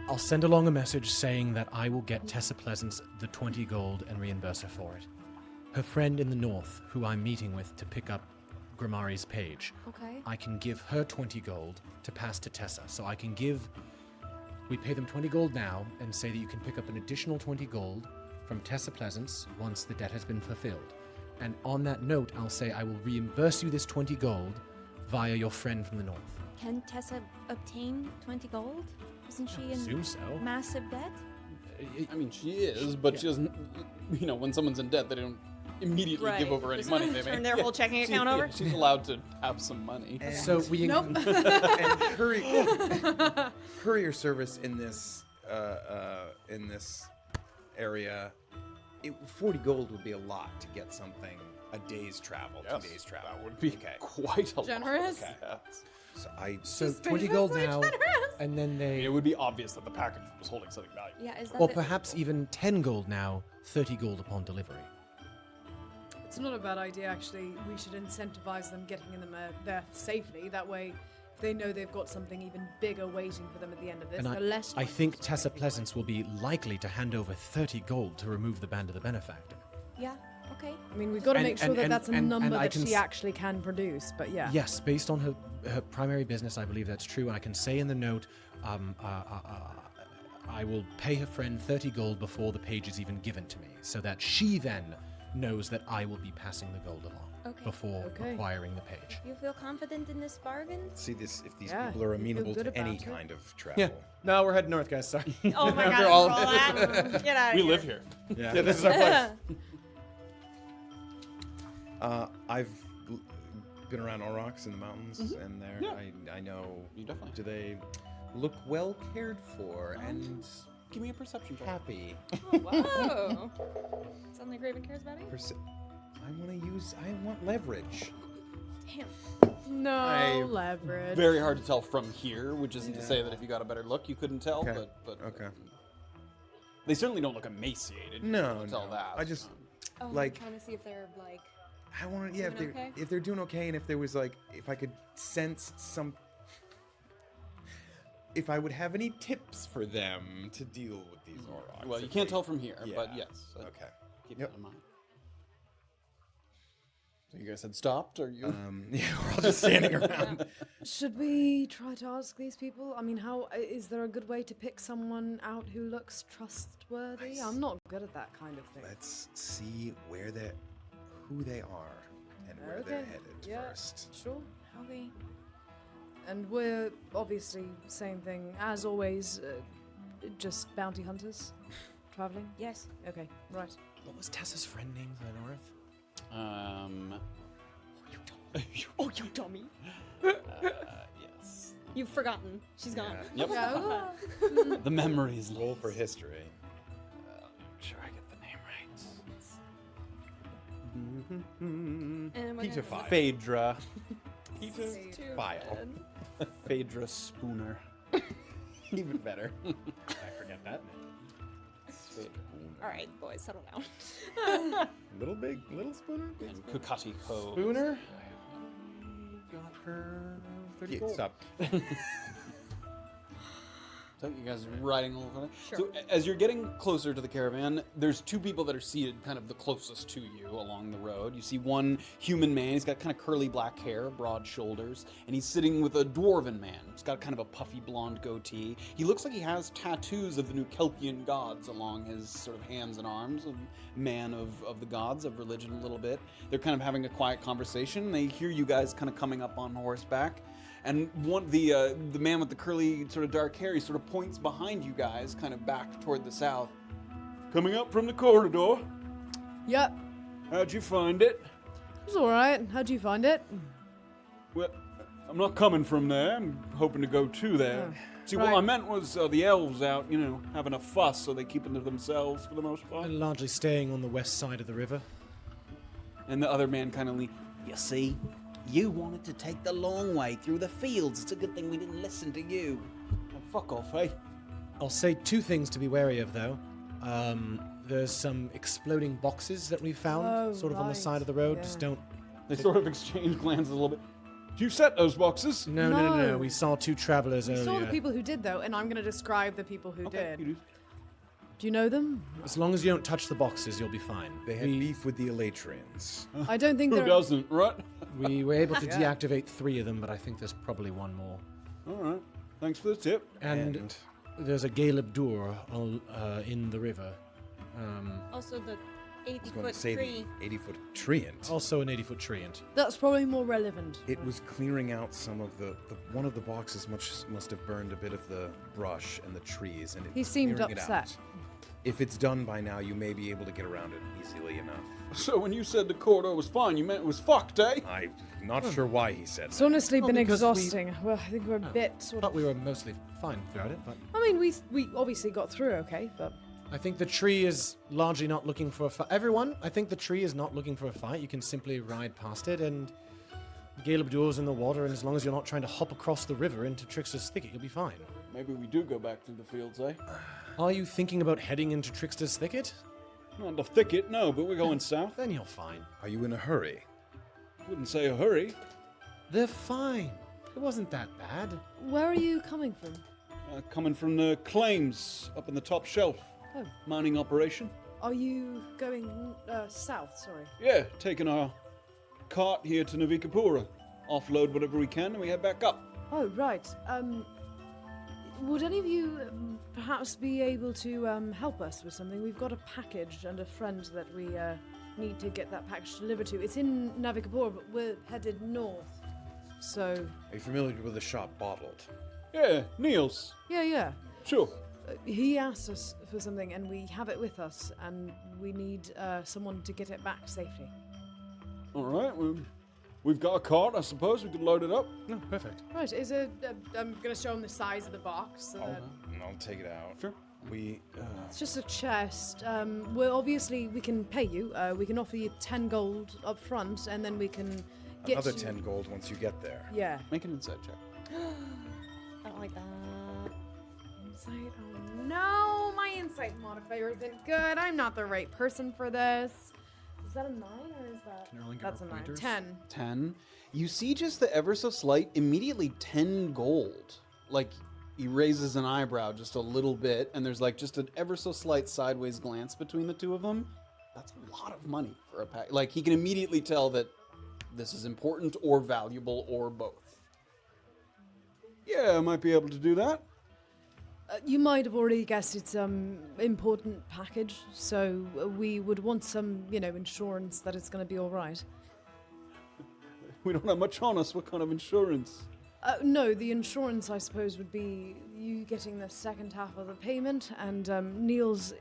I'll send along a message saying that I will get Tessa Pleasance the 20 gold and reimburse her for it. Her friend in the north, who I'm meeting with to pick up Grimari's page, Okay. I can give her 20 gold to pass to Tessa. So I can give. We pay them 20 gold now and say that you can pick up an additional 20 gold from Tessa Pleasance once the debt has been fulfilled. And on that note, I'll say I will reimburse you this 20 gold via your friend from the north. Can Tessa obtain 20 gold? Isn't she in Assume so. massive debt? I mean, she is, but she doesn't. You know, when someone's in debt, they don't immediately give over any Just money they turn make. their whole checking account over? She's allowed to have some money. So we Nope. And courier service in this area, 40 gold would be a lot to get something. A day's travel, Yes, 2 days travel. That would be okay. quite a Generous? lot. Yes. So So 20 gold Suspiciously now, generous. and then they. It would be obvious that the package was holding something valuable. Yeah, is that Or the- perhaps even 10 gold now, 30 gold upon delivery. It's not a bad idea, actually. We should incentivize them getting them there safely. That way, if they know they've got something even bigger waiting for them at the end of this, And they're less. I think Tessa Pleasance will be likely to hand over 30 gold to remove the band of the benefactor. Yeah, okay. I mean, we've got to And- make sure and- that and- that's a and- number and I that can she s- actually can produce. But yeah. Yes, based on her primary business, I believe that's true. And I can say in the note, I will pay her friend 30 gold before the page is even given to me, so that she then knows that I will be passing the gold along Okay. before Okay. acquiring the page. You feel confident in this bargain? See this if these Yeah, people are you feel amenable good to any about it. kind of travel. Yeah. No, we're heading north, guys. Sorry. Oh my They're god, all- roll that. Get out of We here. live here. Yeah, this is our place. I've been around Aurochs in the mountains, and there Yeah. I know. You definitely. Do they look well cared for and Give me a perception check. happy? Whoa. Suddenly Graven cares about you? I want leverage. Damn. No leverage. Very hard to tell from here, which isn't to say that if you got a better look, you couldn't tell. Okay. But Okay. They certainly don't look emaciated. No, You can tell no. that. I just Oh, like trying to see if they're like. I want to yeah Doing okay? if they're doing okay, and if there was like if I could sense some. If I would have any tips for them to deal with these Aurochs. Well, you if can't they- tell from here, but Yeah. yes. Okay. Keep Yep. that in mind. So you guys had stopped, or you? Yeah, we're all just standing around. Should we try to ask these people? I mean, how is there a good way to pick someone out who looks trustworthy? I'm not good at that kind of thing. Let's see who they are, and where they're headed first. Sure. Okay. And we're obviously same thing as always, just bounty hunters, traveling. Yes. Okay, right. What was Tessa's friend name to the north? Oh, you dummy. Yes. You've forgotten. She's gone. Yep. Yeah. The memories. Roll for history. Make sure I get the name And what Peter happened? File. Phaedra. It's too File. bad. Phaedra Spooner. Even better. I forget that name. All right, boys, settle down. Little spooner. And Kukati Ko. Spooner. Got her 30 Yeah, gold. stop. So you guys are riding a little further. Sure. So as you're getting closer to the caravan, there's two people that are seated kind of the closest to you along the road. You see one human man. He's got kind of curly black hair, broad shoulders, and he's sitting with a dwarven man. He's got kind of a puffy blonde goatee. He looks like he has tattoos of the new Kelpian gods along his sort of hands and arms. A man of the gods, of religion a little bit. They're kind of having a quiet conversation. They hear you guys kind of coming up on horseback. And the man with the curly sort of dark hair, he sort of points behind you guys, kind of back toward the south. Coming up from the corridor. Yep. How'd you find it? It was alright. How'd you find it? Well, I'm not coming from there. I'm hoping to go to there. Oh, See, right. what I meant was the elves out, having a fuss, so they keep it to themselves for the most part. And largely staying on the west side of the river. And the other man kind of leans. You see, you wanted to take the long way through the fields. It's a good thing we didn't listen to you. Fuck off, eh? I'll say two things to be wary of, though. There's some exploding boxes that we found, sort of on the right. side of the road. Yeah. Just don't. They sort of exchange glances a little bit. Did you set those boxes? No. No. We saw two travelers We earlier. saw the people who did, though, and I'm going to describe the people who Okay, did. you do. Do you know them? As long as you don't touch the boxes, you'll be fine. They had beef with the Elatrians. I don't think Who they're... doesn't, right? We were able to Yeah. deactivate 3 of them, but I think there's probably one more. All right. Thanks for the tip. And there's a Galeb Dur in the river. Also, the I was going 80-foot to say tree. the 80-foot treant. Also an 80-foot treant. That's probably more relevant. It was clearing out some of the one of the boxes must have burned a bit of the brush and the trees, and it He was seemed clearing it upset. out. If it's done by now, you may be able to get around it easily enough. So when you said the corridor was fine, you meant it was fucked, eh? I'm not sure why he said It's that. honestly Well, been because we- exhausting. Well, I think we're a bit I sort thought of... we were mostly fine throughout it, but I mean, we obviously got through okay, but... I think the tree is largely not looking for a fight. Everyone, I think the tree is not looking for a fight. You can simply ride past it, and Galeb Dur's in the water, and as long as you're not trying to hop across the river into Trickster's Thicket, you'll be fine. Maybe we do go back through the fields, eh? Are you thinking about heading into Trickster's Thicket? Not the thicket, no, but we're going south. Then you're fine. Are you in a hurry? Wouldn't say a hurry. They're fine. It wasn't that bad. Where are you coming from? Coming from the claims up in the top shelf. Oh. Mining operation. Are you going south, sorry? Yeah, taking our cart here to Navikapura. Offload whatever we can, and we head back up. Oh, right. Would any of you perhaps be able to help us with something? We've got a package and a friend that we need to get that package delivered to. It's in Navikapura, but we're headed north. So, Are you familiar with the shop Bottled? Yeah, Niels. yeah. Sure. He asked us for something, and we have it with us, and we need someone to get it back safely. All right, we've got a cart, I suppose. We could load it up. No, perfect. Right, I'm going to show him the size of the box. So that I'll take it out. Sure. it's just a chest. We can pay you. We can offer you 10 gold up front, and then we can get Another you... 10 gold once you get there. Yeah. Make an insight check. I don't like that. Insight. Oh no, my insight modifier isn't good. I'm not the right person for this. Is that a 9 or is that? Can Erling give That's her a 9. pointers? 10. 10. You see just the ever so slight, immediately 10 gold. Like, he raises an eyebrow just a little bit, and there's like just an ever so slight sideways glance between the two of them. That's a lot of money for a pack. Like, he can immediately tell that this is important or valuable or both. Yeah, I might be able to do that. You might have already guessed it's important package, so we would want some, insurance that it's going to be all right. We don't have much on us. What kind of insurance? No, the insurance, I suppose, would be you getting the second half of the payment, and Niels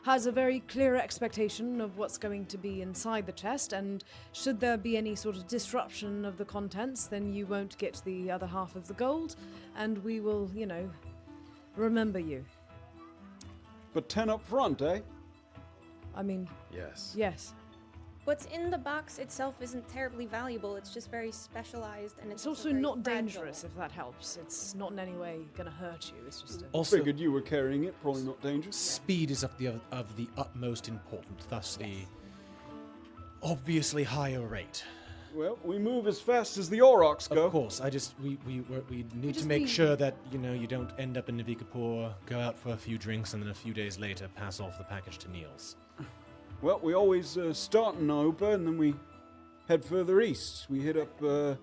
has a very clear expectation of what's going to be inside the chest, and should there be any sort of disruption of the contents, then you won't get the other half of the gold, and we will, remember you. But 10 up front, eh? I mean, Yes. yes. What's in the box itself isn't terribly valuable. It's just very specialized, and It's also very not fragile. dangerous, if that helps. It's not in any way going to hurt you. It's just a... Also, Figured you were carrying it. Probably not dangerous. speed is of the utmost important, thus the obviously higher rate. Well, we move as fast as the Aurochs go. Of course, we need to just make need- sure that, you don't end up in Navikapur, go out for a few drinks, and then a few days later pass off the package to Niels. Well, we always start in Orba and then we head further east. We hit up.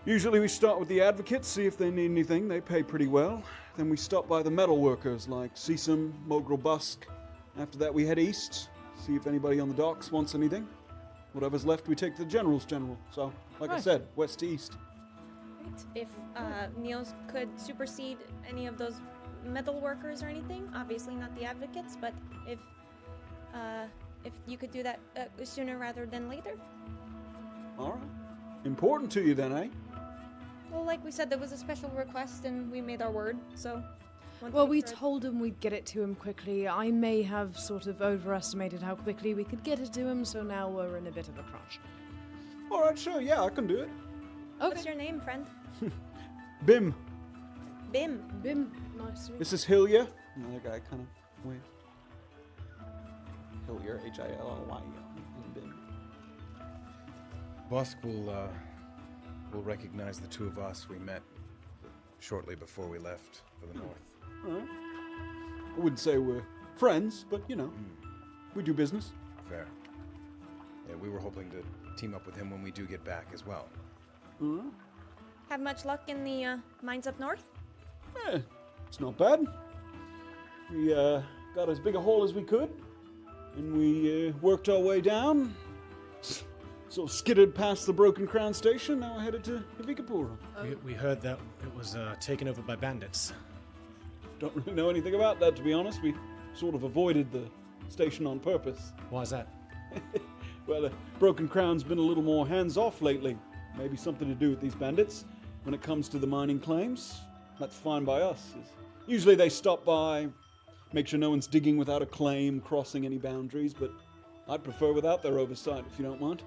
Usually we start with the advocates, see if they need anything. They pay pretty well. Then we stop by the metal workers like Sisam, Mogrel Busk. After that, we head east, see if anybody on the docks wants anything. Whatever's left, we take to the general's general. So, like I said, west to east. Right. If Niels could supersede any of those metal workers or anything, obviously not the advocates, but if you could do that sooner rather than later. All right. Important to you then, eh? Well, like we said, there was a special request and we made our word, so. Well, we told him we'd get it to him quickly. I may have sort of overestimated how quickly we could get it to him, so now we're in a bit of a crunch. All right, sure, yeah, I can do it. What's your name, friend? Bim. Bim. Bim, nice to meet you. This is Hillier. Another guy kind of waves. Hillier, Hilly, and Bim. Busk will recognize the two of us. We met shortly before we left for the north. All right. I wouldn't say we're friends, but we do business. Fair. Yeah, we were hoping to team up with him when we do get back as well. Have much luck in the mines up north? It's not bad. We got as big a hole as we could, and we worked our way down. Sort of skittered past the Broken Crown station. Now we're headed to Navikapur. We heard that it was taken over by bandits. Don't really know anything about that, to be honest. We sort of avoided the station on purpose. Why is that? Well, the Broken Crown's been a little more hands-off lately. Maybe something to do with these bandits. When it comes to the mining claims, that's fine by us. Usually they stop by, make sure no one's digging without a claim, crossing any boundaries, but I'd prefer without their oversight, if you don't mind.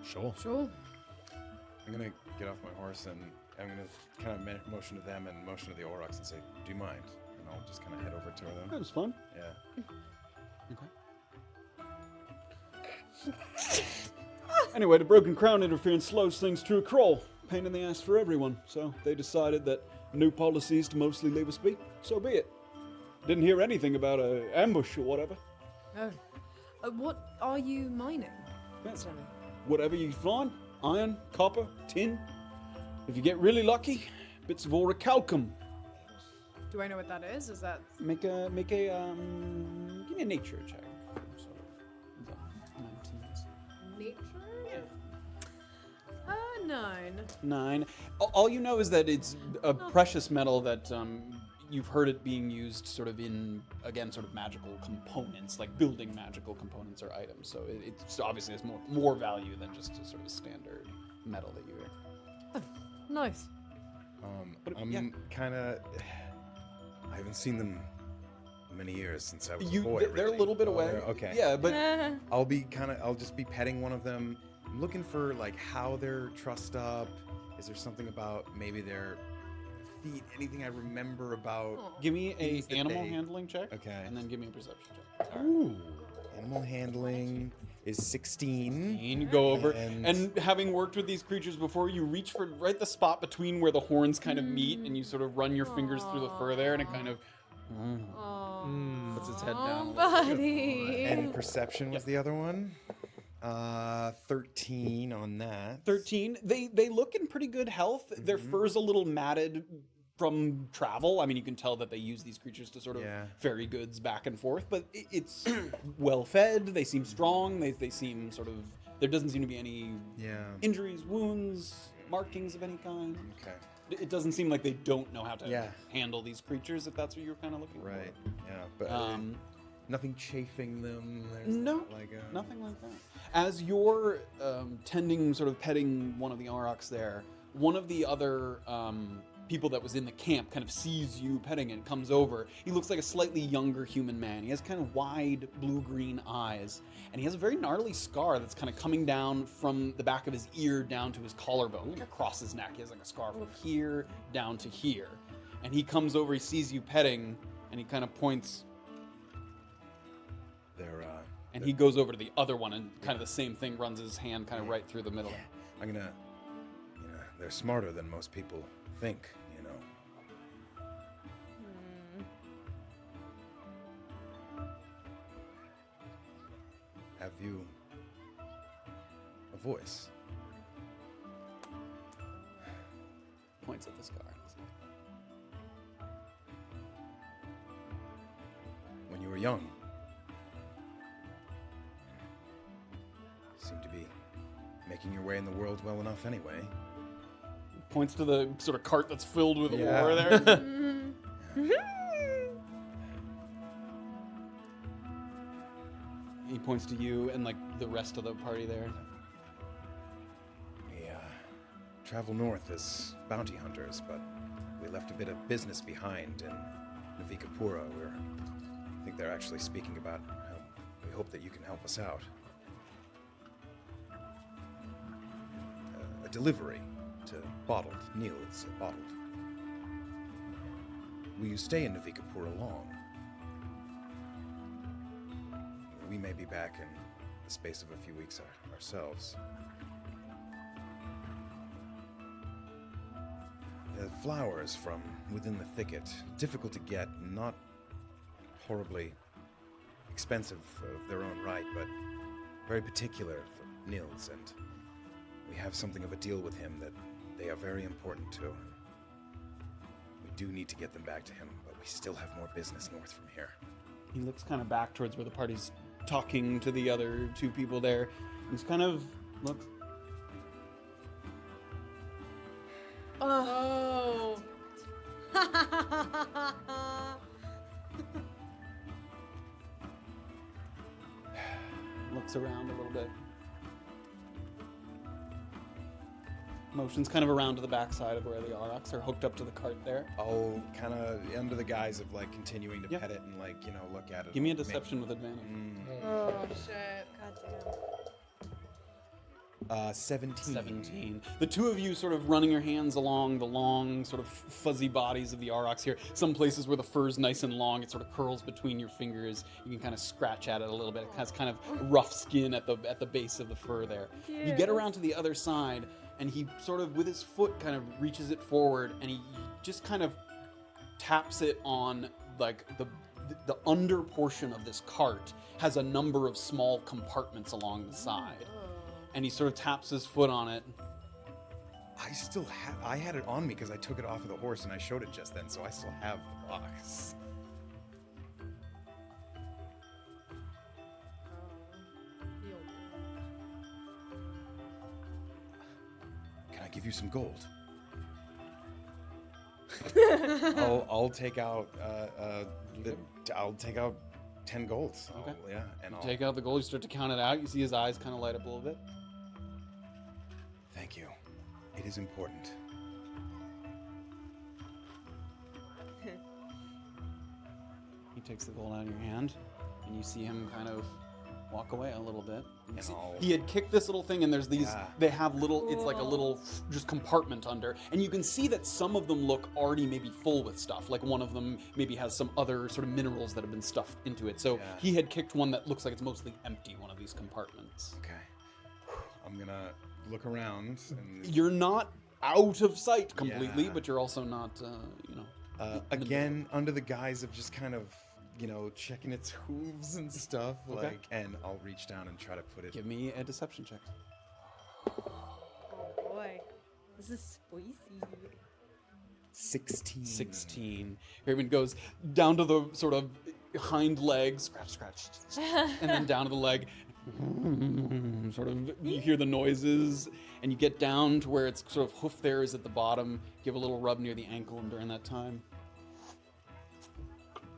Sure. Sure. I'm gonna get off my horse and I'm gonna kind of motion to them and motion to the Aurochs and say, "Do you mind?" And I'll just kind of head over to them. That was fun. Yeah. Anyway, the Broken Crown interference slows things to a crawl. Pain in the ass for everyone, so they decided that new policies to mostly leave us be. So be it. Didn't hear anything about an ambush or whatever. Oh. What are you mining? Yeah. Whatever you find, iron, copper, tin. If you get really lucky, bits of orichalcum. Do I know what that is? Is that Make a give me a nature check. Sort of the 19s. nature? Yeah. 9. 9. All you know is that it's a precious metal that you've heard it being used sort of in, again, sort of magical components, like building magical components or items. So it's obviously has more value than just a sort of standard metal that you hear. Nice. But, I'm yeah. kind of. I haven't seen them many years since I was a You, boy. they're really. a little bit Oh, away. they're- Okay. Yeah, but I'll just be petting one of them. I'm looking for like how they're trussed up. Is there something about maybe their feet? Anything I remember about? give me a things that animal they- handling check. Okay. And then give me a perception check. Ooh. Animal handling is 16. You go over, And- and having worked with these creatures before, you reach for right the spot between where the horns kind of meet, and you sort of run your fingers through the fur there, and it kind of puts its head down. Buddy. And perception was the other one. 13 on that. 13. They look in pretty good health. Their fur's a little matted from travel. I mean, you can tell that they use these creatures to sort of Yeah. ferry goods back and forth, but it's well fed. They seem strong. They seem sort of. There doesn't seem to be any Yeah. injuries, wounds, markings of any kind. Okay. It doesn't seem like they don't know how to Yeah. handle these creatures, if that's what you're kind of looking Right. Yeah. But for. nothing chafing them. There's No, not like a, nothing like that. As you're tending, sort of petting one of the aurochs there, one of the other people that was in the camp kind of sees you petting it, comes over. He looks like a slightly younger human man. He has kind of wide blue-green eyes, and he has a very gnarly scar that's kind of coming down from the back of his ear down to his collarbone, like across his neck. He has like a scar from here down to here. And he comes over, he sees you petting, and he kind of points. They're And he goes over to the other one and kind of the same thing, runs his hand kind of right through the middle. Yeah. I'm gonna, they're smarter than most people think, Have you a voice? Points at the scar. When you were young, seemed to be making your way in the world well enough anyway. Points to the sort of cart that's filled with Yeah. ore there. He points to you and like the rest of the party there. We travel north as bounty hunters, but we left a bit of business behind in Navikapura. I think they're actually speaking about how we hope that you can help us out. A delivery to bottled. Neil's bottled. Will you stay in Navikapura long? We may be back in the space of a few weeks ourselves. The flowers from within the thicket, difficult to get, not horribly expensive of their own right, but very particular for Nils, and we have something of a deal with him that they are very important to. We do need to get them back to him, but we still have more business north from here. He looks kind of back towards where the party's talking to the other two people there. He's kind of looks. Oh. Looks around a little bit. Motions kind of around to the backside of where the aurochs are hooked up to the cart there. Oh, kind of under the guise of like continuing to Yeah. pet it and like, look at it. Give me a deception with advantage. Oh shit. Goddamn. 17. 17. The two of you sort of running your hands along the long, sort of fuzzy bodies of the aurochs here. Some places where the fur's nice and long, it sort of curls between your fingers. You can kind of scratch at it a little bit. It has kind of rough skin at the base of the fur there. You get around to the other side, and he sort of, with his foot, kind of reaches it forward, and he just kind of taps it on, like, the under portion of this cart has a number of small compartments along the side. And he sort of taps his foot on it. I had it on me because I took it off of the horse and I showed it just then, so I still have the box. Can I give you some gold? I'll take out I'll take out 10 golds. Okay. Yeah, and I'll Take out the gold, you start to count it out. You see his eyes kind of light up a little bit. Thank you. It is important. He takes the gold out of your hand, and you see him kind of walk away a little bit. You And see- I'll- he had kicked this little thing, and there's these, Yeah. they have little, it's like a little just compartment under, and you can see that some of them look already maybe full with stuff. Like one of them maybe has some other sort of minerals that have been stuffed into it. So Yeah. he had kicked one that looks like it's mostly empty, one of these compartments. Okay. I'm gonna look around and You're not out of sight completely, Yeah. but you're also not, again under the guise of just kind of checking its hooves and stuff, Okay. like, and I'll reach down and try to put it. Give me a deception check. Oh boy. This is spicy. 16. 16. Raven goes down to the sort of hind leg, scratch, and then down to the leg. Sort of, you hear the noises, and you get down to where it's sort of hoof there is at the bottom. Give a little rub near the ankle, and during that time,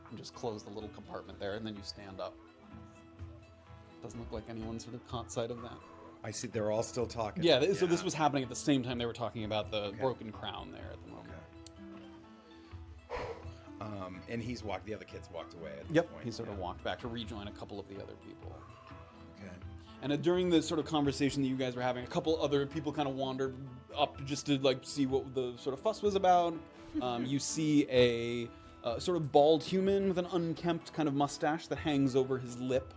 and just close the little compartment there, and then you stand up. Doesn't look like anyone sort of caught sight of that. I see they're all still talking. Yeah, so this was happening at the same time they were talking about the broken crown there at the moment. And the other kids walked away at this Yep, point. he sort of walked back to rejoin a couple of the other people. Okay. And during the sort of conversation that you guys were having, a couple other people kind of wandered up just to like see what the sort of fuss was about. You see a sort of bald human with an unkempt kind of mustache that hangs over his lip,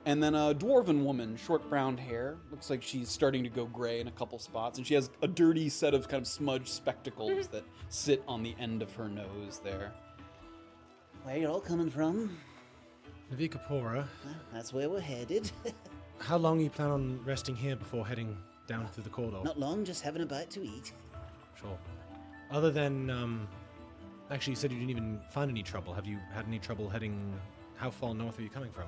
And then a dwarven woman, short brown hair. Looks like she's starting to go gray in a couple spots. And she has a dirty set of kind of smudged spectacles that sit on the end of her nose there. Where you all coming from? Navikapura, Well, that's where we're headed. how long you plan on resting here before heading down through the corridor? Not long, just having a bite to eat. Sure. Other than, actually, you said you didn't even find any trouble. Have you had any trouble heading? How far north are you coming from?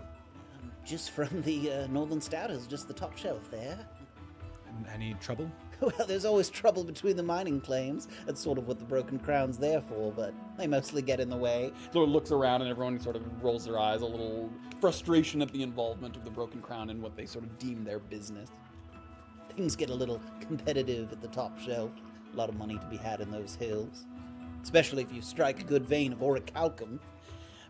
Just from the Northern Stouters, just the top shelf there. Any trouble? Well, there's always trouble between the mining claims. That's sort of what the Broken Crown's there for, but they mostly get in the way. Sort of looks around and everyone sort of rolls their eyes, a little frustration at the involvement of the Broken Crown in what they sort of deem their business. Things get a little competitive at the top shelf. A lot of money to be had in those hills. Especially if you strike a good vein of orichalcum.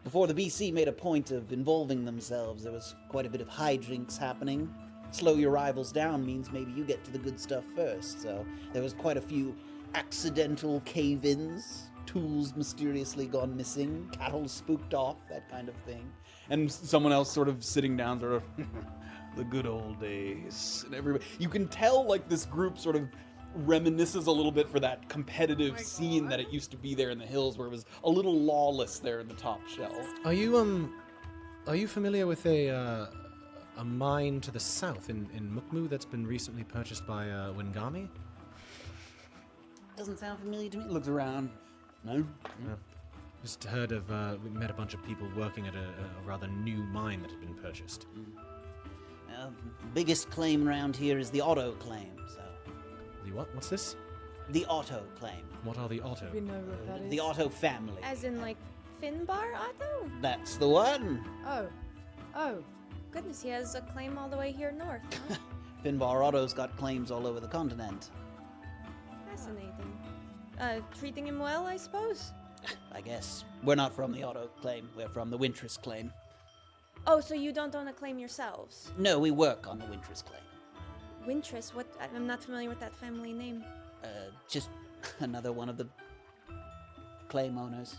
Before the BC made a point of involving themselves, there was quite a bit of hijinks happening. Slow your rivals down means maybe you get to the good stuff first, so there was quite a few accidental cave-ins, tools mysteriously gone missing, cattle spooked off, that kind of thing. And someone else sort of sitting down, sort of, the good old days. And everybody, you can tell like this group sort of reminisces a little bit for that competitive scene that it used to be there in the hills where it was a little lawless there in the top shelf. Are you familiar with a mine to the south in Mukmu that's been recently purchased by Wingami? Doesn't sound familiar to me. Looks around. No? Yeah. Just heard of, we met a bunch of people working at a rather new mine that had been purchased. Biggest claim around here is the Otto claim, so... The what? What's this? The Otto claim. What are the Otto? We know what that is. The Otto family. As in, like, Finbar Otto? That's the one. Oh. Goodness, he has a claim all the way here north, huh? Finbar Otto's got claims all over the continent. Fascinating. Treating him well, I suppose? I guess. We're not from the Otto claim. We're from the Wintress claim. Oh, so you don't own a claim yourselves? No, we work on the Wintress claim. Wintress? What? I'm not familiar with that family name. Just another one of the claim owners.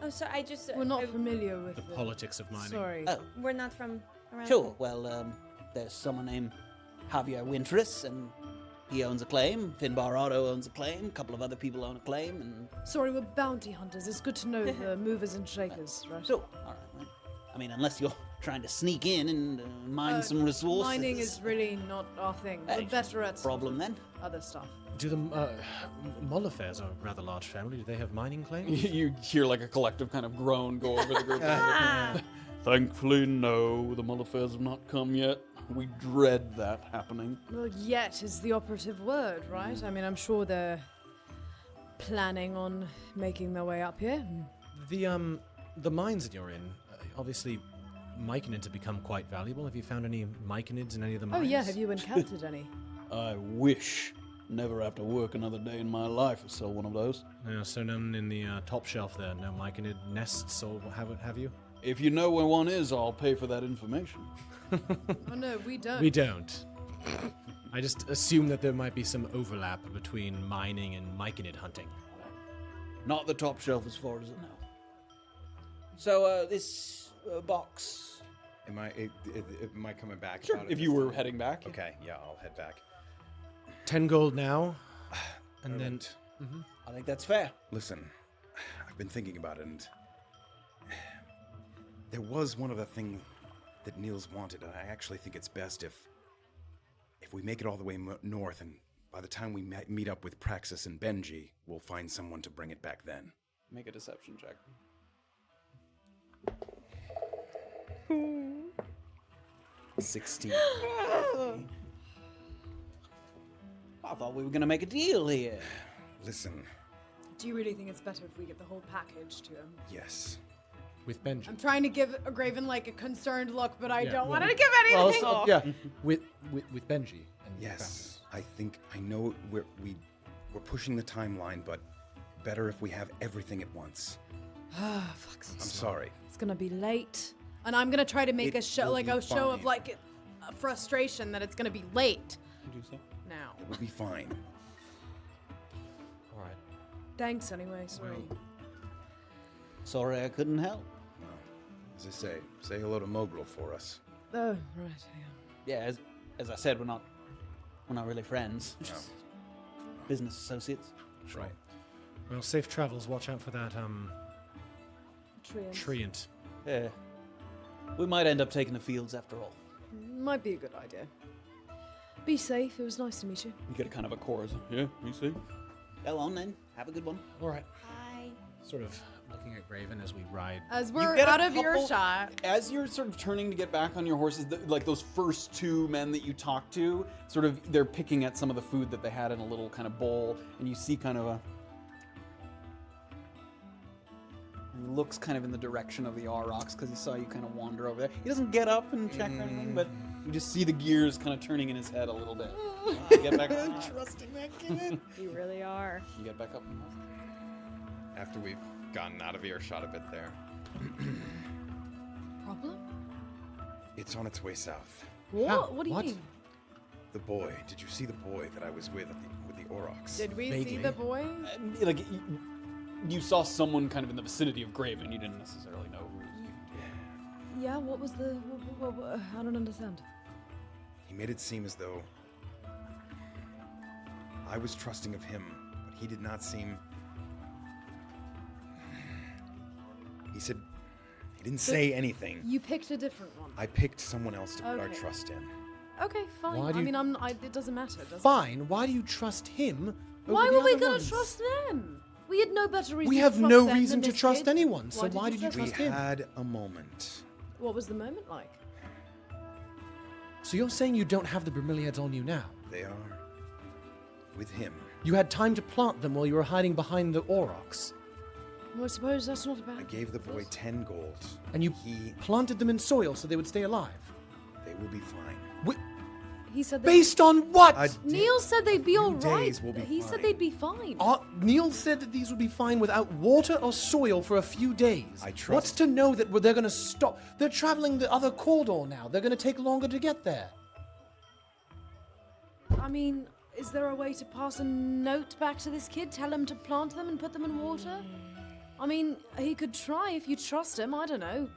Oh, so I just... We're not familiar with The politics of mining. Sorry. Oh, We're not from around sure. here. Well, there's someone named Javier Wintress, and he owns a claim. Finbar Otto owns a claim. A couple of other people own a claim, and... Sorry, we're bounty hunters. It's good to know the movers and shakers, right? So, all right. I mean, unless you're trying to sneak in and mine some resources. Mining is really not our thing. We're better at problem then. other stuff. Do the Mollifers are a rather large family? Do they have mining claims? You hear like a collective kind of groan go over the group. Thankfully, no. The Mullifers have not come yet. We dread that happening. Well, yet is the operative word, right? I mean, I'm sure they're planning on making their way up here. The mines that you're in, obviously, myconids have become quite valuable. Have you found any myconids in any of the Oh mines? yeah, have you encountered any? I wish never have to work another day in my life to sell one of those. Yeah, so none in the top shelf there. No myconid nests or what have you? If you know where one is, I'll pay for that information. Oh no, we don't. We don't. I just assume that there might be some overlap between mining and myconid hunting. Not the top shelf as far as I know. So, this box. Am I coming back? Sure, about it if this you were time? heading back. Okay, yeah, I'll head back. 10 gold now, and then... I think that's fair. Listen, I've been thinking about it, and there was one other thing that Niels wanted, and I actually think it's best if we make it all the way north, and by the time we meet up with Praxis and Benji, we'll find someone to bring it back then. Make a deception check. 16. I thought we were going to make a deal here. Listen, Do you really think it's better if we get the whole package to him? yes. With Benji. I'm trying to give Graven like a concerned look, but I Yeah, don't well, want to give anything. yeah, with Benji. And Yes, I know we're pushing the timeline, but better if we have everything at once. Ah, fuck's I'm sake. sorry. It's gonna be late, and I'm gonna try to make It a show, will like be a show of fine. like a frustration that it's gonna be late Do so. now. It will be fine. All right. Thanks anyway. Sorry. Sorry I couldn't help. Well, as I say hello to Mogrel for us. Oh, right, Yeah, as I said, we're not really friends. Just business associates. Right. Well, safe travels. Watch out for that, treant. Yeah. We might end up taking the fields after all. Might be a good idea. Be safe. It was nice to meet you. You get a kind of a chorus. Yeah, you see? Go on then. Have a good one. All right. Hi. Sort of looking at Graven as we ride. As we're get a out of couple- earshot. As you're sort of turning to get back on your horses, like those first two men that you talked to, sort of they're picking at some of the food that they had in a little kind of bowl, and you see kind of a. He looks kind of in the direction of the Aurochs because he saw you kind of wander over there. He doesn't get up and check or anything, but you just see the gears kind of turning in his head a little bit. You get back up. Trusting that kid. You really are. You get back up. After we've gotten out of earshot a bit there, Problem? it's on its way south. What? How? What do you What? mean? The boy. Did you see the boy that I was with the Aurochs? Did we see Vaguely. the boy? Like you saw someone kind of in the vicinity of Graven. You didn't necessarily know who. Yeah, what was the... I don't understand. He made it seem as though I was trusting of him, but he did not seem. He said he didn't say anything. You picked a different one. I picked someone else to put our Okay. trust in. Okay, fine. Why do I you- mean, it doesn't matter, does it? Fine. Why do you trust him? over Why the were we other gonna ones? trust them? We had no better reason We to have trust no them reason than to this trust kid. anyone. So why did you trust We trust him? had a moment. What was the moment like? So you're saying you don't have the bromeliads on you now? They are with him. You had time to plant them while you were hiding behind the Aurochs, Well, I suppose that's not a bad I gave the boy 10 gold. and you He, planted them in soil so they would stay alive. they will be fine. He said Based on what? Neil said they'd be all right. days will be He said fine. they'd be fine. Neil said that these would be fine without water or soil for a few days. I trust- What's to know that they're going to stop? They're traveling the other corridor now. They're going to take longer to get there. I mean, is there a way to pass a note back to this kid? Tell him to plant them and put them in water? I mean, he could try if you trust him. I don't know.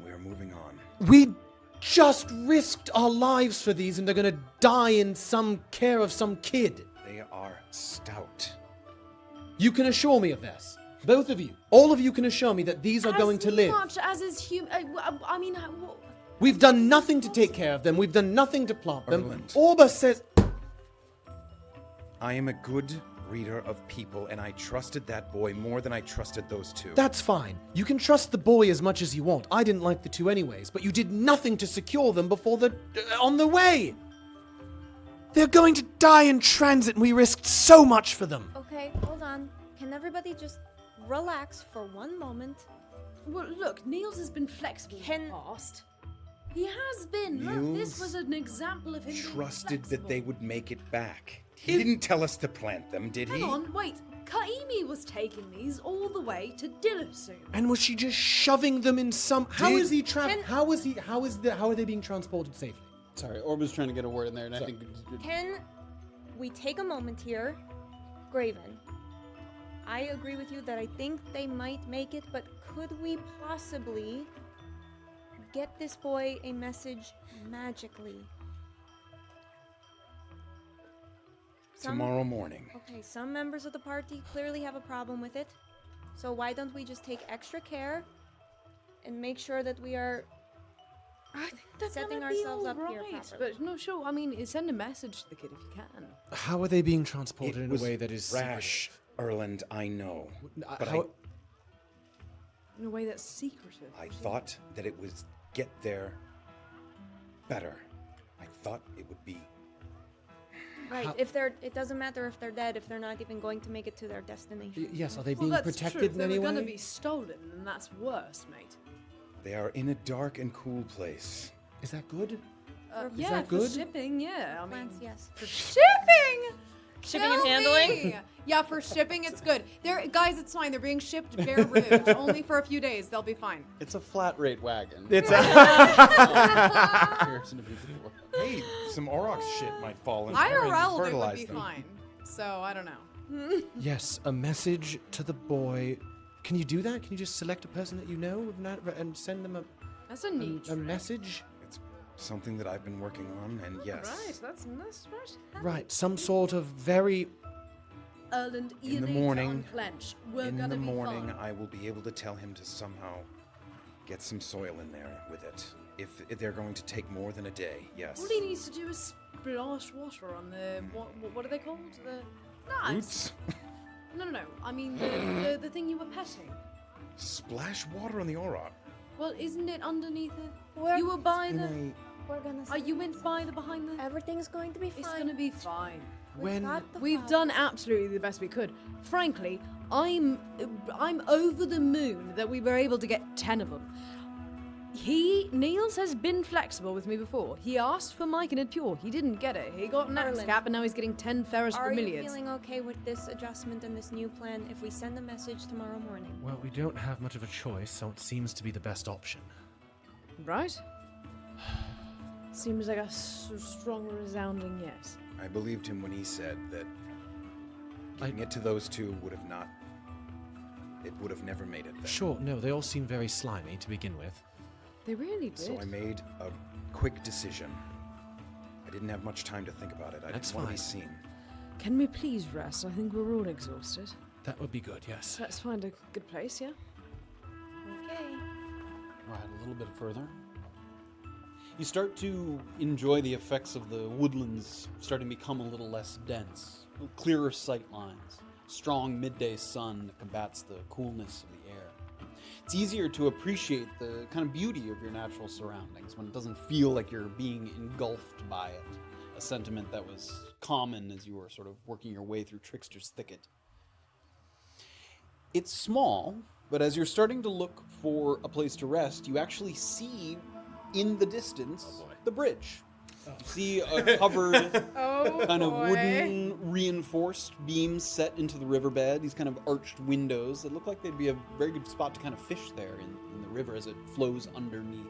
We are moving on. We just risked our lives for these, and they're going to die in some care of some kid. They are stout. You can assure me of this. Both of you. All of you can assure me that these are going to live. As much as is human. I mean, We've done nothing to take care of them. We've done nothing to plant them. Erland. Orba says... I am a good reader of people, and I trusted that boy more than I trusted those two. That's fine. You can trust the boy as much as you want. I didn't like the two anyways, but you did nothing to secure them before they're on the way. They're going to die in transit, and we risked so much for them. Okay, hold on. Can everybody just relax for one moment? well, look, Niels has been flexible in the past. He has been. Look, this Niels was an example of him being trusted that they flexible. would make it back. He didn't tell us to plant them, did he? Hang on, wait. Kaimi was taking these all the way to Dillasum. And was she just shoving them in some... How is he Can- How are they being transported safely? Sorry, Orba's trying to get a word in there, and I Sorry. think. Can we take a moment here? Graven, I agree with you that I think they might make it, but could we possibly get this boy a message magically? Tomorrow morning. Okay, some members of the party clearly have a problem with it. So why don't we just take extra care and make sure that we are I think they're setting gonna be ourselves all up here right, properly? but no, sure. I mean, send a message to the kid if you can. How are they being transported It in was a way that is... rash, Erland, I know. But how- In a way that's secretive. I thought that it would get there better. I thought it would be. Right. How- If they're, it doesn't matter if they're dead if they're not even going to make it to their destination. Yes, are they Well, being that's protected true. in If they any were way? gonna be stolen, then that's worse, mate. They are in a dark and cool place. Is that good? Yeah, that for good? shipping, yeah. I mean, Plants, yes. Shipping! Shipping and Tell handling? me! Yeah, for shipping, it's good. Guys, it's fine. They're being shipped bare route. Only for a few days. They'll be fine. It's a flat rate wagon. It's Comparison to before. Hey, some Aurochs shit might fall in there and IRL, they would fertilize be them. fine. So, I don't know. Yes, a message to the boy. Can you do that? Can you just select a person that you know and send them a... That's a neat A trick. message? It's something that I've been working on, and yes. Right, that's right. Right, some sort of very... Erland, you In the need to morning, unclench. We're In gonna the be morning, fine. I will be able to tell him to somehow get some soil in there with it. If they're going to take more than a day, yes. All he needs to do is splash water on the what are they called? The Roots? No. I mean the thing you were petting. Splash water on the aura. Well, isn't it underneath it? We're- You were by In the. We're gonna. You went by the behind the. Everything's going to be fine. It's gonna be fine. We've Done absolutely the best we could. Frankly, I'm over the moon that we were able to get 10 of them. Niels has been flexible with me before. He asked for Myconid Pure. He didn't get it. He got an axe Erland, cap, and now he's getting 10 Ferrous Are you Vermilions. feeling okay with this adjustment and this new plan if we send a message tomorrow morning? Well, we don't have much of a choice, so it seems to be the best option. Right? Seems like a strong, resounding yes. I believed him when he said that getting it to those two would have not. It would have never made it there. Sure, no, they all seem very slimy to begin with. They really did. So I made a quick decision. I didn't have much time to think about it. I That's didn't want to be fine. seen. Can we please rest? I think we're all exhausted. That would be good, yes. Let's find a good place, yeah? Okay. Right, a little bit further. You start to enjoy the effects of the woodlands starting to become a little less dense, clearer sight lines, strong midday sun that combats the coolness of the air. It's easier to appreciate the kind of beauty of your natural surroundings when it doesn't feel like you're being engulfed by it, a sentiment that was common as you were sort of working your way through Trickster's Thicket. It's small, but as you're starting to look for a place to rest, you actually see in the distance the bridge. You see a covered kind of wooden reinforced beams set into the riverbed, these kind of arched windows that look like they'd be a very good spot to kind of fish there in the river as it flows underneath.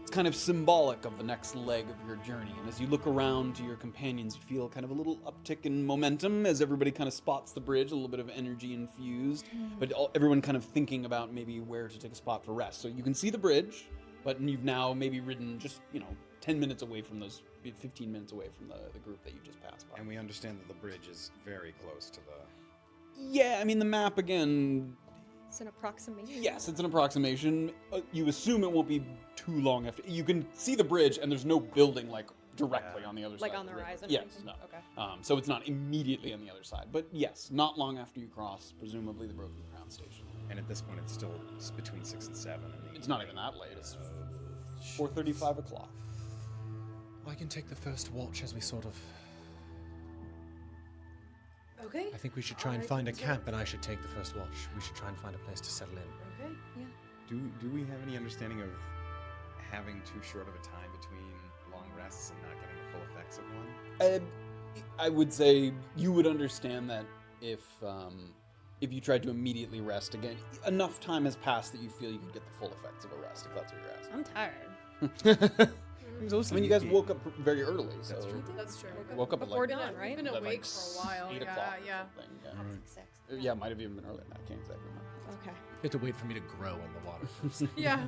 It's kind of symbolic of the next leg of your journey, and as you look around to your companions, you feel kind of a little uptick in momentum as everybody kind of spots the bridge, a little bit of energy infused, but everyone kind of thinking about maybe where to take a spot for rest. So you can see the bridge, but you've now maybe ridden just, 10 minutes away from 15 minutes away from the group that you just passed by. And we understand that the bridge is very close to the. Yeah, I mean, the map, again, It's an approximation. yes, it's an approximation. You assume it won't be too long after. You can see the bridge, and there's no building, directly on the other side. Like on of the river. horizon? or Yes, anything? no. Okay. So it's not immediately on the other side. But yes, not long after you cross, presumably, the Broken Ground Station. And at this point, it's still between 6 and 7. It's not even that late. It's 4:35 o'clock. I can take the first watch as we sort of... Okay. I think we should try and find a camp, and I should take the first watch. We should try and find a place to settle in. Okay. Yeah. Do we have any understanding of having too short of a time between long rests and not getting the full effects of one? I would say you would understand that if you tried to immediately rest again, enough time has passed that you feel you could get the full effects of a rest, if that's what you're asking. I'm tired. I mean, you guys woke up very early, so That's true. woke up Before at like, dawn, right? We've been at awake like for a while. 8 Yeah, o'clock or yeah. something, yeah. Six. Yeah, it might have even been earlier than that. I can't exactly remember. Okay. You have to wait for me to grow in the water first. Yeah.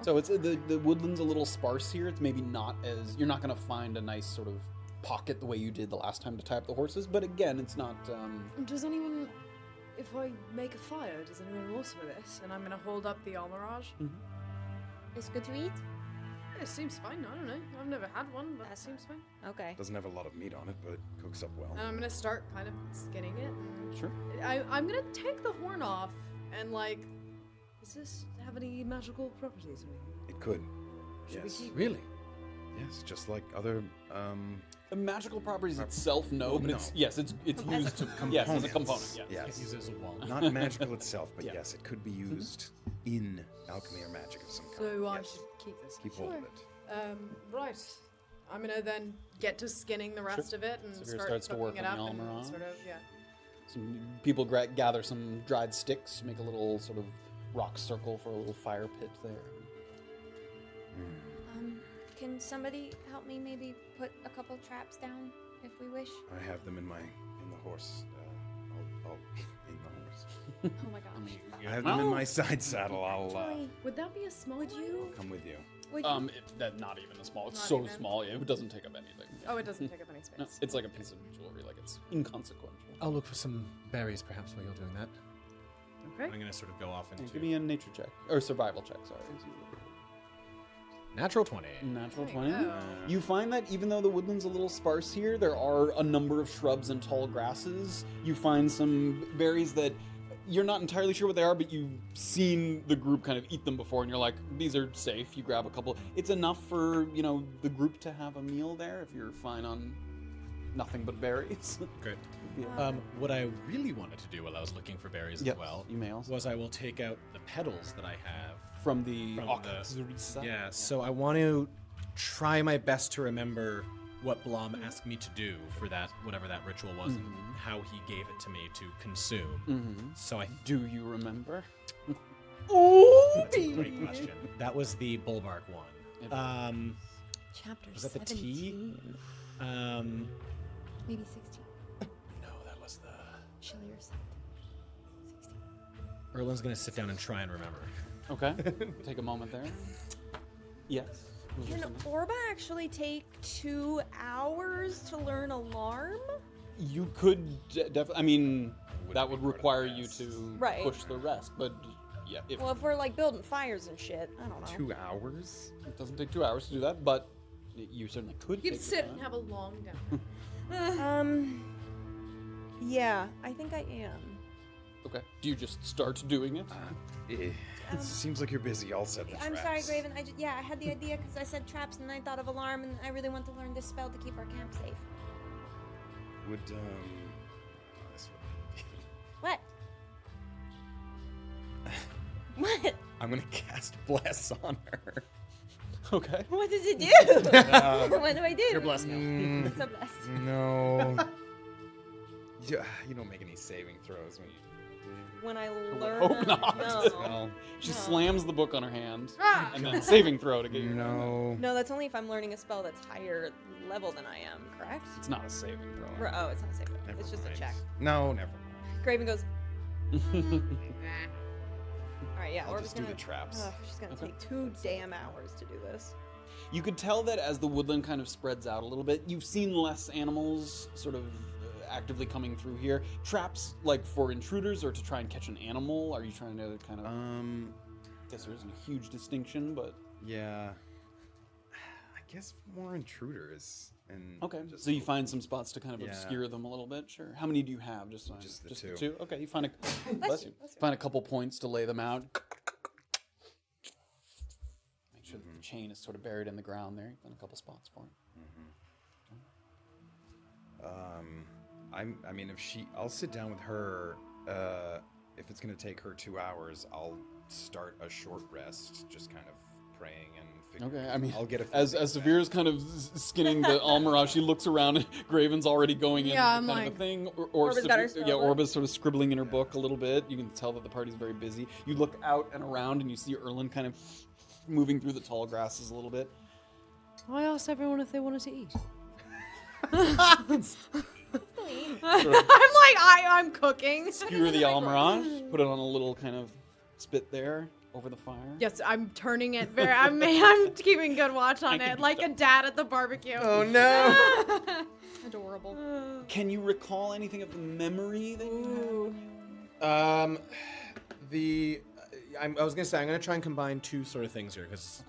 So it's the woodland's a little sparse here. It's maybe not as you're not going to find a nice sort of pocket the way you did the last time to tie up the horses. But again, it's not. Does anyone, if I make a fire, does anyone want some of this? And I'm gonna hold up the almirage. It's good to eat? Yeah, it seems fine. I don't know. I've never had one, but it seems fine. Okay. Doesn't have a lot of meat on it, but it cooks up well. And I'm gonna start kind of skinning it. And Sure. I'm gonna take the horn off and does this have any magical properties? It could. Should we Yes. keep? Really? Yes, just like other. The magical properties itself, no, but no. it's yes, it's used. Yes, as a component. Yeah. Yes. Use it as a wall. Not magical itself, but Yeah. yes, it could be used in alchemy or magic of some kind. So I Yes. should keep this. Keep hold of it. Right. I'm gonna then get to skinning the rest of it and Saveer start starts to cooking work it on up the and almirage. sort of Some people gather some dried sticks, make a little sort of rock circle for a little fire pit there. Can somebody help me maybe put a couple traps down if we wish? I have them in the horse. I'll in the horse. Oh my gosh. I have them in my side saddle. I'll Would that be a small Would you? come with you. Would you? That not even a small. It's Not so even? small. It doesn't take up anything. Oh, it doesn't take up any space. No, it's like a piece of jewelry. Like it's inconsequential. I'll look for some berries perhaps while you're doing that. Okay. I'm going to sort of go off into Give me a nature check or survival check. Sorry. natural 20. Natural There 20. you go. You find that even though the woodland's a little sparse here, there are a number of shrubs and tall grasses. You find some berries that you're not entirely sure what they are, but you've seen the group kind of eat them before, and you're like, these are safe. You grab a couple. It's enough for, the group to have a meal there if you're fine on nothing but berries. Good. Yeah. What I really wanted to do while I was looking for berries Yes, as well you may also. was I will take out the petals that I have. From the From Oxyrisa. Yeah, so I want to try my best to remember what Blom asked me to do for that, whatever that ritual was, and how he gave it to me to consume. So I Do you remember? That's a great question. That was the Bulwark one. Chapter Was that the 17. tea? Maybe 16. No, that was the... Chillier scent. 16. Erlen's gonna sit down and try and remember. Okay. Take a moment there. Yes. Was there Can something? Orba actually take 2 hours to learn alarm? You could definitely. I mean, that would be part of require the you rest. to Right. push the rest, but yeah, if Well, if we're like building fires and shit, I don't know. 2 hours? it doesn't take 2 hours to do that, but you certainly could. You take could the sit time. and have a long down. Yeah, I think I am. Okay. Do you just start doing it? It seems like you're busy. I'll set the traps. I'm sorry, Graven. I had the idea because I said traps and I thought of alarm, and I really want to learn this spell to keep our camp safe. Would, this What? What? I'm gonna cast Bless on her. Okay. What does it do? What do I do? You're blessed now. I'm so blessed. No. You don't make any saving throws when you... When I learn. hope not. No. Well, She No. slams the book on her hand, Ah! and then saving throw to get you. no. No, that's only if I'm learning a spell that's higher level than I am, correct? It's not a saving throw. Oh, it's not a save. Never It's just mind. a check. No, never mind. Graven goes, alright, yeah, I'll Orba's just do gonna, the traps. she's gonna Okay. take 2 damn hours to do this. You could tell that as the woodland kind of spreads out a little bit, you've seen less animals sort of actively coming through here. Traps, like for intruders or to try and catch an animal? Are you trying to kind of... I guess there isn't a huge distinction, but... Yeah. I guess more intruders. And Okay, just so you find some spots to kind of Yeah. obscure them a little bit, sure. How many do you have? Just Just the the two. two? Okay, you find a... bless you. Find a couple points to lay them out. Make sure that the chain is sort of buried in the ground there. You find a couple spots for it. I mean, I'll sit down with her. If it's gonna take her 2 hours, I'll start a short rest, just kind of praying and figuring. Okay, I mean, I'll get a as Savir's kind of skinning the Almirage, she looks around, and Graven's already going in Yeah, kind I'm of a like- thing. Or Orba's got her yeah, spell book. Orba's sort of scribbling in her book a little bit. You can tell that the party's very busy. You look out and around, and you see Erlen kind of moving through the tall grasses a little bit. I asked everyone if they wanted to eat. I'm cooking. Skewer the Almirage, put it on a little kind of spit there over the fire. Yes, I'm turning it very. I'm keeping good watch on it, like a dad at the barbecue. Oh no! Adorable. Can you recall anything of the memory that you I was gonna say I'm gonna try and combine two sort of things here because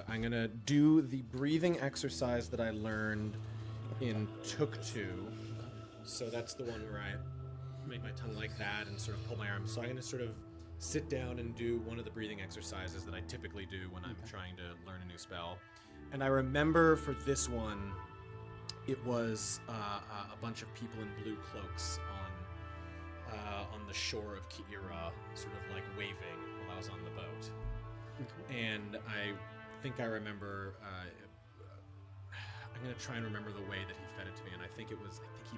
I'm gonna do the breathing exercise that I learned in Tuktu. So that's the one where I make my tongue like that and sort of pull my arms. So I'm gonna sort of sit down and do one of the breathing exercises that I typically do when I'm trying to learn a new spell. And I remember for this one, it was a bunch of people in blue cloaks on the shore of Ki'ira, sort of like waving while I was on the boat. And I think I remember. I'm gonna try and remember the way that he fed it to me, and I think he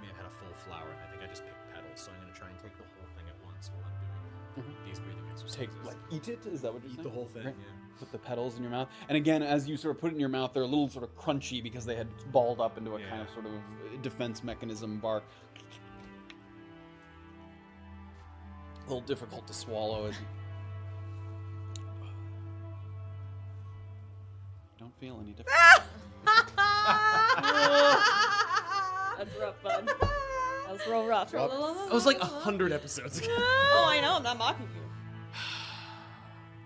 may have had a full flower, and I think I just picked petals. So I'm gonna try and take the whole thing at once while I'm doing these breathing exercises. eat it? Is that what you're Eat saying? the whole thing. Right. Yeah. Put the petals in your mouth. And again, as you sort of put it in your mouth, they're a little sort of crunchy because they had balled up into a kind of sort of defense mechanism bark. A little difficult to swallow. Don't feel any different. That's rough, bud. That was real rough. That was like 100 episodes ago. Oh, I know. I'm not mocking you.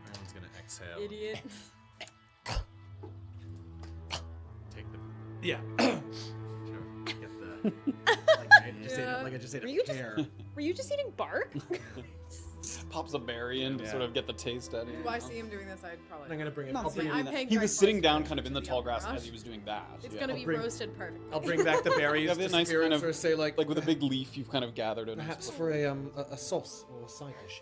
Everyone's gonna exhale. Idiot. Take the. Yeah. Sure. Get the. Like I just ate Were a you pear. Were you just eating bark? Pops a berry in to sort of get the taste out of it. If I see him doing this, I'd probably. I'm gonna bring it. Not I'll bring, saying I'm that. paying He great was sitting price down for kind of in the the tall grass Mirage. as he was doing that. It's Yeah. gonna be bring- roasted perfectly. I'll bring back the berries. You have a to nice kind spirits, of or say like with a big leaf you've kind of gathered in. perhaps for a sauce or a side dish.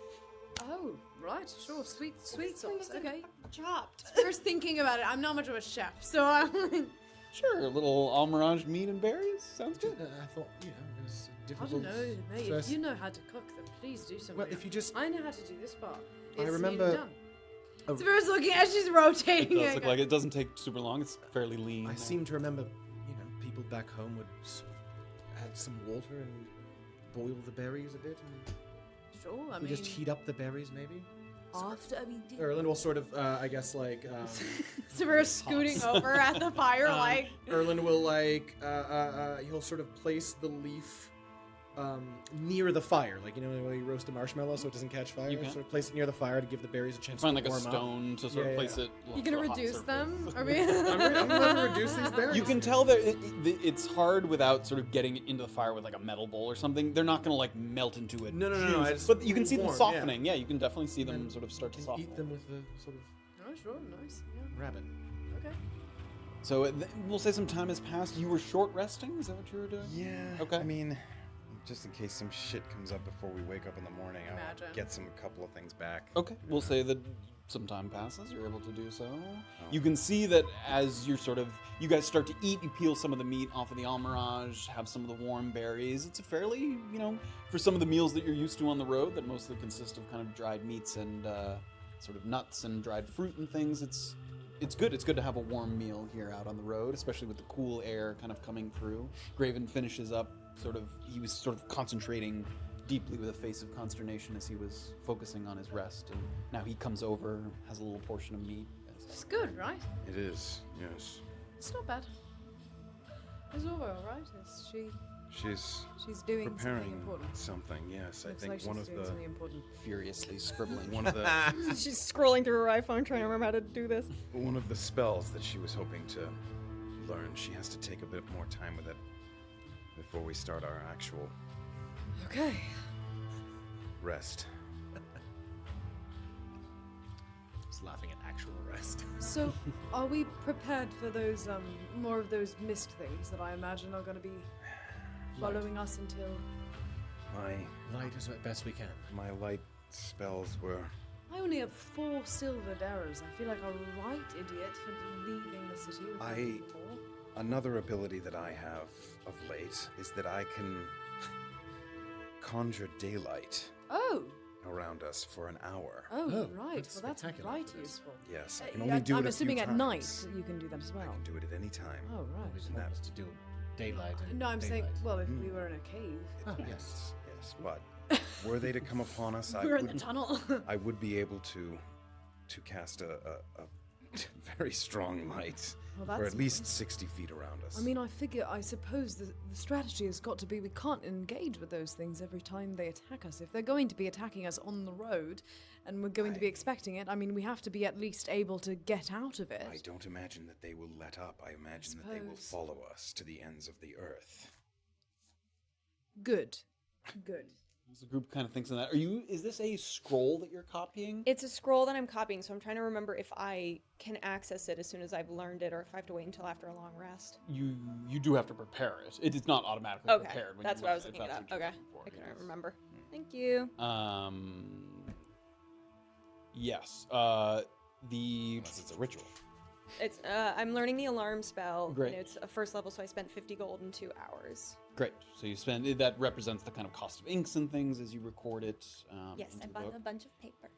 Oh, right, sure, sweet sauce. Okay. Chopped. First thinking about it, I'm not much of a chef, so I'm. Sure, a little almirage meat and berries sounds good. I thought it was I difficult. don't know, mate. first- If you know how to cook, then please do something. Well, if you just. I know how to do this part. I It's remember- nearly done. Oh. Severa's looking as she's It rotating does it. look like it doesn't take super long. It's fairly lean. I seem to remember, people back home would sort of add some water and boil the berries a bit, and Sure, I we mean. just heat up the berries, maybe. After, I mean, Erlen will sort of, I guess, like. Severa's scooting over at the fire, like. Erlen will like he'll sort of place the leaf near the fire, like when you roast a marshmallow so it doesn't catch fire. You can. Sort of place it near the fire to give the berries a chance Find to like a warm up. stone to sort Yeah, of place it. You gonna to a hot reduce surface. them? Are we? I'm gonna reduce these berries. You can tell that it's hard without sort of getting it into the fire with like a metal bowl or something. They're not gonna like melt into it. No, it's But you can see them warm, softening. Yeah, you can definitely see them And sort of start to You soften. eat them with the sort of Oh, sure, nice. Yeah. rabbit. Okay. So we'll say some time has passed. You were short resting. Is that what you were doing? Yeah. Okay. I mean, just in case some shit comes up before we wake up in the morning, I want to Imagine. get a couple of things back. Okay, we'll say that some time passes. You're able to do so. You can see that as you're you guys start to eat, you peel some of the meat off of the almirage, have some of the warm berries. It's a fairly, for some of the meals that you're used to on the road that mostly consist of kind of dried meats and sort of nuts and dried fruit and things. It's good. It's good to have a warm meal here out on the road, especially with the cool air kind of coming through. Graven finishes up. He was sort of concentrating deeply with a face of consternation as he was focusing on his rest, and now he comes over, has a little portion of meat. It's good, right? It is, yes. It's not bad. Is Orba alright? Is she? She's doing something preparing important. something, yes. Looks I like think one she's of doing the something important. Furiously scribbling. one of the She's scrolling through her iPhone trying to remember how to do this. one of the spells that she was hoping to learn. She has to take a bit more time with it before we start our actual Okay. rest. Just laughing at actual rest. So, are we prepared for those more of those mist things that I imagine are going to be following us until? Light as best we can. My light spells were I only have 4 silvered arrows. I feel like a right idiot for leaving the city with nothing more. another ability that I have of late is that I can conjure daylight Oh. around us for an hour. Oh, Oh, right. that's Well, that's spectacular. right useful. Yes, I Uh, can only do it I'm a assuming few at times. night that you can do them as I well. can do it at any time. Oh, right. You want us to do daylight. And No, I'm saying, daylight. well, if we were in a cave, Oh, yes. Yes, but were they to come upon us, we were in the tunnel. I would be able to cast a very strong light Well, for that's at least nice. 60 feet around us. I mean, I suppose the strategy has got to be we can't engage with those things every time they attack us. If they're going to be attacking us on the road and we're going to be expecting it, I mean, we have to be at least able to get out of it. I don't imagine that they will let up. I imagine that they will Suppose. follow us to the ends of the earth. Good. Good. As the group kind of thinks on that. Is this a scroll that you're copying? It's a scroll that I'm copying, so I'm trying to remember if I can access it as soon as I've learned it, or if I have to wait until after a long rest. You do have to prepare it. It's not automatically Okay, prepared. When that's you what I learn was it, if looking that's it up. what you're Okay, looking for, I couldn't yes. remember. Thank you. Yes. The Unless it's a ritual. It's I'm learning the alarm spell. Great. And it's a first level, so I spent 50 gold in 2 hours. great. So you spend that represents the kind of cost of inks and things as you record it. Yes, into I the bought book. a bunch of paper.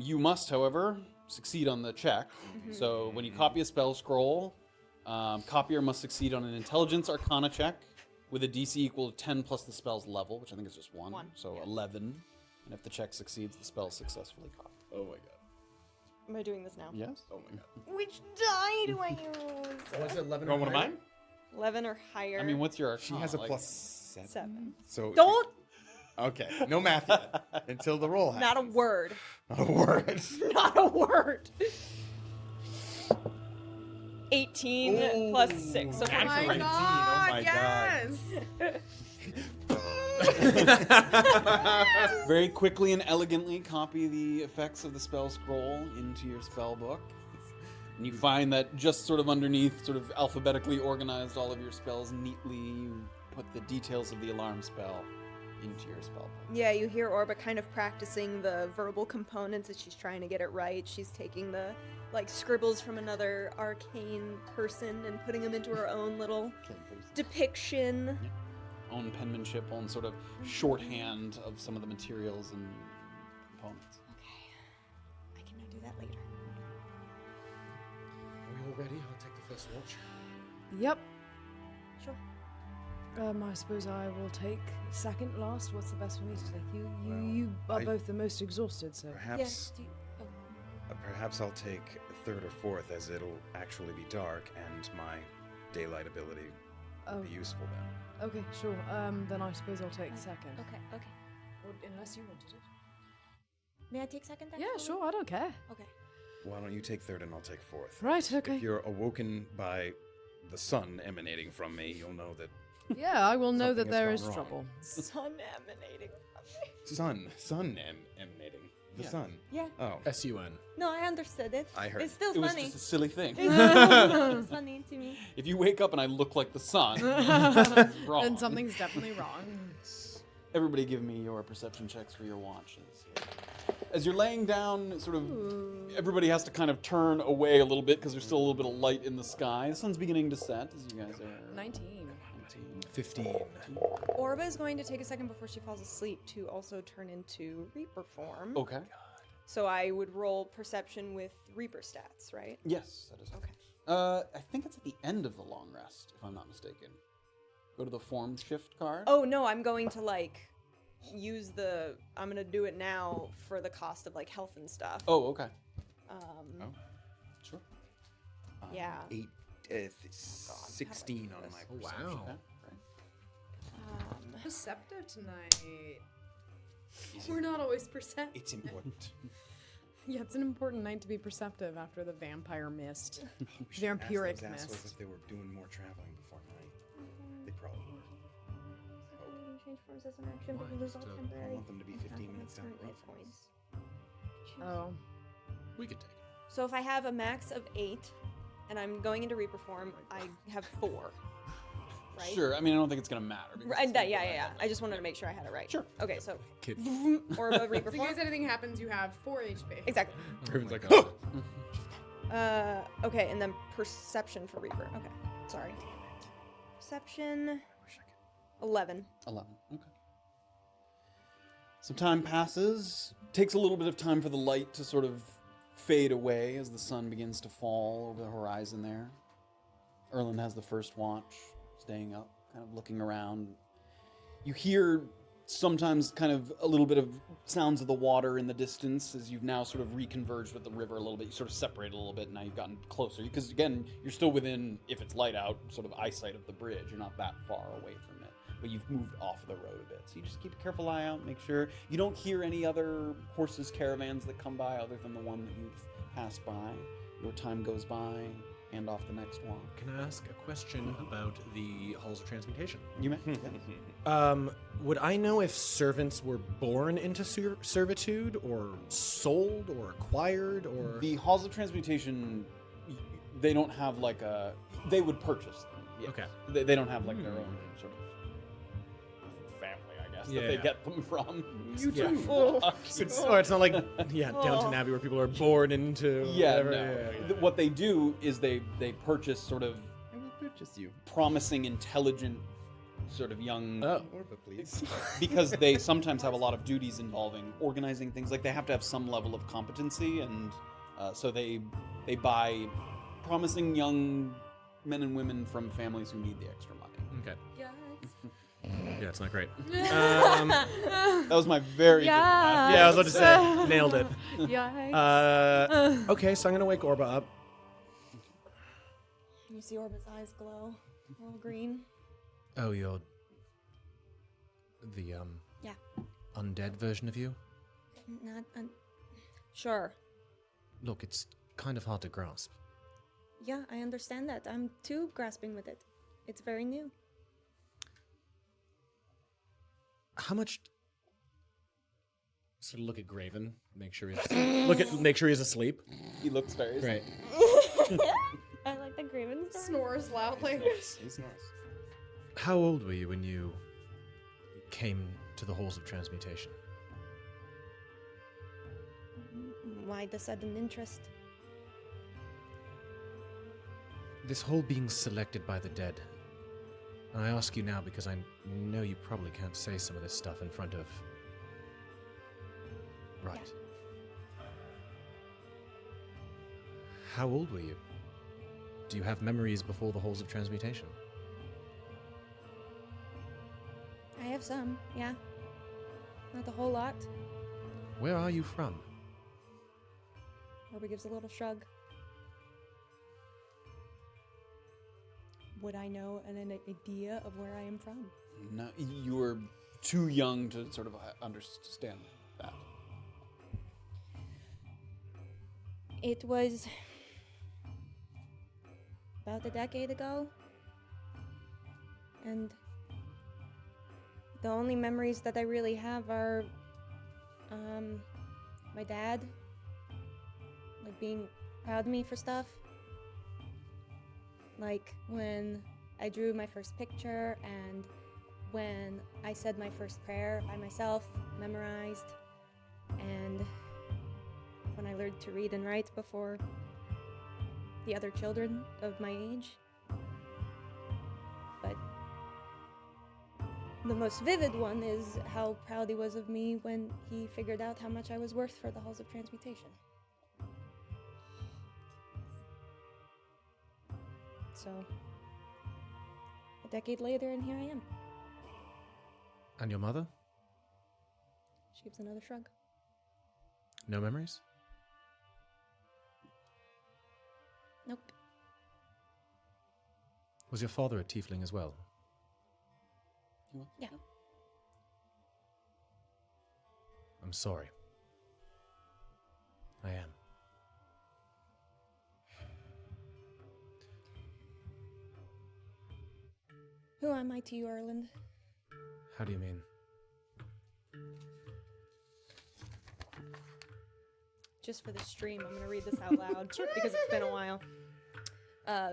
You must, however, succeed on the check. So when you copy a spell scroll, copier must succeed on an intelligence arcana check with a DC equal to 10 plus the spell's level, which I think is just 1. One, So yeah. 11. And if the check succeeds, the spell is successfully caught. Oh my god. Am I doing this now? Yes? Oh my god. Which die do I use? Was it 11 Oh, one of mine? 11 or higher. I mean, what's your She arcana? has a Like, +7. 7. So Don't. Okay, no math yet until the roll happens. Not a word. Not a word. Not a word. 18 Ooh, plus 6. So natural 14. 19. Oh my god. Very quickly and elegantly copy the effects of the spell scroll into your spell book. And you find that just sort of underneath, sort of alphabetically organized all of your spells neatly, you put the details of the alarm spell into your spell book. Yeah, you hear Orba kind of practicing the verbal components as she's trying to get it right. She's taking the scribbles from another arcane person and putting them into her own little depiction. Yeah. Own penmanship, own sort of shorthand of some of the materials and components. Okay. I can do that later. Are we all ready? I'll take the first watch. Yep. Sure. I suppose I will take second last. What's the best for me to take? You Well, are both the most exhausted, so. Perhaps, Yeah, perhaps I'll take third or fourth, as it'll actually be dark, and my daylight ability will be useful then. Okay, sure. Then I suppose I'll take second. Okay. Or, unless you wanted it. May I take second? Yeah, actually? sure. I don't care. Okay. Why don't you take third and I'll take fourth? Right. Okay. If you're awoken by the sun emanating from me, you'll know that Yeah, I will know Something that has there gone is wrong. trouble. Sun emanating from me. sun emanating. The Yeah. sun. Yeah. Oh, S-U-N. No, I understood it. I heard. It's still It was funny. just a silly thing. It's funny to me. If you wake up and I look like the sun, wrong. Then something's definitely wrong. Everybody give me your perception checks for your watches. As you're laying down, sort of, everybody has to kind of turn away a little bit because there's still a little bit of light in the sky. The sun's beginning to set as you guys are... 19. 15. Orba is going to take a second before she falls asleep to also turn into Reaper form. Okay. So I would roll perception with Reaper stats, right? Yes, that is Okay. I think it's at the end of the long rest, if I'm not mistaken. Go to the form shift card. Oh no, I'm going to use the. I'm gonna do it now for the cost of health and stuff. Oh, okay. Sure. Yeah. 16 on my Oh, perception. wow. Okay, great. Perceptive tonight. We're not always perceptive. It's important. Yeah, it's an important night to be perceptive after the vampire mist. We should ask Vampiric those assholes mist. if they were doing more traveling before night. They probably were. Change forms as an action, but Why? result So, I temporary. want them to be 15 minutes down the road from us. Oh. We could take it. So if I have a max of 8, and I'm going into Reaper form, I have 4. Right? Sure. I mean, I don't think it's gonna matter. because Right, it's gonna yeah, go yeah, back yeah. up. I just wanted to make sure I had it right. Sure. Okay, so Kid. Orba Reaper So in form. case anything happens, you have 4 HP. Exactly. Raven's like, Okay, and then perception for Reaper. Okay, sorry. Perception. 11. 11. Okay. Some time passes. Takes a little bit of time for the light to sort of fade away as the sun begins to fall over the horizon there. Erland has the first watch, staying up, kind of looking around. You hear sometimes kind of a little bit of sounds of the water in the distance as you've now sort of reconverged with the river a little bit. You sort of separate a little bit, and now you've gotten closer. Because again, you're still within, if it's light out, sort of eyesight of the bridge. You're not that far away from it. But you've moved off the road a bit. So you just keep a careful eye out, make sure. You don't hear any other horses, caravans that come by other than the one that you've passed by. Your time goes by, and off the next one. Can I ask a question about the halls of transmutation? You may. Would I know if servants were born into servitude, or sold, or acquired, or... The halls of transmutation, they don't have they would purchase them. Yes. Okay. They don't have their own sort of family, I guess, that they Yeah. get them from. Yeah. Oh. It's not like Downton Abbey where people are born into Yeah, whatever. no. What they do is they purchase sort of I will purchase you. promising, intelligent, sort of young. Oh. Orba, please. Because they sometimes have a lot of duties involving organizing things. Like they have to have some level of competency, and so they buy promising young men and women from families who need the extra money. Okay. Yes. Yeah, it's not great. That was my very good laugh. Yeah, I was about to say, nailed it. Yikes. Okay, so I'm gonna wake Orba up. You see Orba's eyes glow, a little green. Oh, you're the Yeah. undead version of you? Not. Sure. Look, it's kind of hard to grasp. Yeah, I understand that. I'm too grasping with it. It's very new. How much? So look at Graven, make sure he's make sure he's asleep. He looks very Great. I like the Graven story. Snores loudly. He's nice. How old were you when you came to the halls of transmutation? Why the sudden interest? This whole being selected by the dead. And I ask you now because I know you probably can't say some of this stuff in front of... Right. Yeah. How old were you? Do you have memories before the halls of transmutation? I have some, yeah. Not a whole lot. Where are you from? Orba gives a little shrug. Would I know an idea of where I am from? No, you were too young to sort of understand that. It was about a decade ago. And the only memories that I really have are my dad, like being proud of me for stuff. Like when I drew my first picture and when I said my first prayer by myself, memorized, and when I learned to read and write before the other children of my age. But the most vivid one is how proud he was of me when he figured out how much I was worth for the halls of transmutation. So, a decade later, and here I am. And your mother? She gives another shrug. No memories? Nope. Was your father a tiefling as well? Yeah. I'm sorry. I am. Who am I to you, Erland? How do you mean? Just for the stream, I'm gonna read this out loud because it's been a while.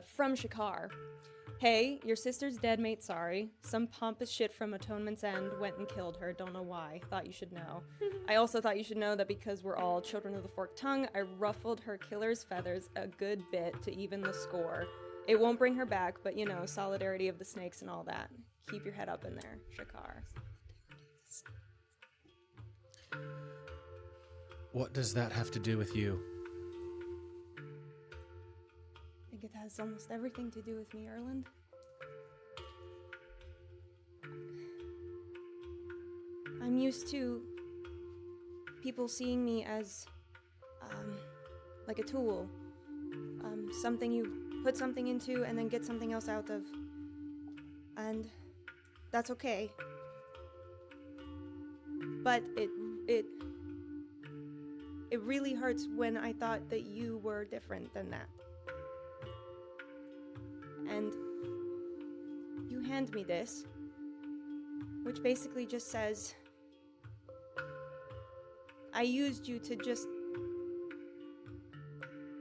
From Shakar. Hey, your sister's dead, mate, sorry. Some pompous shit from Atonement's End went and killed her, don't know why. Thought you should know. I also thought you should know that because we're all children of the forked tongue, I ruffled her killer's feathers a good bit to even the score. It won't bring her back, but you know, solidarity of the snakes and all that. Keep your head up in there, Shakar. What does that have to do with you? I think it has almost everything to do with me, Erland. I'm used to people seeing me as, like a tool. Something you put something into and then get something else out of. And that's okay. But it really hurts when I thought that you were different than that. And you hand me this, which basically just says, I used you to just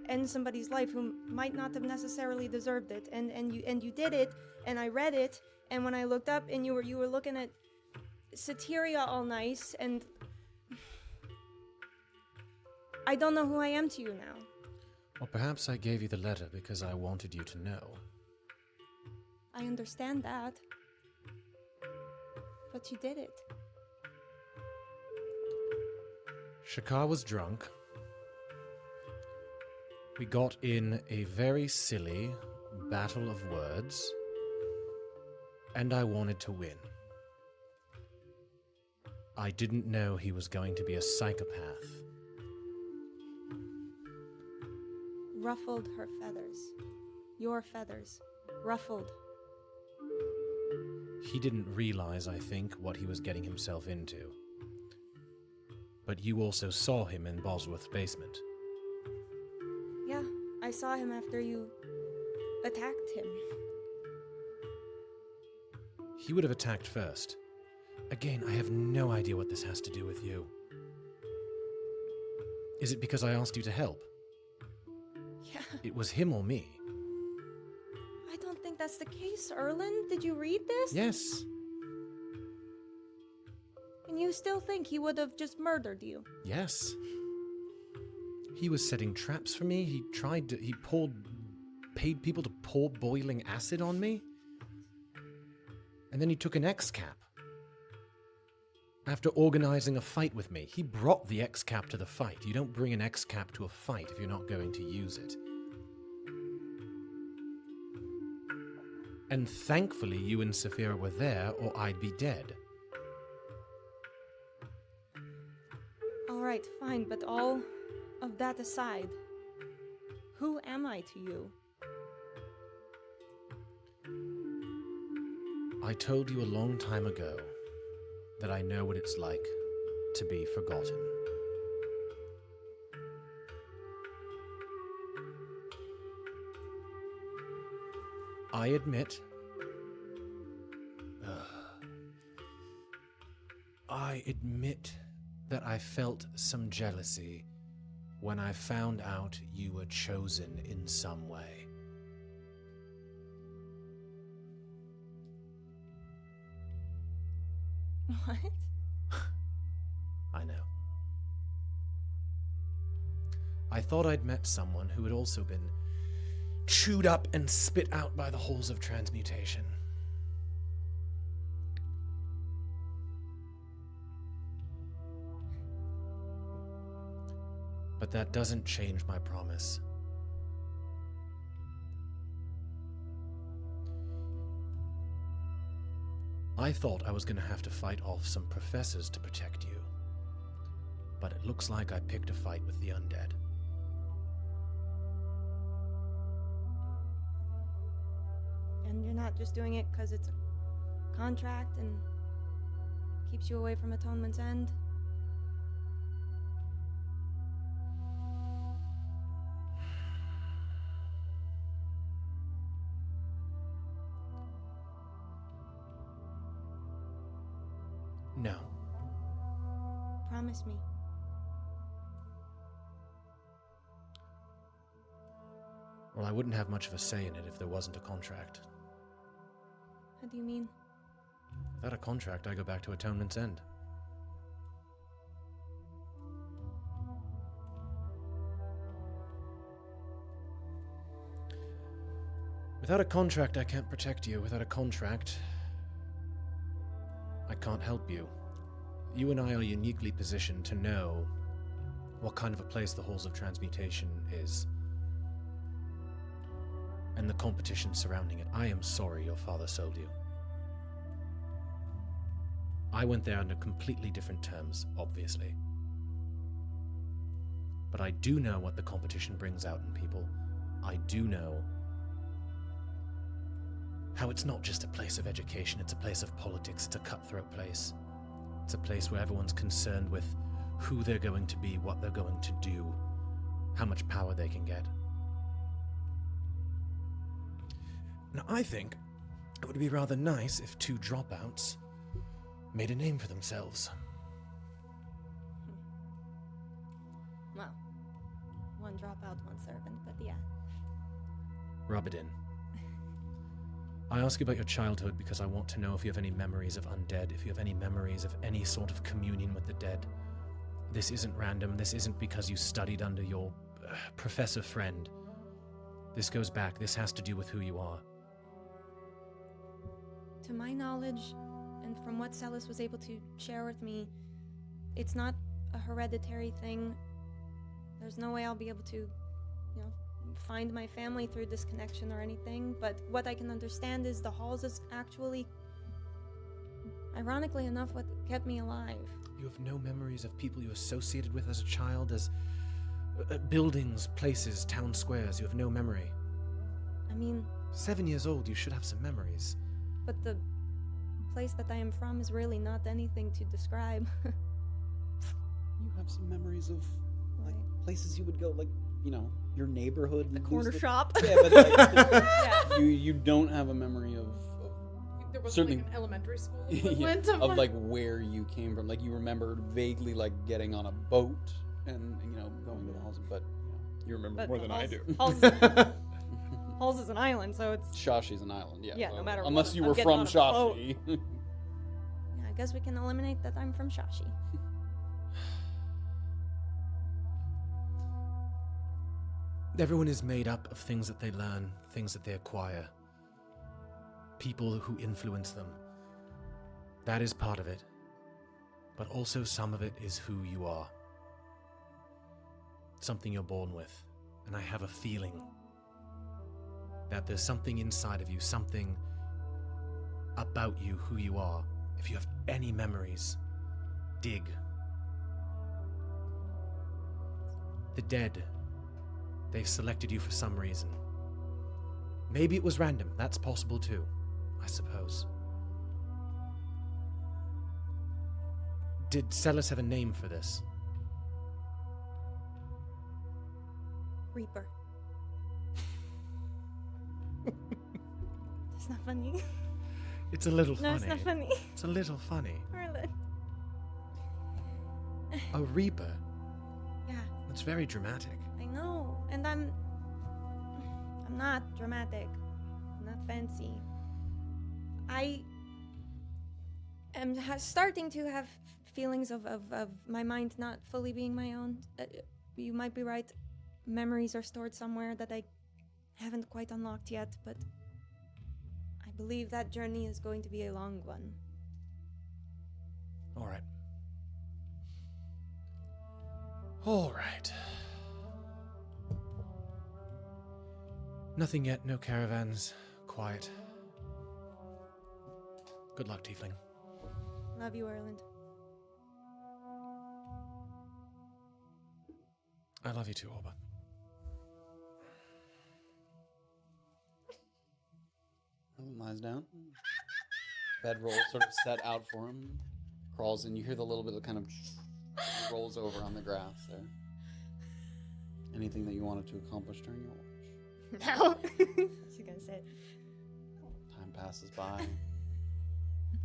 end somebody's life who might not have necessarily deserved it, and you did it, and I read it, and when I looked up and you were looking at Satyria all nice, and I don't know who I am to you now. Well, perhaps I gave you the letter because I wanted you to know. I understand that, but you did it. Shakar was drunk. We got in a very silly battle of words, and I wanted to win. I didn't know he was going to be a psychopath. Ruffled her feathers. Your feathers. Ruffled. He didn't realize, I think, what he was getting himself into. But you also saw him in Bosworth's basement. Yeah, I saw him after you attacked him. He would have attacked first. Again, I have no idea what this has to do with you. Is it because I asked you to help? Yeah. It was him or me. I don't think that's the case, Erlen. Did you read this? Yes. And you still think he would have just murdered you? Yes. He was setting traps for me. He paid people to pour boiling acid on me. And then he took an X-cap. After organizing a fight with me, he brought the X-cap to the fight. You don't bring an X-cap to a fight if you're not going to use it. And thankfully, you and Saphira were there, or I'd be dead. Alright, fine, but all of that aside, who am I to you? I told you a long time ago that I know what it's like to be forgotten. I admit that I felt some jealousy when I found out you were chosen in some way. What? I know. I thought I'd met someone who had also been chewed up and spit out by the halls of transmutation. But that doesn't change my promise. I thought I was going to have to fight off some professors to protect you. But it looks like I picked a fight with the undead. And you're not just doing it because it's a contract and keeps you away from Atonement's End? No. Promise me. Well, I wouldn't have much of a say in it if there wasn't a contract. What do you mean? Without a contract, I go back to Atonement's End. Without a contract, I can't protect you. Without a contract, I can't help you. You and I are uniquely positioned to know what kind of a place the Halls of Transmutation is, and the competition surrounding it. I am sorry your father sold you. I went there under completely different terms, obviously. But I do know what the competition brings out in people. I do know how it's not just a place of education, it's a place of politics, it's a cutthroat place. It's a place where everyone's concerned with who they're going to be, what they're going to do, how much power they can get. Now, I think it would be rather nice if two dropouts made a name for themselves. Well, one dropout, one servant, but yeah. Rub it in. I ask you about your childhood because I want to know if you have any memories of undead, if you have any memories of any sort of communion with the dead. This isn't random. This isn't because you studied under your professor friend. This goes back. This has to do with who you are. To my knowledge, and from what Celis was able to share with me, it's not a hereditary thing. There's no way I'll be able to, find my family through this connection or anything, but what I can understand is the halls is actually ironically enough, what kept me alive. You have no memories of people you associated with as a child, as buildings, places, town squares. You have no memory. I mean, 7 years old, you should have some memories. but the place that I am from is really not anything to describe. You have some memories of like Right. places you would go, like, you know, your neighborhood. The corner shop. Yeah, but like, Yeah. you don't have a memory of There was certainly like an elementary school yeah, equivalent of like where you came from. Like you remember vaguely like getting on a boat and going to the halls, but You remember But more than I do. Halls is an island, so it's. Shashi's an island. Yeah. Yeah, no matter unless what, you I'm were getting from on a boat. Shashi. Yeah, I guess we can eliminate that I'm from Shashi. Everyone is made up of things that they learn, things that they acquire. People who influence them. That is part of it. But also some of it is who you are. Something you're born with. And I have a feeling that there's something inside of you, something about you, who you are. If you have any memories, dig. The dead, they've selected you for some reason. Maybe it was random, that's possible too, I suppose. Did Celis have a name for this? Reaper. It's not funny. It's a little funny. No, it's not funny. It's a little funny. Harlan. A reaper? Yeah, That's very dramatic. I know. And I'm not dramatic. I'm not fancy. I am starting to have feelings of my mind not fully being my own. You might be right. Memories are stored somewhere that I haven't quite unlocked yet, but I believe that journey is going to be a long one. All right. All right. Nothing yet, no caravans. Quiet. Good luck, Tiefling. Love you, Erland. I love you too, Orba. Lies down. Bedroll sort of set out for him. Crawls in. You hear the little bit of kind of rolls over on the grass there. Anything that you wanted to accomplish during your watch? No. She's gonna say it. Time passes by.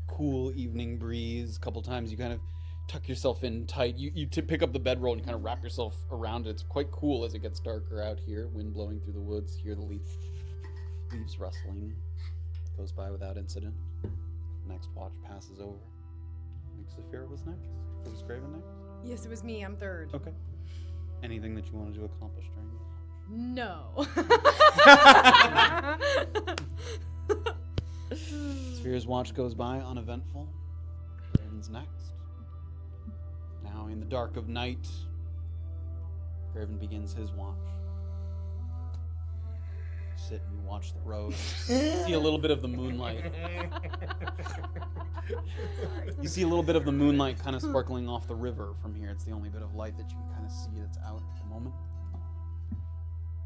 Cool evening breeze. A couple times you kind of tuck yourself in tight. You pick up the bedroll and kind of wrap yourself around it. It's quite cool as it gets darker out here. Wind blowing through the woods. Hear the leaves rustling. Goes by without incident. Next watch passes over. I think Saphira was next. Was Graven next? Yes, it was me. I'm third. Okay. Anything that you wanted to accomplish during your watch? No. Saphira's watch goes by uneventful. Graven's next. Now in the dark of night, Graven begins his watch. Sit and watch the road. See a little bit of the moonlight. You see a little bit of the moonlight kind of sparkling off the river from here. It's the only bit of light that you can kind of see that's out at the moment.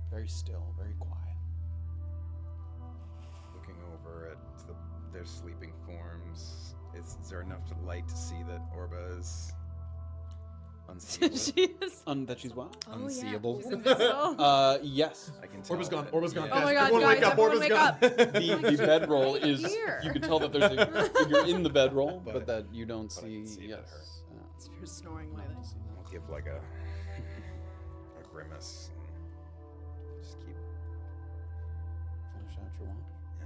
Very still, very quiet. Looking over at their sleeping forms, is there enough light to see that Orba is unseeable? She is. That she's what? Unseeable. She's invisible. Yes. I can tell. Orba's gone. that- Orba's gone. yeah. Oh my god, Everyone guys, wake up, everyone Orba's wake gone. up. The bedroll right is. here. You can tell that there's a figure in the bedroll, but But- that you don't but I see. can see Yes. that You're snoring like this. I'll give like a grimace and just keep. Finish out your watch. Yeah.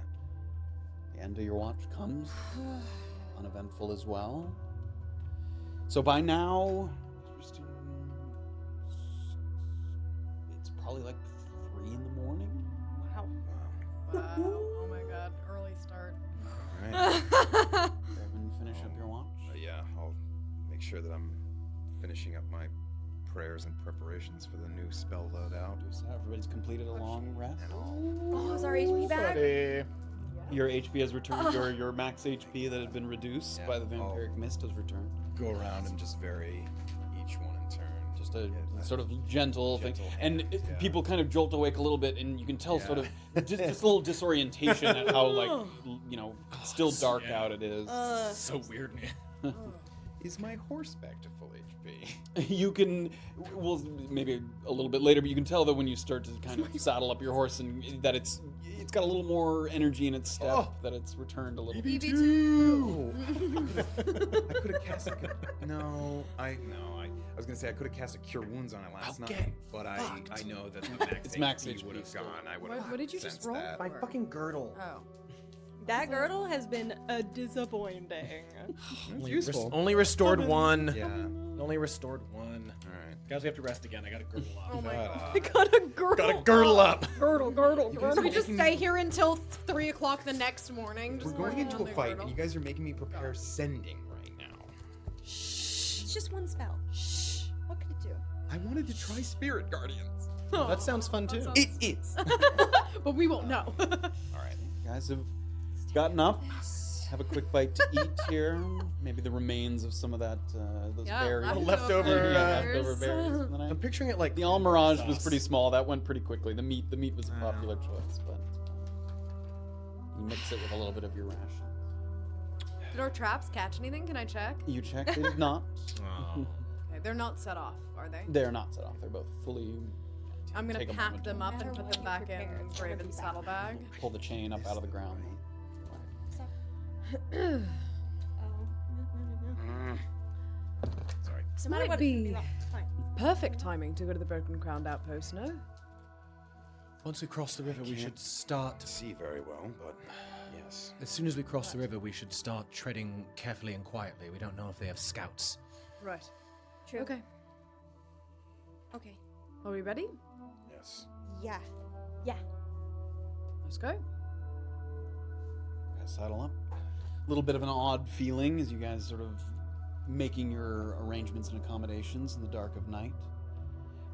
The end of your watch comes. Uneventful as well. So by now, it's probably like 3 in the morning. Wow. Wow. Oh my god, early start. All right. Graven, finish up your watch. Yeah, I'll make sure that I'm finishing up my prayers and preparations for the new spell loadout. So everybody's completed a long rest. And I'll Oh, is our HP back? Buddy. Your HP has returned. Your max HP that had been reduced by the vampiric mist has returned. Go around and just vary each one in turn. Just a sort of gentle thing. And people kind of jolt awake a little bit, and you can tell sort of just a little disorientation at how, like, still dark out it is. So weird. Is my horse back to full HP? You can, well, maybe a little bit later, but you can tell that when you start to kind of saddle up your horse, and that it's got a little more energy in its step, that it's returned a little bit. I could have cast I was gonna say I could have cast a Cure Wounds on it last night, but I know that the max HP would have gone. I would have. What did you just roll? That. My fucking girdle. Oh. That girdle has been a disappointing. Only restored one. Yeah. Only restored one. All right. Guys, we have to rest again. I got a girdle up. Oh my god. I got a girdle. Got a girdle up. Girdle. Should we just stay here until 3 o'clock the next morning? We're Just going working into on a the fight, girdle? and you guys are making me prepare sending right now. It's just one spell. Shh. What could it do? I wanted to try Spirit Guardians. That sounds fun too. It is. But we won't know. All right. You guys have gotten up. Have a quick bite to eat here. Maybe the remains of some of that, those berries. leftover, leftover berries from the night. I'm picturing it like The Almirage was pretty small. That went pretty quickly. The meat was a popular choice, but you mix it with a little bit of your ration. Did our traps catch anything? Can I check? You check. They did not. Okay, they're not set off, are they? They're not set off. They're both fully. I'm gonna Take a pack moment them to up and put them back in Raven's saddlebag. pull the chain up out of the ground. Sorry. No matter Might what, be- it's wrong. It's fine. Perfect timing to go to the Broken Crowned Outpost, no? once we cross the river, we should start. See very well, but yes. As soon as we cross the river, we should start treading carefully and quietly. We don't know if they have scouts. Right. True. Okay. Okay. Are we ready? Yes. Yeah. Let's go. Guys saddle up. A little bit of an odd feeling as you guys sort of making your arrangements and accommodations in the dark of night.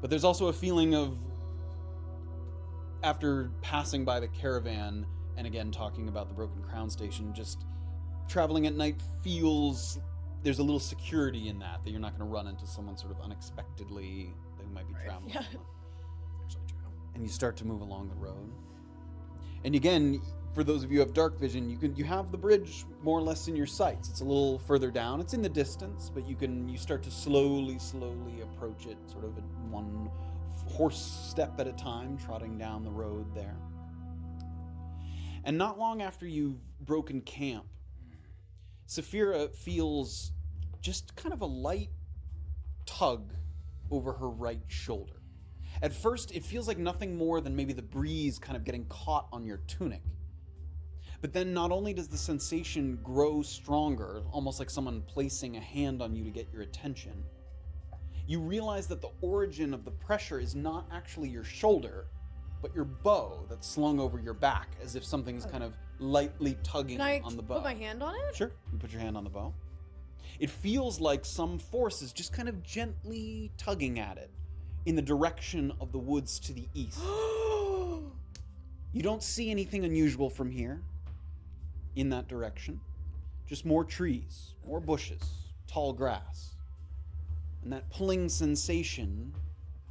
But there's also a feeling of, after passing by the caravan and again talking about the Broken Crown Station, just traveling at night feels there's a little security in that you're not going to run into someone sort of unexpectedly that might be traveling. Yeah. And you start to move along the road. And again, for those of you who have dark vision, you have the bridge more or less in your sights. It's a little further down. It's in the distance, but you start to slowly approach it, sort of one horse step at a time, trotting down the road there. And not long after you've broken camp, Saphira feels just kind of a light tug over her right shoulder. At first, it feels like nothing more than maybe the breeze kind of getting caught on your tunic. But then not only does the sensation grow stronger, almost like someone placing a hand on you to get your attention, you realize that the origin of the pressure is not actually your shoulder, but your bow that's slung over your back, as if something's kind of lightly tugging Can I on the bow. put my hand on it? Sure, you put your hand on the bow. It feels like some force is just kind of gently tugging at it in the direction of the woods to the east. You don't see anything unusual from here in that direction. Just more trees, more bushes, tall grass. And that pulling sensation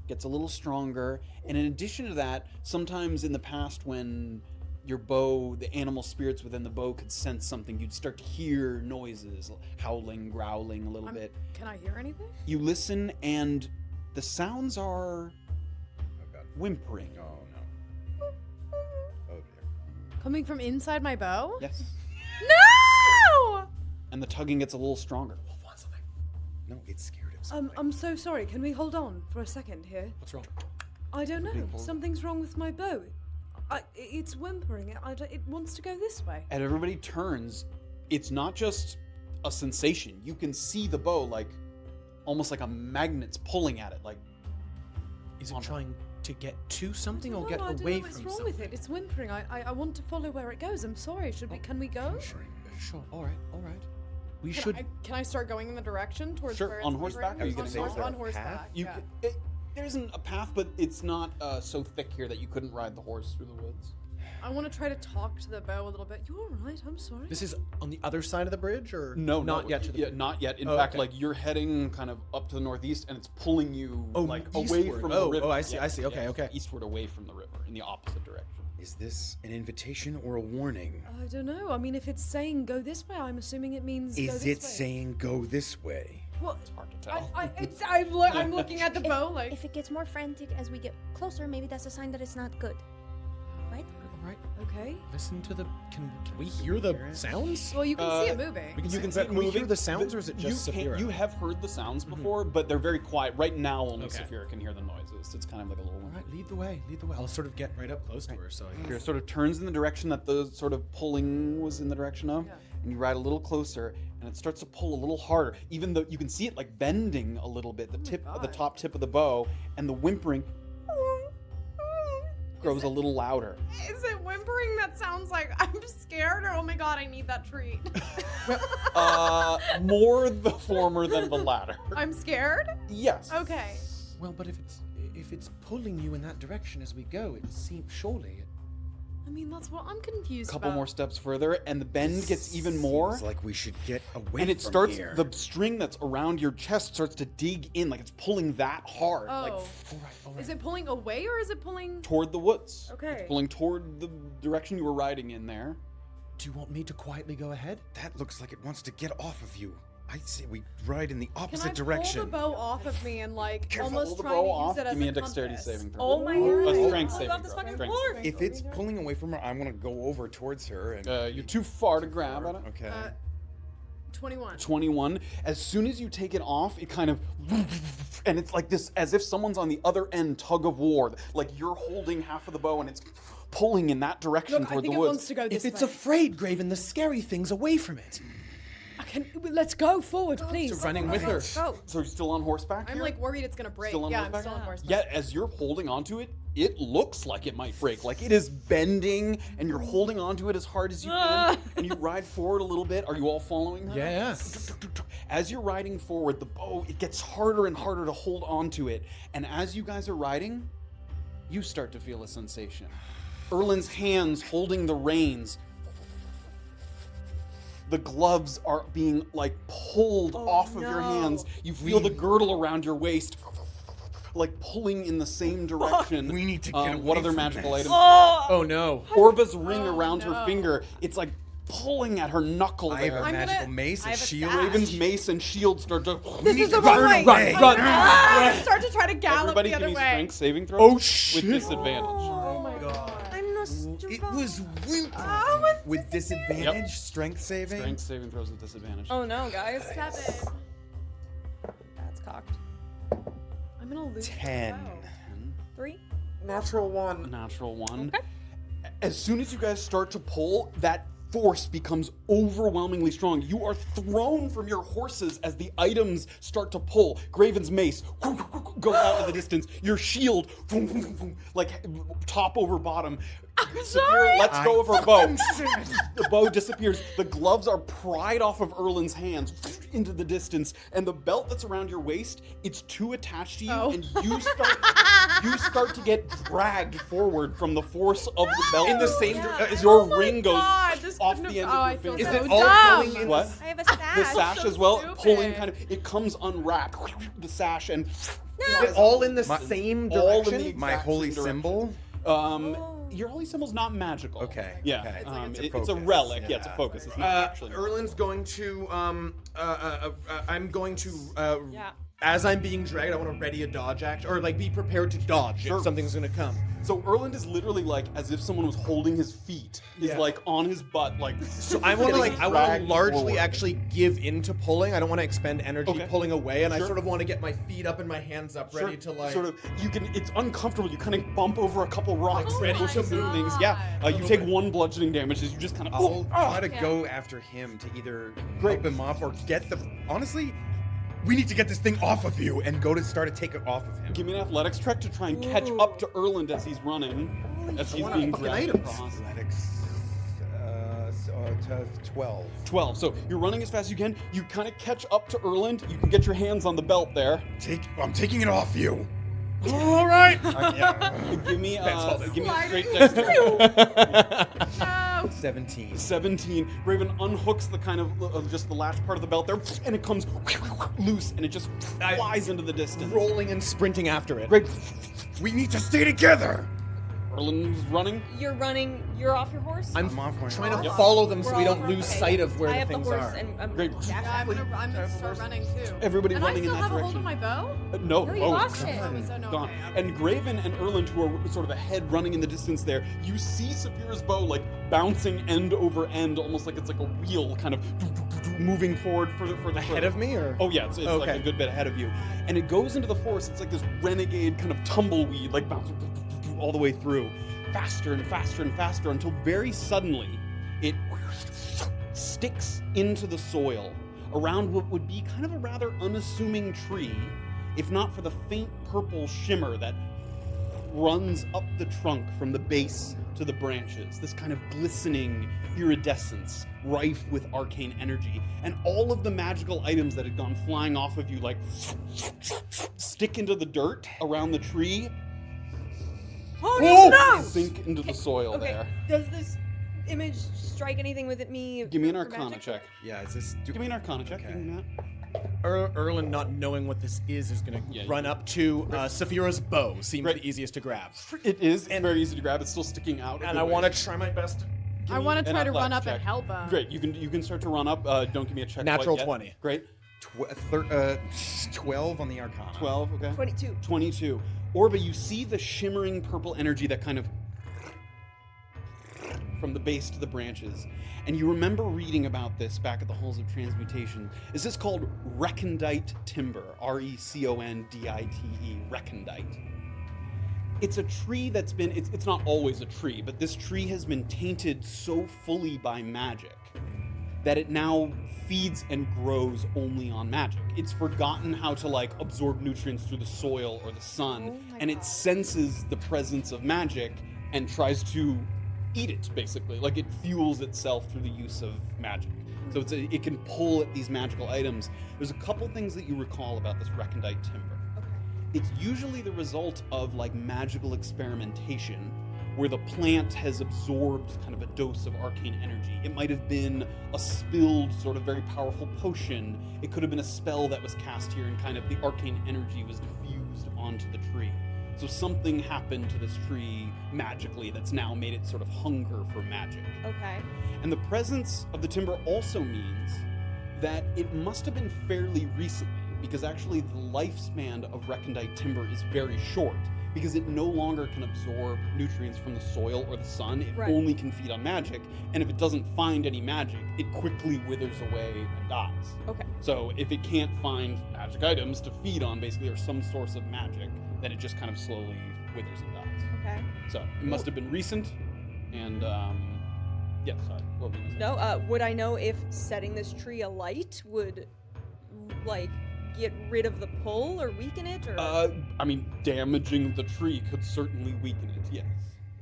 gets a little stronger. And in addition to that, sometimes in the past when your bow, the animal spirits within the bow could sense something, you'd start to hear noises, howling, growling a little bit. Can I hear anything? You listen and the sounds are Oh god. whimpering. Oh no. Oh dear. Coming from inside my bow? Yes. No! And the tugging gets a little stronger. No, it's scared of something. I'm so sorry. Can we hold on for a second here? What's wrong? I don't know. Something's wrong with my bow. It's whimpering. It wants to go this way. And everybody turns. It's not just a sensation. You can see the bow like almost like a magnet's pulling at it. Like, Is it trying to get to something or No, get I don't away know what's from wrong something? with it. It's whimpering. I want to follow where it goes. I'm sorry. Can we go? Sure. All right. We should. Can I start going in the direction towards Sure, where it's on horseback? whimpering? Are you gonna say is there on a horseback? path? you Yeah. there isn't a path, but it's not so thick here that you couldn't ride the horse through the woods. I want to try to talk to the bow a little bit. You all right? I'm sorry. This is on the other side of the bridge, or No, not yet to the bridge? not yet. In Oh, fact, okay. like you're heading kind of up to the northeast, and it's pulling you like away eastward. from Oh, the river. oh, I see, I see. Okay, yes, okay. Eastward, away from the river, in the opposite direction. Is this an invitation or a warning? I don't know. I mean, if it's saying go this way, I'm assuming it means go Is this it way. saying go this way? Well, It's hard to tell. I'm looking at the bow like. If it gets more frantic as we get closer, maybe that's a sign that it's not good. Right? All right. Okay. Listen to the. Can we hear the sounds? Well, you can see it moving. You can see- see can we hear the sounds, or is it just you Saphira? You have heard the sounds before, but they're very quiet. Right now, only Okay. Saphira can hear the noises. It's kind of like a little. All right, lead the way. Lead the way. I'll sort of get right up close to her, so I can. Saphira sort of turns in the direction that the sort of pulling was in the direction of, and you ride a little closer, and it starts to pull a little harder. Even though you can see it like bending a little bit, the top tip of the bow, and the whimpering grows a little louder. Is it whimpering that sounds like I'm scared, or oh my god, I need that treat? More the former than the latter. I'm scared. Yes. Okay. Well, but if it's pulling you in that direction as we go, it seems surely. I mean, that's what I'm confused Couple about. more steps further, and the bend gets even more. It's like we should get away And it from starts, here. the string that's around your chest starts to dig in, like it's pulling that hard, like Oh. Is it pulling away or is it pulling? toward the woods. Okay. It's pulling toward the direction you were riding in there. Do you want me to quietly go ahead? That looks like it wants to get off of you. I say we ride in the Can opposite I direction. pull the bow off of me and like Careful. almost Pull the try bow to off. use it as Give me a a dexterity compass? saving throw. Oh my A god. strength Pull saving off this throw. fucking Strength floor. saving If it's pulling away from her, I'm gonna go over towards her and. You're too far to grab at it. Okay. 21. 21. As soon as you take it off, it kind of, and it's like this, as if someone's on the other end, tug of war. Like you're holding half of the bow, and it's pulling in that direction Look, I toward think the it woods. wants to go this If it's way. afraid, Graven, the scary thing's away from it. Let's go forward, please. So running with her. Go. So you're still on horseback I'm here? like worried it's gonna break. Still on Yeah, I'm horseback? still on horseback. Yeah, as you're holding onto it, it looks like it might break. Like it is bending, and you're holding onto it as hard as you can, and you ride forward a little bit. Are you all following her? Yeah. As you're riding forward, the bow, it gets harder and harder to hold onto it. And as you guys are riding, you start to feel a sensation. Erlin's hands holding the reins. The gloves are being like pulled off of your hands. You feel the girdle around your waist like pulling in the same direction. We need to get What away other from magical this. items? Oh no. Orba's ring around her finger. It's like pulling at her knuckle I have there. a I'm magical gonna- mace, I a have a shield. sash. Raven's mace and shield start to. This is the wrong way. away. Run! I start to try to gallop Everybody the give other me way. strength saving throws. Oh, shit. With disadvantage. Oh my god. I'm no stupid. It was whimpering. Oh, With disadvantage, strength saving. Strength saving throws with disadvantage. Oh no, guys. 7. That's cocked. I'm gonna lose. 10. 3. Natural one. Natural one. As soon as you guys start to pull, that force becomes overwhelmingly strong. You are thrown from your horses as the items start to pull. Graven's mace goes out in the distance. Your shield, like top over bottom. Saphira lets go of her bow. The bow disappears. The gloves are pried off of Erlin's hands into the distance, and the belt that's around your waist, it's too attached to you, and you start to get dragged forward from the force of the belt. In the same as your Oh ring my goes God, this off couldn't the have- end oh, I of your feel finger. so Is it all dumb. going in What? I have a sash. The sash so as well, stupid. pulling kind of, it comes unwrapped. The sash and Is it all in the same direction? all in the My exact holy same symbol. Your holy symbol's not magical. Okay, Yeah. okay. It's a focus. relic. Yeah, it's a Yeah. focus. It's not actually. Erlin's going to I'm going to Yeah. as I'm being dragged, I want to ready a dodge action or like be prepared to dodge Sure. if something's gonna come. So Erland is literally like as if someone was holding his feet. He's Yeah. like on his butt, like. So I want to getting I want to dragged largely forward. actually give into pulling. I don't want to expend energy Okay. pulling away, and I Sure. sort of want to get my feet up and my hands up, ready to like. sort of you can. It's uncomfortable. You kind of bump over a couple rocks, Like, ready push to and move move. things. Yeah, you take one bludgeoning damage as you just kind of. I'll try to go after him to either help him up or get the. Honestly, we need to get this thing off of you and go to start to take it off of him. Give me an athletics check to try and catch up to Erland as he's running, as he's being fucking dragged items. across. Athletics, 12. 12. So you're running as fast as you can. You kind of catch up to Erland. You can get your hands on the belt there. I'm taking it off you. All right. Give me Fault. give me a straight dexterity. No. 17. 17. Raven unhooks the kind of just the latch part of the belt there, and it comes loose, and it just flies into the distance. Rolling and sprinting after it. Great. We need to stay together. Erlin's running. You're running. You're off your horse. I'm off my trying horse. to follow them so We're we all don't over- lose okay. sight of where I the have things the horse are. and I'm Great. dashing. Yeah, I'm gonna start running too. Everybody And running I still in that have a hold direction. of my bow? No, No, you lost it. Oh, so no, gone. okay. And Graven and Erland, who are sort of ahead running in the distance there, you see Saphira's bow like bouncing end over end, almost like it's like a wheel kind of moving forward further. Ahead of me, or? Oh yeah, it's like Okay. a good bit ahead of you. And it goes into the forest, it's like this renegade kind of tumbleweed, like bouncing all the way through. Faster and faster and faster until very suddenly it sticks into the soil around what would be kind of a rather unassuming tree, if not for the faint purple shimmer that runs up the trunk from the base to the branches. This kind of glistening iridescence, rife with arcane energy. And all of the magical items that had gone flying off of you, like, stick into the dirt around the tree. Oh no! Sink into the soil Okay. there. Does this image strike anything with me? Give me an for Arcana magic? check. Yeah, is this... Give me an Arcana check. Okay. Give me that. Erland, not knowing what this is going to Yeah, run up to Saphira's bow. Seems Right. the easiest to grab. It is very easy to grab. It's still sticking out. And I want to try my best. I want to an try to run athletics up and check. help him. Great. You can start to run up. Don't give me a check. Natural quite yet. 20. Great. 12 on the Arcana. 12. Okay. 22. 22. Orba, you see the shimmering purple energy that kind of from the base to the branches. And you remember reading about this back at the Halls of Transmutation. Is this called recondite timber? R-E-C-O-N-D-I-T-E. Recondite. It's a tree that's been, it's not always a tree, but this tree has been tainted so fully by magic that it now feeds and grows only on magic. It's forgotten how to like absorb nutrients through the soil or the sun, and it senses the presence of magic and tries to eat it, basically. Like it fuels itself through the use of magic. So it can pull at these magical items. There's a couple things that you recall about this recondite timber. It's usually the result of like magical experimentation where the plant has absorbed kind of a dose of arcane energy. It might have been a spilled sort of very powerful potion. It could have been a spell that was cast here and kind of the arcane energy was diffused onto the tree. So something happened to this tree magically that's now made it sort of hunger for magic. Okay. And the presence of the timber also means that it must have been fairly recently, because actually the lifespan of recondite timber is very short, because it no longer can absorb nutrients from the soil or the sun. It Right. only can feed on magic, and if it doesn't find any magic, it quickly withers away and dies. Okay. So if it can't find magic items to feed on, basically, or some source of magic, then it just kind of slowly withers and dies. Okay. So it must have been recent, and yeah, sorry, what were we gonna say? No, would I know if setting this tree alight would, like, get rid of the pull or weaken it, or? I mean, damaging the tree could certainly weaken it, yes.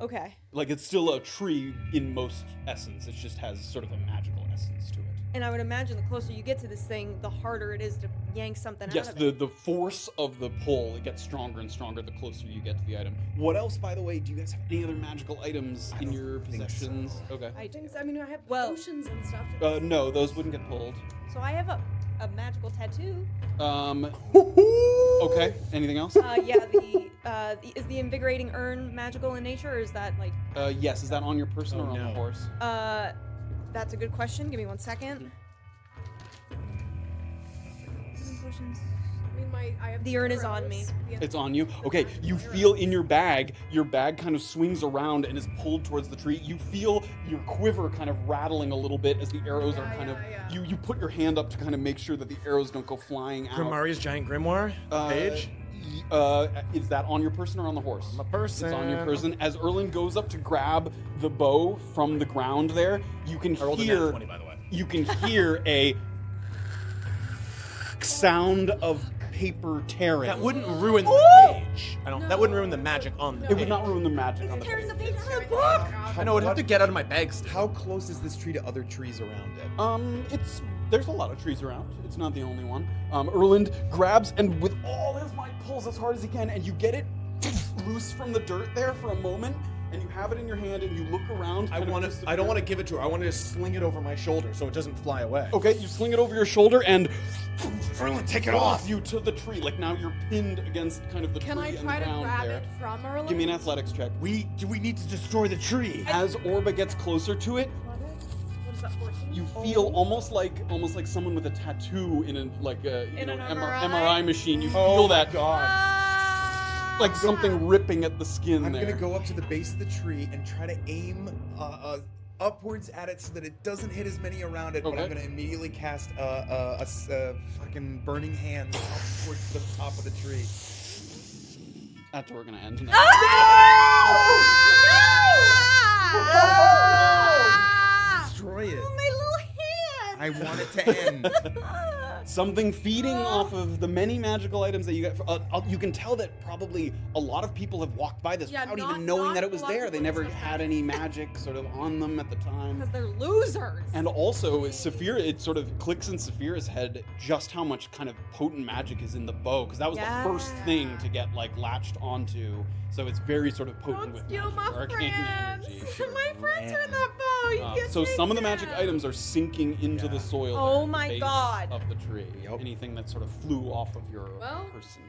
Okay. Like, it's still a tree in most essence, it just has sort of a magical essence to it. And I would imagine the closer you get to this thing, the harder it is to yank something Yes, out of it. the force of the pull, it gets stronger and stronger the closer you get to the item. What else, by the way, do you guys have any other magical items in your possessions? Okay. I think so. I mean, I have Well- potions and stuff. No, those wouldn't get pulled. So I have a magical tattoo. Okay, anything else? Yeah, is the invigorating urn magical in nature, or is that like? Yes, is that on your person Oh, or on the no. horse? That's a good question. Give me 1 second. I mean, I have The urn is on me. Yeah. It's on you. Okay, you feel in your bag kind of swings around and is pulled towards the tree. You feel your quiver kind of rattling a little bit as the arrows are kind of. You put your hand up to kind of make sure that the arrows don't go flying out. Grimaria's giant grimoire page. Is that on your person or on the horse? My person. It's on your person. As Erlen goes up to grab the bow from the ground there, you can I rolled a nat hear. 20, by the way. You can hear a sound of paper tearing. That wouldn't ruin the page. That wouldn't ruin the magic on the It page. would not ruin the magic on the Tearing page. the page out of the book. I know, it'd have to get out of my bag still. How close is this tree to other trees around it? It's there's a lot of trees around. It's not the only one. Erland grabs and with all his might pulls as hard as he can, and you get it loose from the dirt there for a moment, and you have it in your hand, and you look around. I don't want to give it to her. I want to just sling it over my shoulder so it doesn't fly away. Okay, you sling it over your shoulder, and Erland, take it pulls off. you to the tree. Like now you're pinned against kind of the Can tree I and try the to ground grab there. it from Erland? Give me an athletics check. Do we need to destroy the tree? As Orba gets closer to it, What is that, 14? you feel almost like someone with a tattoo in an MRI machine. You feel that like something ripping at the skin I'm there. gonna go up to the base of the tree and try to aim upwards at it so that it doesn't hit as many around it. But Okay. I'm gonna immediately cast a fucking burning hand up towards the top of the tree. That's where we're gonna end. Destroy it. My little hand! I want it to end. Something feeding off of the many magical items that you get. You can tell that probably a lot of people have walked by this Yeah, without not- even knowing not that it was a lot of there. They people never have had any magic sort of on them at the time. Because they're losers. And also, Saphira, it sort of clicks in Saphira's head just how much kind of potent magic is in the bow, because that was the first thing to get like latched onto. So it's very sort of potent with Steal magic, my arcane friends. energy. My friends are in that bow. You can't So take some of the magic them. items are sinking into the soil. Oh at the my base God. Of the tree. Anything that sort of flew off of your Well, person.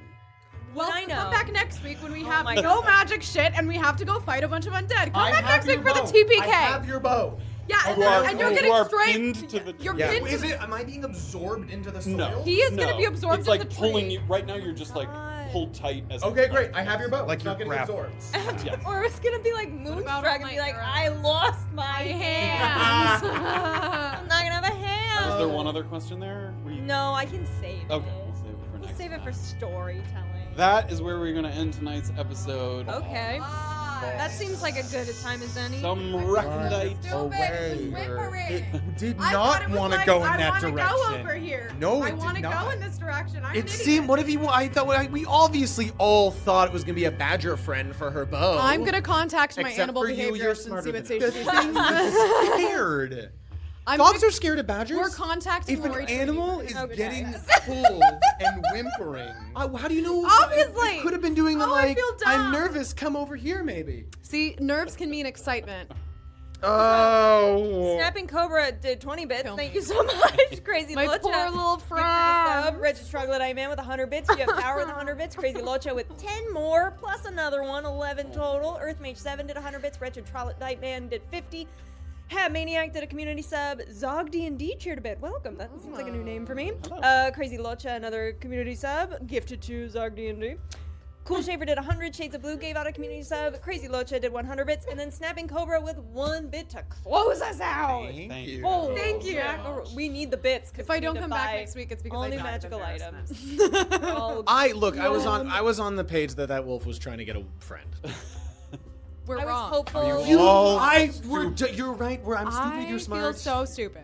Well, I know. come back next week when we have my no God. magic shit and we have to go fight a bunch of undead. Come back next week for the bow. TPK. I have your bow. Yeah, You are- and you're you getting are straight. pinned to the You're tree. pinned. Is it? Am I being absorbed into the soil? No. He is gonna no. be absorbed It's in like the tree. pulling you. Right now, you're just like pulled tight as. Okay, great. I have your bow. Like It's you're not getting grappled. absorbed. Yeah. Or it's gonna be like about Moonstruck and be like, I lost my hands. I'm not gonna have a hand. Is there one other question there? Were you- No, I can save it. Okay, we'll save it for We'll next save it time. for storytelling. That is where we're gonna end tonight's episode. Okay. That seems like a good a time as any. Some recondite. Away. It did I not thought it was want to like, go in I that wanna direction. go over here. No, I it want did to go not. in this direction. I'm It an seemed. idiot. What if you? I thought we obviously all thought it was gonna be a badger friend for her bow. I'm gonna contact my Except animal for you, behaviorist you're and see smarter what than safety I'm scared. Dogs are scared of badgers. We're contacting If an Lori animal Tree. is Okay. getting pulled and whimpering, How do you know? Obviously. It could have been doing the Oh, I like. feel dumb. I'm nervous. Come over here, maybe. See, nerves can mean excitement. Oh. Snapping Cobra did 20 bits. Kill Thank me. you so much. Crazy My Locha. poor little Gifted a sub. friend. Regis Troglodyte Man with 100 bits. You have Power with 100 bits. Crazy Locha with 10 more, plus another one, 11 total. Earthmage 7 did 100 bits. Retro Troglodyte Man did 50. Hab Maniac did a community sub. Zog D&D cheered a bit. Welcome. That seems like a new name for me. Crazy Locha, another community sub. Gifted to Zog D&D. Cool Shaver did 100. Shades of Blue gave out a community sub. Crazy Locha did 100 bits. And then Snapping Cobra with 1 bit to close us out. thank you. you. Oh, Thank you. We need the bits. 'cause If I we don't need to come back buy next week, it's because all I new died of magical items. embarrassment. All- I was on the page that wolf was trying to get a friend. We're I was wrong. hopeful. You're right. I'm stupid. You're I smart. feel so stupid.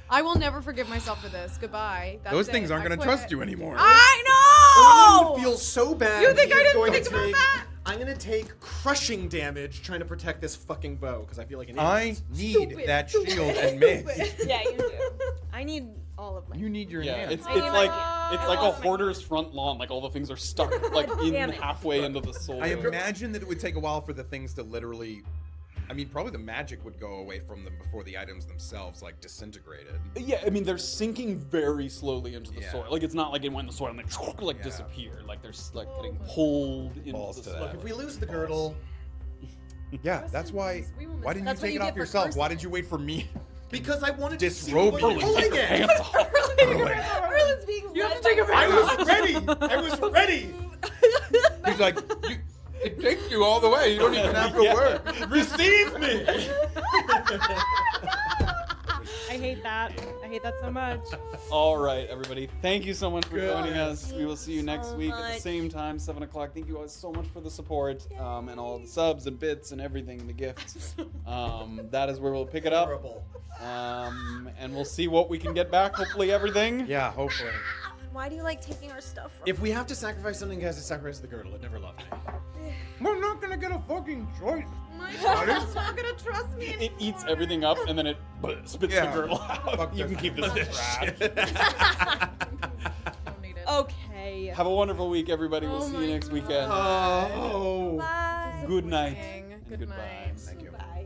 I will never forgive myself for this. Goodbye. That's Those it. things aren't I going to quit. trust you anymore. I know! I feel so bad. You think He I is didn't going think to about take- that? I'm gonna take crushing damage trying to protect this fucking bow because I feel like an I idiot. need that shield and miss. Yeah, you do. I need all of my. You need your Yeah, hand. it's I need like my- it's I like a lost my- hoarder's front lawn. Like all the things are stuck like in Damn it. halfway into the soil. I imagine that it would take a while for the things to literally. I mean, probably the magic would go away from them before the items themselves like disintegrated. Yeah, I mean they're sinking very slowly into the Yeah. soil. Like it's not like it went in the soil and like Yeah. disappear. Like they're like getting pulled into Balls the to soil. that. Look, if we lose the girdle, Yeah, that's why. We will miss Why didn't That's you what take you it get off for yourself? cursing. Why did you wait for me? because I wanted to see Disrobe what you. we're holding it. Erlen's being You have led to take by a break. I was ready. I was ready. He's like, it takes you all the way. You don't even have to work. Receive me. I hate that. I hate that so much. All right, everybody. Thank you so much for Good. joining us. We will see you next so week at much. the same time, 7 o'clock. Thank you guys so much for the support and all the subs and bits and everything, the gifts. That is where we'll pick it up. Horrible. And we'll see what we can get back. Hopefully everything. Yeah, hopefully. Why do you like taking our stuff from If we have to sacrifice something, guys, to sacrifice the girdle. It never loved me. We're not gonna get a fucking fucking choice. My girl's not gonna trust me It anymore. eats everything up and then it spits Yeah. the girl out. Fuck You this. can keep this trash. Don't need it. Okay. Have a wonderful week, everybody. We'll Oh see my you next weekend. Oh. Bye. Good night. Disappointing. and Good goodbye. night. Thank you. Bye.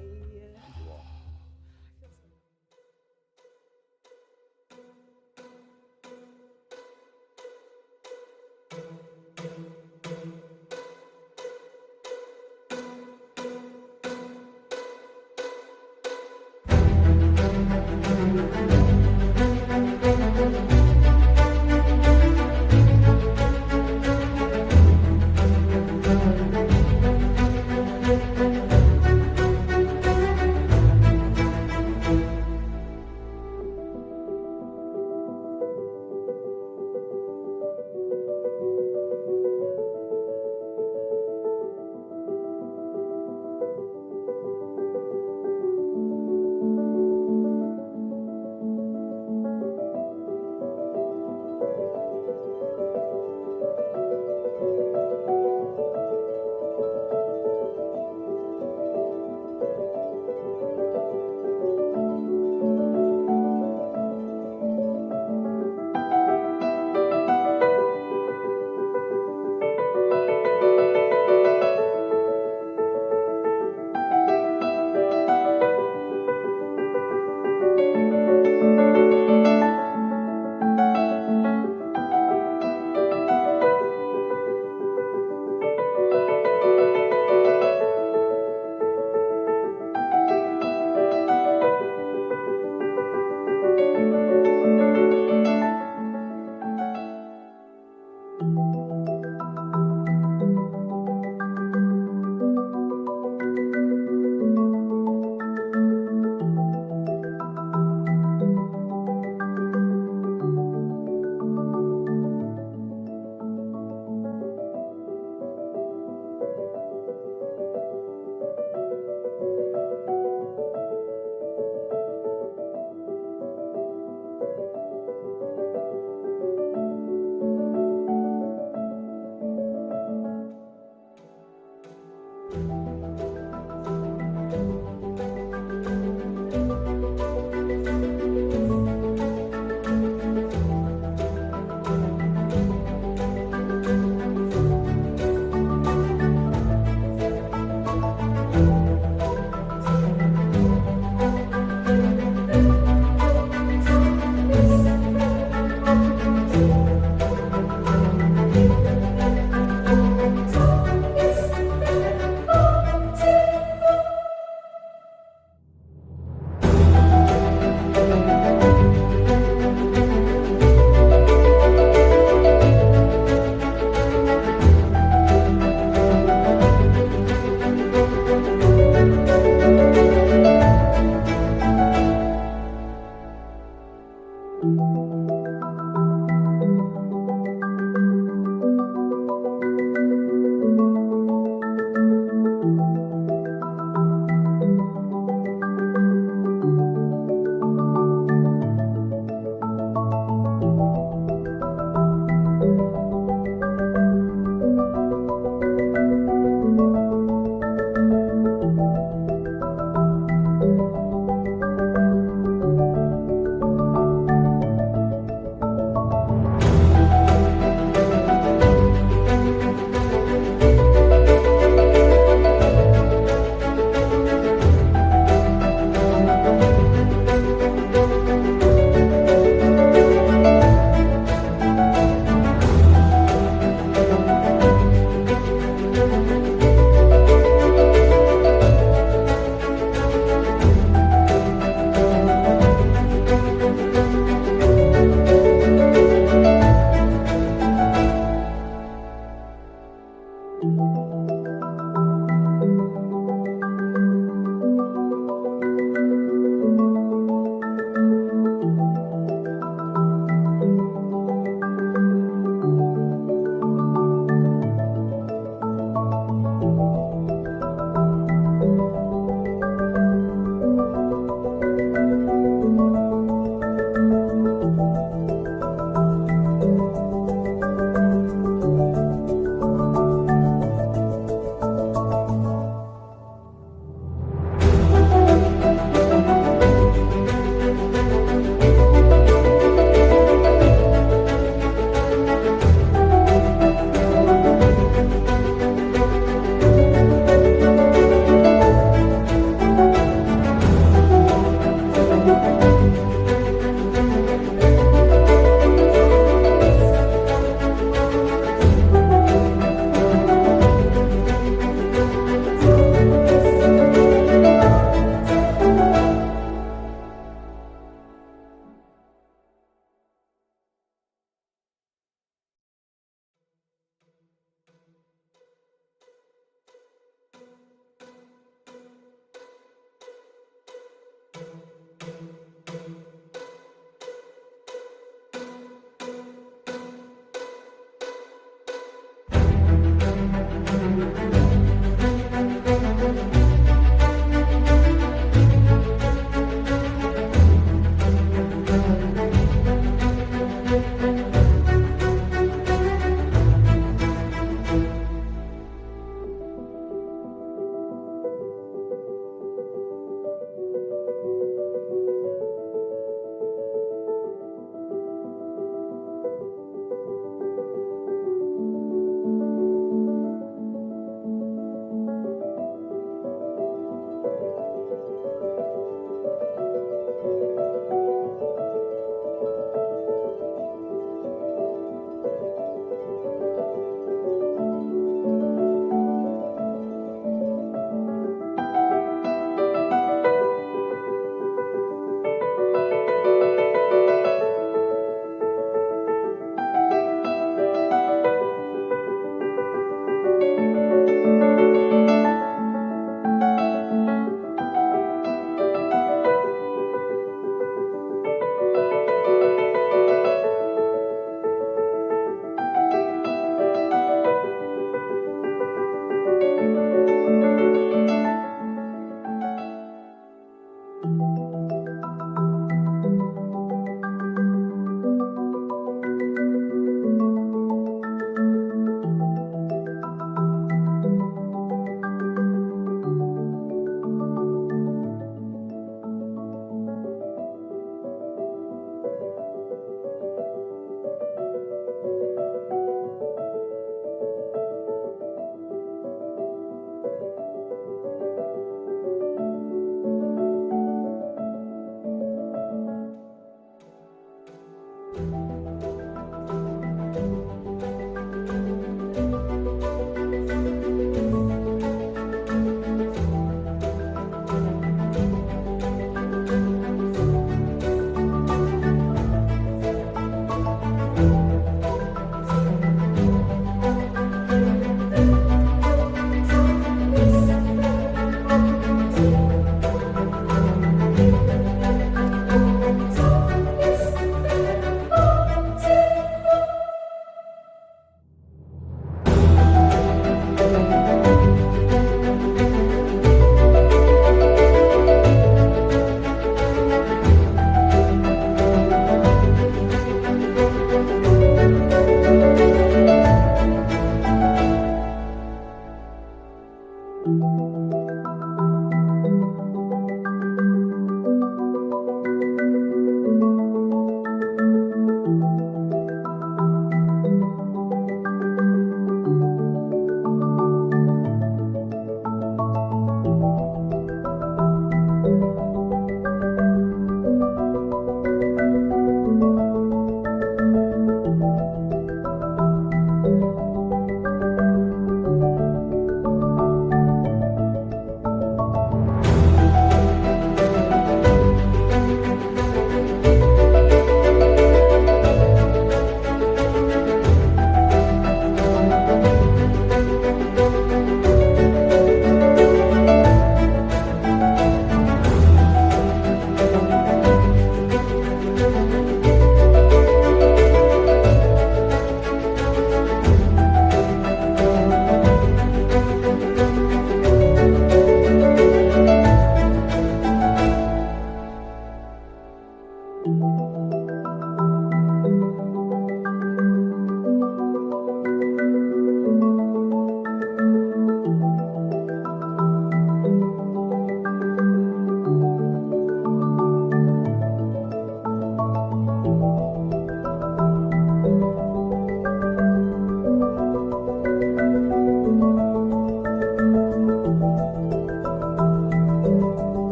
you